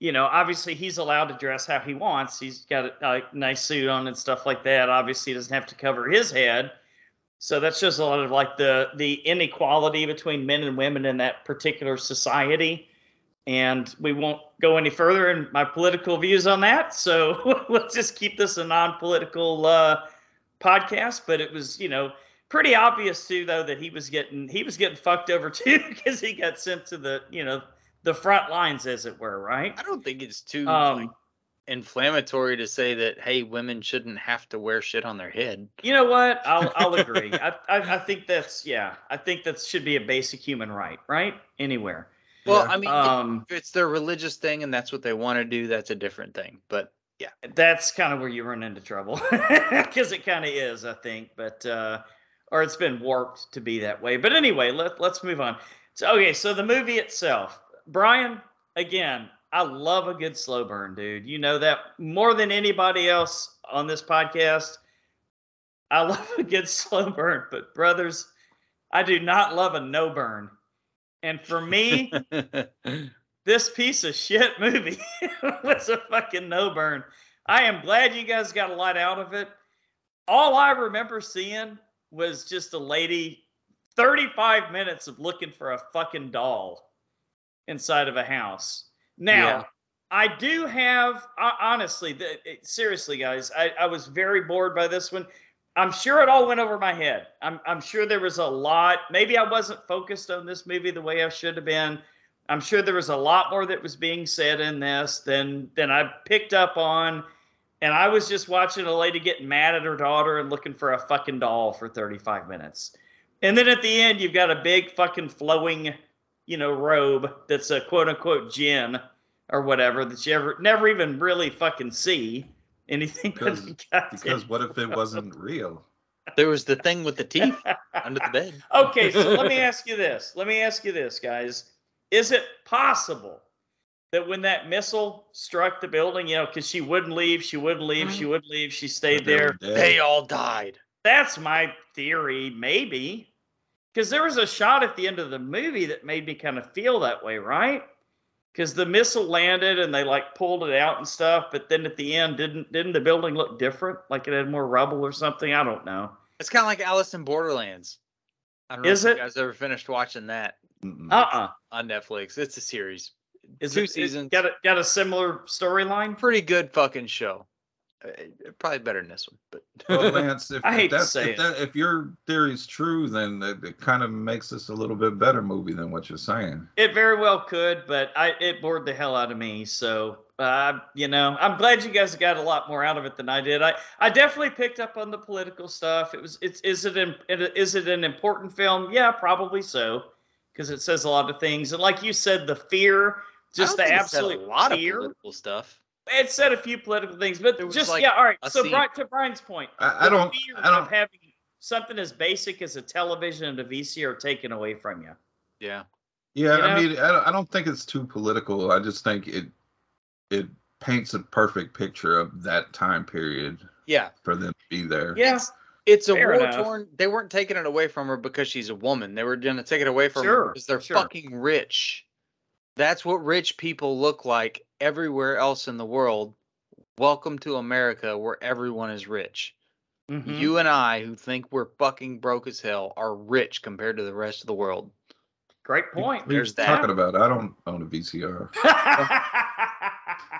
Obviously he's allowed to dress how he wants. He's got a nice suit on and stuff like that. Obviously he doesn't have to cover his head. So that's just a lot of like the inequality between men and women in that particular society. And we won't go any further in my political views on that. So let's just keep this a non-political podcast. But it was, pretty obvious too, though, that he was getting fucked over too because he got sent to the front lines, as it were, right? I don't think it's too like, inflammatory to say that, hey, women shouldn't have to wear shit on their head. You know what? I'll agree. I think I think that should be a basic human right? Anywhere. Well, Yeah. I mean, if it's their religious thing and that's what they want to do, that's a different thing. But yeah, that's kind of where you run into trouble because it kind of is, I think. But or it's been warped to be that way. But anyway, let's move on. So the movie itself, Brian. Again, I love a good slow burn, dude. You know that more than anybody else on this podcast. I love a good slow burn, but brothers, I do not love a no burn. And for me, this piece of shit movie was a fucking no burn. I am glad you guys got a lot out of it. All I remember seeing was just a lady, 35 minutes of looking for a fucking doll inside of a house. Now, I do have, honestly, seriously, guys, I was very bored by this one. I'm sure it all went over my head. I'm sure there was a lot. Maybe I wasn't focused on this movie the way I should have been. I'm sure there was a lot more that was being said in this than I picked up on. And I was just watching a lady getting mad at her daughter and looking for a fucking doll for 35 minutes. And then at the end, you've got a big fucking flowing, robe that's a quote unquote djinn or whatever that you never even really fucking see. Anything because what if it wasn't real? There was the thing with the teeth under the bed. Okay, so let me ask you this. Guys. Is it possible that when that missile struck the building, because she wouldn't leave, she stayed there. They all died. That's my theory, maybe. Because there was a shot at the end of the movie that made me kind of feel that way, right? Because the missile landed and they like pulled it out and stuff, but then at the end, didn't the building look different? Like it had more rubble or something? I don't know. It's kind of like Alice in Borderlands. I don't know if you guys ever finished watching that. On Netflix. It's a series. Is 2 seasons. Got a similar storyline? Pretty good fucking show. Probably better than this one, but well, Lance, if your theory is true, then it kind of makes this a little bit better movie than what you're saying. It very well could, but it bored the hell out of me. So I'm glad you guys got a lot more out of it than I did. I definitely picked up on the political stuff. Is it an important film? Yeah, probably so, because it says a lot of things, and like you said, the fear, just the absolute a lot fear. of political stuff. It said a few political things, but just all right. So to Brian's point, I don't of having something as basic as a television and a VCR taken away from you. Yeah. Yeah, I mean, I don't think it's too political. I just think it paints a perfect picture of that time period. Yeah. For them to be there. Yeah. It's a war-torn. They weren't taking it away from her because she's a woman. They were going to take it away from her because they're fucking rich. That's what rich people look like everywhere else in the world. Welcome to America, where everyone is rich. Mm-hmm. You and I, who think we're fucking broke as hell, are rich compared to the rest of the world. Great point. There's that. Talking about it. I don't own a VCR.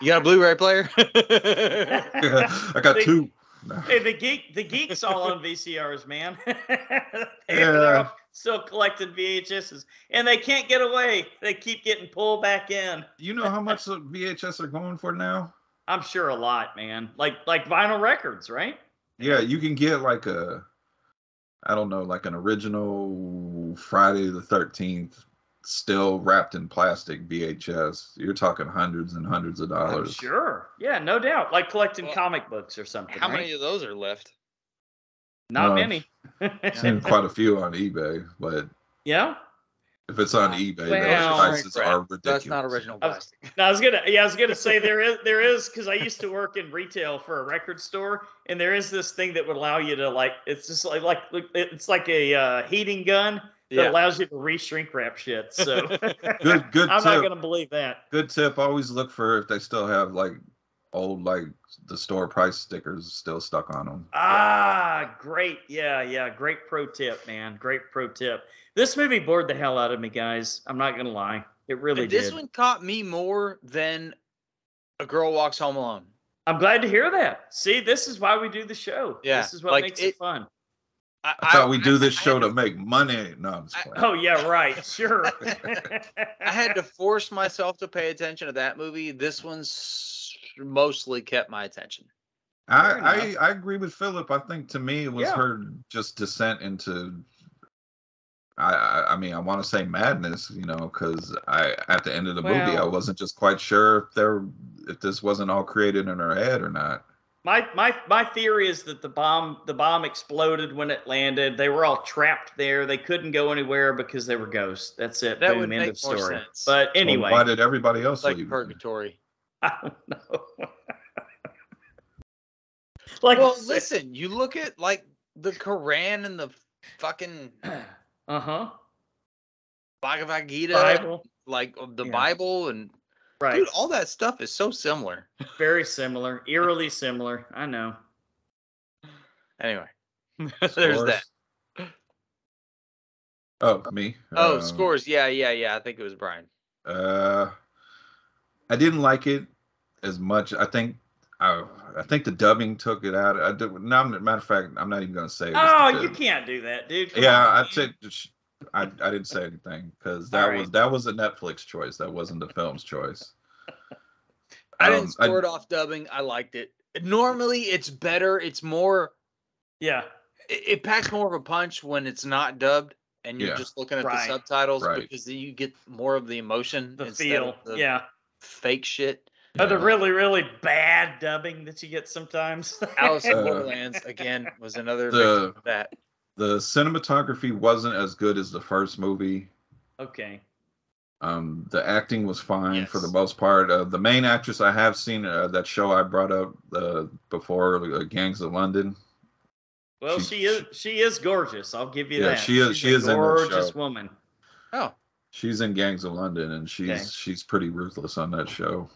You got a Blu-ray player? I got 2. No. Hey, the geeks all on VCRs, man. They're all still collecting VHSs, and they can't get away. They keep getting pulled back in. You know how much the VHS are going for now? I'm sure a lot, man. Like vinyl records, right? Yeah, you can get like an original Friday the 13th, still wrapped in plastic VHS. You're talking hundreds and hundreds of dollars. I'm sure. Yeah, no doubt. Like collecting comic books or something. How many of those are left? Not many. I've seen quite a few on eBay, but yeah. If it's on eBay, well, those prices crap. are ridiculous. That's not original I was- plastic. No, I was gonna say there is because I used to work in retail for a record store, and there is this thing that would allow you to it's just like it's like a heating gun that Yeah. allows you to re-shrink wrap shit. So Good I'm not tip. gonna believe that. Good tip. Always look for if they still have like old the store price stickers still stuck on them. Ah, great. Yeah. Great pro tip, man. Great pro tip. This movie bored the hell out of me, guys. I'm not gonna lie. It really But this did. one caught me more than A Girl Walks Home Alone. I'm glad to hear that. See, this is why we do the show. Yeah, This is what like makes it fun. I thought we do this I show had to make money. No, I'm just playing. Oh yeah, right. Sure. I had to force myself to pay attention to that movie. This one's mostly kept my attention. I agree with Philip. I think to me it was Yeah. her just descent into I mean I want to say madness, because at the end of the movie I Well- wasn't just quite sure if this wasn't all created in her head or not. My theory is that the bomb exploded when it landed. They were all trapped there. They couldn't go anywhere because they were ghosts. That's it. That Boom, would end make of more story. sense. But anyway, Well, why did everybody else It's like leave? purgatory. I don't know. Like, Well, listen, you look at like the Quran and the fucking uh-huh. Bhagavad Gita, Bible. like the Yeah. Bible, and Right. dude, all that stuff is so similar. Very similar. Eerily similar. I know. Anyway, there's that. Scores? Oh, me. Oh, scores. Yeah. I think it was Brian. I didn't like it as much. I think the dubbing took it out. Matter of fact, I'm not even gonna say. Oh, you can't do that, dude. Come Yeah, on, I'd say I didn't say anything because All right. that was a Netflix choice. That wasn't the film's choice. I didn't score it off dubbing. I liked it. Normally, it's better. It's more. Yeah. It packs more of a punch when it's not dubbed and you're Yeah. just looking at Right. the subtitles Right. because then you get more of the emotion The instead feel. of the Yeah. fake shit. Or the Yeah. really, really bad dubbing that you get sometimes. Alice in Uh, Borderlands again was another the- victim of that. The cinematography wasn't as good as the first movie. Okay. The acting was fine for the Yes. most part. The main actress I have seen that show I brought up before, Gangs of London. Well, she is gorgeous. I'll give you Yeah, that. she is- She's she is a in that gorgeous show. woman. Oh, She's in Gangs of London, and Okay. she's pretty ruthless on that show.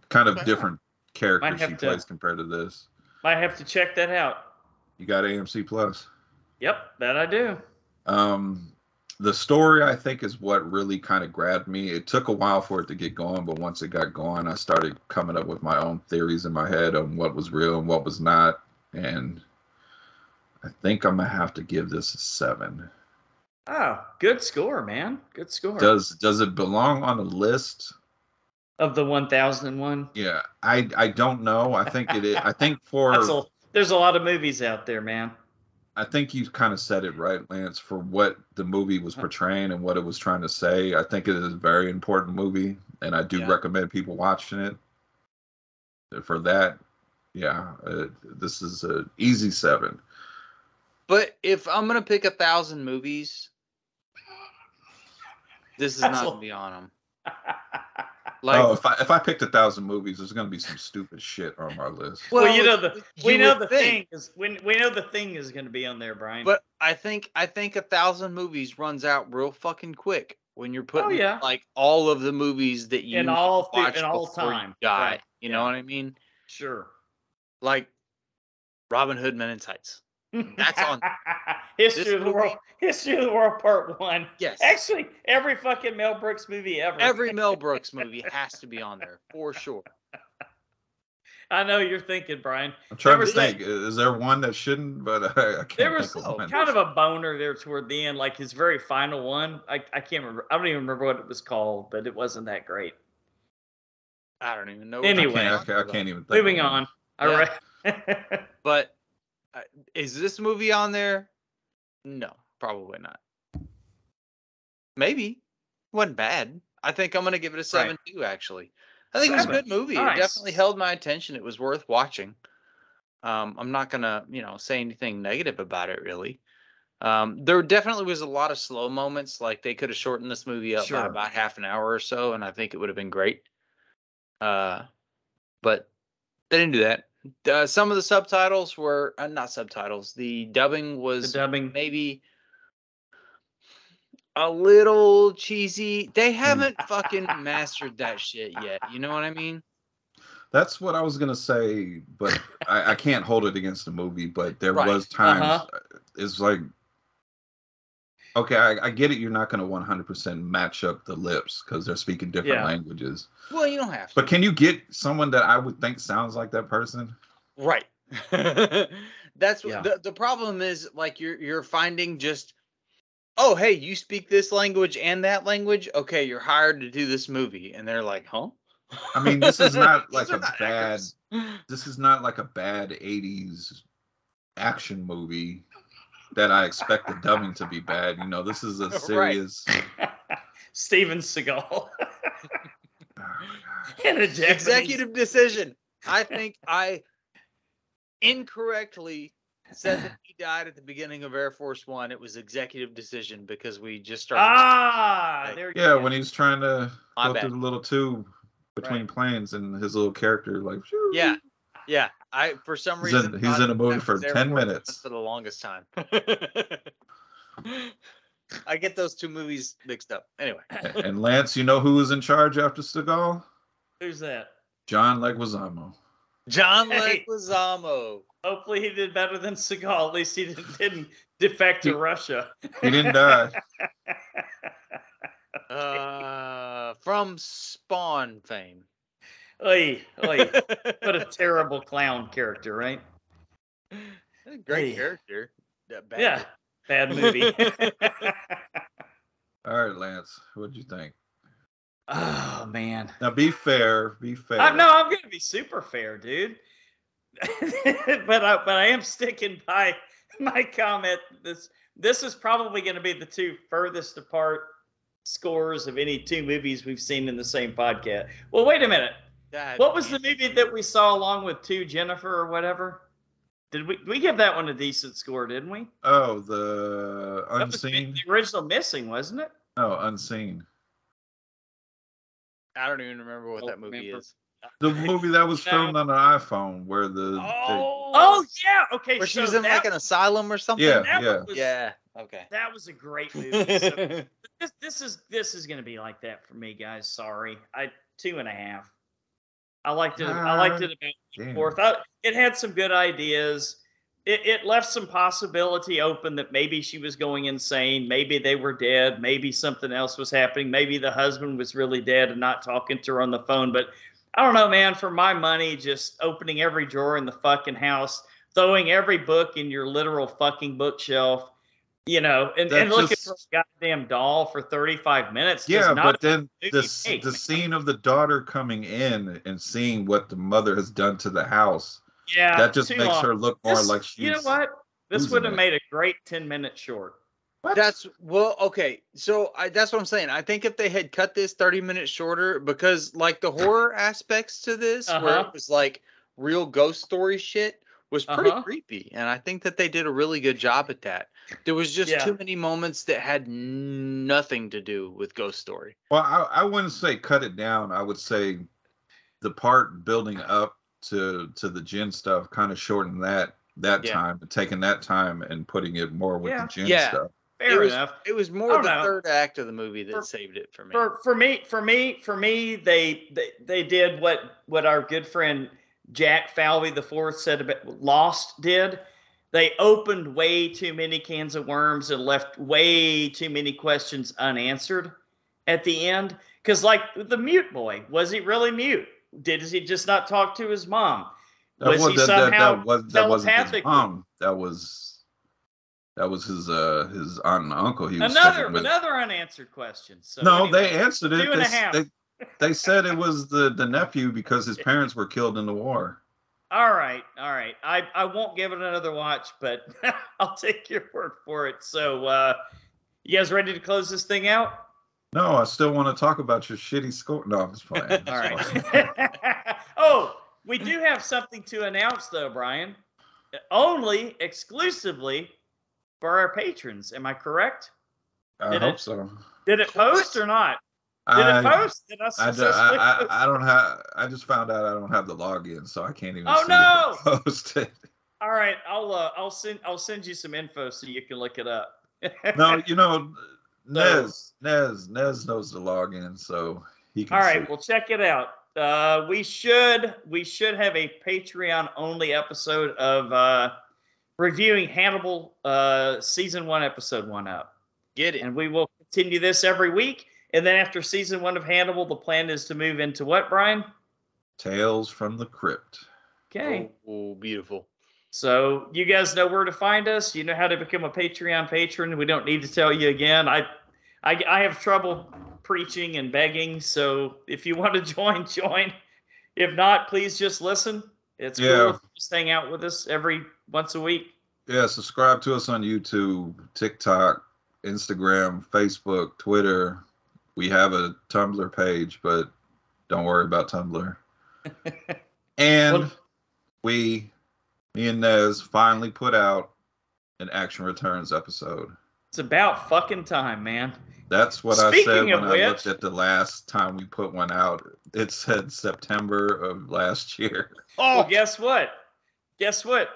Kind of Okay. different character Might have she to- plays compared to this. Might have to check that out. You got AMC Plus. Yep, that I do. The story I think is what really kind of grabbed me. It took a while for it to get going, but once it got going, I started coming up with my own theories in my head on what was real and what was not. And I think I'm gonna have to give this a 7. Oh, good score, man. Good score. Does it belong on a list? Of the 1001. Yeah, I don't know. I think it is. I think There's a lot of movies out there, man. I think you kind of said it right, Lance, for what the movie was portraying and what it was trying to say. I think it is a very important movie, and I do Yeah. recommend people watching it. For that, yeah, this is an easy 7. but if I'm gonna pick 1,000 movies, this is That's not a- gonna be on them. Like, Oh, if I picked 1,000 movies, there's gonna be some stupid shit on my list. Well, you you know would the think, thing is we know the thing is going to be on there, Brian. but I think 1,000 movies runs out real fucking quick when you're putting yeah. like all of the movies that you In all watch in all before time. you die. Right. You know Yeah. what I mean? Sure. Like Robin Hood Men in Tights. That's on- History This of the movie- World. History of the World Part 1. Yes. Actually, every fucking Mel Brooks movie ever. Every Mel Brooks movie has to be on there for sure. I know you're thinking, Brian. I'm trying to was think. Is there one that shouldn't? But I can't There was think of one. kind of a boner there toward the end, like his very final one. I can't remember. I don't even remember what it was called, but it wasn't that great. I don't even know. Anyway. I can't even think. Moving of one. on. All Yeah. right. But is this movie on there? No, probably not. Maybe. Wasn't bad. I think I'm gonna give it a 7 too, actually. I think it was a 7. good movie. Nice. It definitely held my attention. It was worth watching. I'm not gonna, say anything negative about it really. There definitely was a lot of slow moments. Like they could have shortened this movie up by Sure. about half an hour or so, and I think it would have been great. But they didn't do that. Some of the subtitles were not subtitles. The dubbing was maybe a little cheesy. They haven't fucking mastered that shit yet. You know what I mean? That's what I was gonna say, but I can't hold it against the movie. But there Right. was times it's like, okay, I get it. You're not gonna 100% match up the lips because they're speaking different languages. Well, you don't have to. But can you get someone that I would think sounds like that person? Right. That's Yeah. what the problem is. Like you're finding just, oh, hey, you speak this language and that language. Okay, you're hired to do this movie, and they're like, huh? I mean, this is not like These are a not bad. actors. This is not like a bad '80s action movie that I expect the dubbing to be bad. You know, this is a serious. Steven Seagal. In a Japanese... Executive decision. I think I incorrectly said that he died at the beginning of Air Force One. It was executive decision because we just started. There you Yeah, go. when he's trying to My go bad. through the little tube between planes, and his little character like. Shoo. Yeah. I for some reason He's in a movie for Air 10 Force One minutes for the longest time. I get those two movies mixed up. Anyway. And Lance, you know who was in charge after Seagal? Who's that? John Leguizamo. John Hey. Leguizamo. Hopefully he did better than Seagal. At least he didn't defect to Russia. He didn't die. From Spawn fame. Oy. What a terrible clown character, right? Great Oy. character. Bad movie. All right, Lance, what'd you think? Oh man. Now be fair. Be fair. I'm gonna be super fair, dude. but I am sticking by my comment. This is probably going to be the two furthest apart scores of any two movies we've seen in the same podcast. Well, wait a minute. What was the movie that we saw along with Jennifer or whatever? Did we give that one a decent score, didn't we? Oh, the Unseen. That was the original Missing, wasn't it? No, Unseen. I don't even remember what that movie is. The movie that was filmed on an iPhone, where yeah, okay. Where she was in like an asylum or something. Yeah. Okay. That was a great movie. So this is going to be like that for me, guys. Sorry, 2.5. I liked it. I liked it about fourth. It had some good ideas. It left some possibility open that maybe she was going insane. Maybe they were dead. Maybe something else was happening. Maybe the husband was really dead and not talking to her on the phone. But I don't know, man. For my money, just opening every drawer in the fucking house, throwing every book in your literal fucking bookshelf, and looking for a goddamn doll for 35 minutes. Yeah, but then the scene of the daughter coming in and seeing what the mother has done to the house. Yeah, that just makes her look more like she's. You know what? This would have made a great 10-minute short. What? Okay. So that's what I'm saying. I think if they had cut this 30 minutes shorter, because like the horror aspects to this, where it was like real ghost story shit, was pretty creepy. And I think that they did a really good job at that. There was just too many moments that had nothing to do with ghost story. Well, I wouldn't say cut it down. I would say the part building up to the Jinn stuff kind of shortened that time, but taking that time and putting it more with the Jinn stuff. Fair enough. It was more the third act of the movie that saved it for me. For me, they did what our good friend Jack Falvey IV said about Lost did. They opened way too many cans of worms and left way too many questions unanswered at the end. Because like the mute boy, was he really mute? Did he just not talk to his mom? Was he somehow telepathic? That was his aunt and uncle. He was another unanswered question. So no, anyway, they answered it. 2.5. They said it was the nephew because his parents were killed in the war. All right. I won't give it another watch, but I'll take your word for it. So, you guys ready to close this thing out? No, I still want to talk about your shitty score. No, I'm just playing. All right. Oh, we do have something to announce, though, Brian. Only exclusively for our patrons. Am I correct? I hope so. Did it post or not? Did it post? Did I successfully post? I don't have. I just found out I don't have the login, so I can't even see no! if it posted. All right, I'll send you some info so you can look it up. No, Nez knows the login, so he can. All right, see. well, check it out. We should have a Patreon only episode of reviewing Hannibal season 1 episode 1 up. Get it. And we will continue this every week. And then after season 1 of Hannibal, the plan is to move into what, Brian? Tales from the Crypt. Okay. Oh, beautiful. So you guys know where to find us. You know how to become a Patreon patron. We don't need to tell you again. I have trouble preaching and begging. So if you want to join. If not, please just listen. It's cool if you just hang out with us every once a week. Yeah, subscribe to us on YouTube, TikTok, Instagram, Facebook, Twitter. We have a Tumblr page, but don't worry about Tumblr. And me and Nez finally put out an Action Returns episode. It's about fucking time, man. That's what I said when I looked at the last time we put one out. It said September of last year. Oh, well, guess what?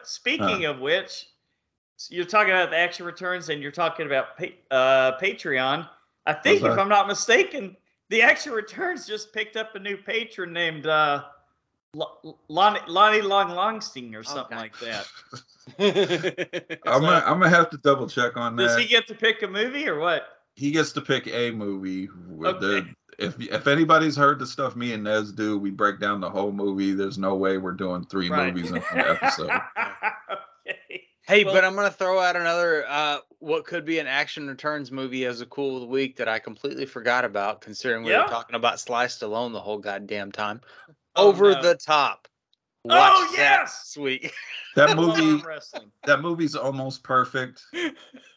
Speaking of which, you're talking about the Action Returns and you're talking about Patreon. I think, if I'm not mistaken, the Action Returns just picked up a new patron named Lonnie Longstein or something like that. I'm gonna have to double check on that. Does he get to pick a movie or what? He gets to pick a movie. Okay. If anybody's heard the stuff me and Nez do, we break down the whole movie. There's no way we're doing 3 movies in one episode. Okay. Hey, but I'm going to throw out another, what could be an Action Returns movie as a cool of the week that I completely forgot about, considering we were talking about Sly Stallone the whole goddamn time. Over the Top. Watch that this week. That movie's almost perfect,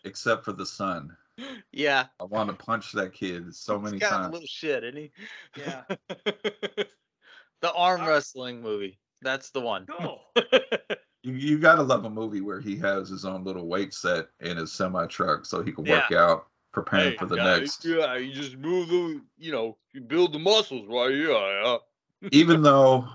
except for the son. Yeah. I want to punch that kid so many He's got times. A little shit, isn't he? Yeah. The arm wrestling movie. That's the one. Cool. You gotta love a movie where he has his own little weight set in his semi truck so he can work out, preparing for the next. Yeah, you just move the, you build the muscles while you're Even though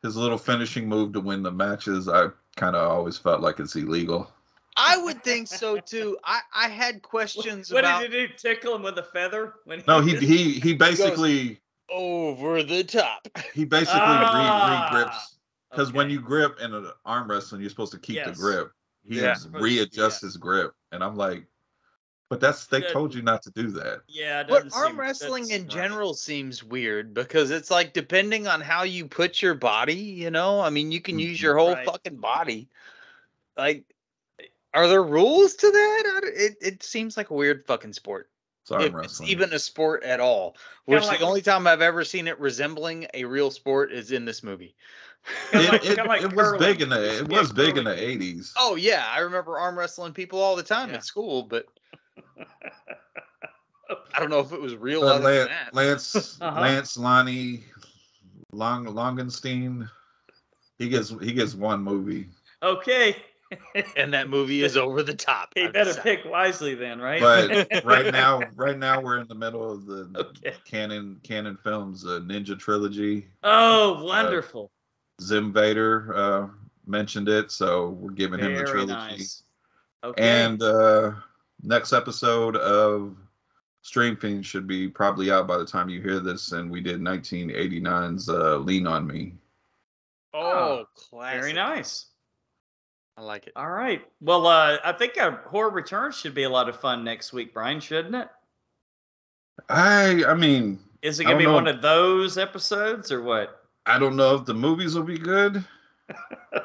his little finishing move to win the matches, I kind of always felt like it's illegal. I would think so too. I had questions what about. What did he do? Tickle him with a feather? No, he basically over the top. He basically re-grips. Because when you grip in an arm wrestling, you're supposed to keep the grip. He readjusts his grip. And I'm like, but they told you not to do that. Yeah, but arm wrestling in general seems weird because it's like depending on how you put your body, I mean, you can use your whole fucking body. Like, are there rules to that? It seems like a weird fucking sport. If it's even a sport at all. Which the only time I've ever seen it resembling a real sport is in this movie. It was big in the 80s. Oh yeah, I remember arm wrestling people all the time at school, but I don't know if it was real. Lance Lonnie Longenstein. He gets one movie. Okay. And that movie is Over the Top. He better pick wisely then, right? But right now we're in the middle of the Canon Films Ninja trilogy. Oh, wonderful. Zim Vader mentioned it, so we're giving him the trilogy. Nice. Okay. And next episode of Stream Fiend should be probably out by the time you hear this, and we did 1989's Lean on Me. Oh, classic. Very nice. I like it. All right. Well, I think Horror Returns should be a lot of fun next week, Brian, shouldn't it? I mean... Is it going to be one of those episodes or what? I don't know if the movies will be good,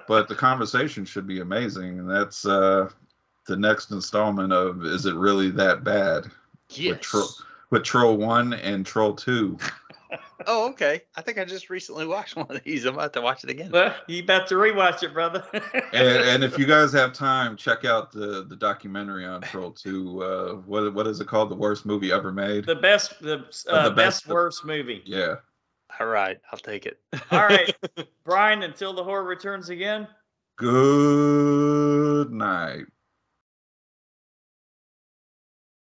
but the conversation should be amazing. And that's the next installment of Is It Really That Bad? Yes. With Troll 1 and Troll 2. Oh, okay. I think I just recently watched one of these. I'm about to watch it again. Well, you about to rewatch it, brother. and if you guys have time, check out the documentary on Troll 2. What is it called? The worst movie ever made? The best worst movie. Yeah. All right. I'll take it. All right. Brian, until the horror returns again. Good night.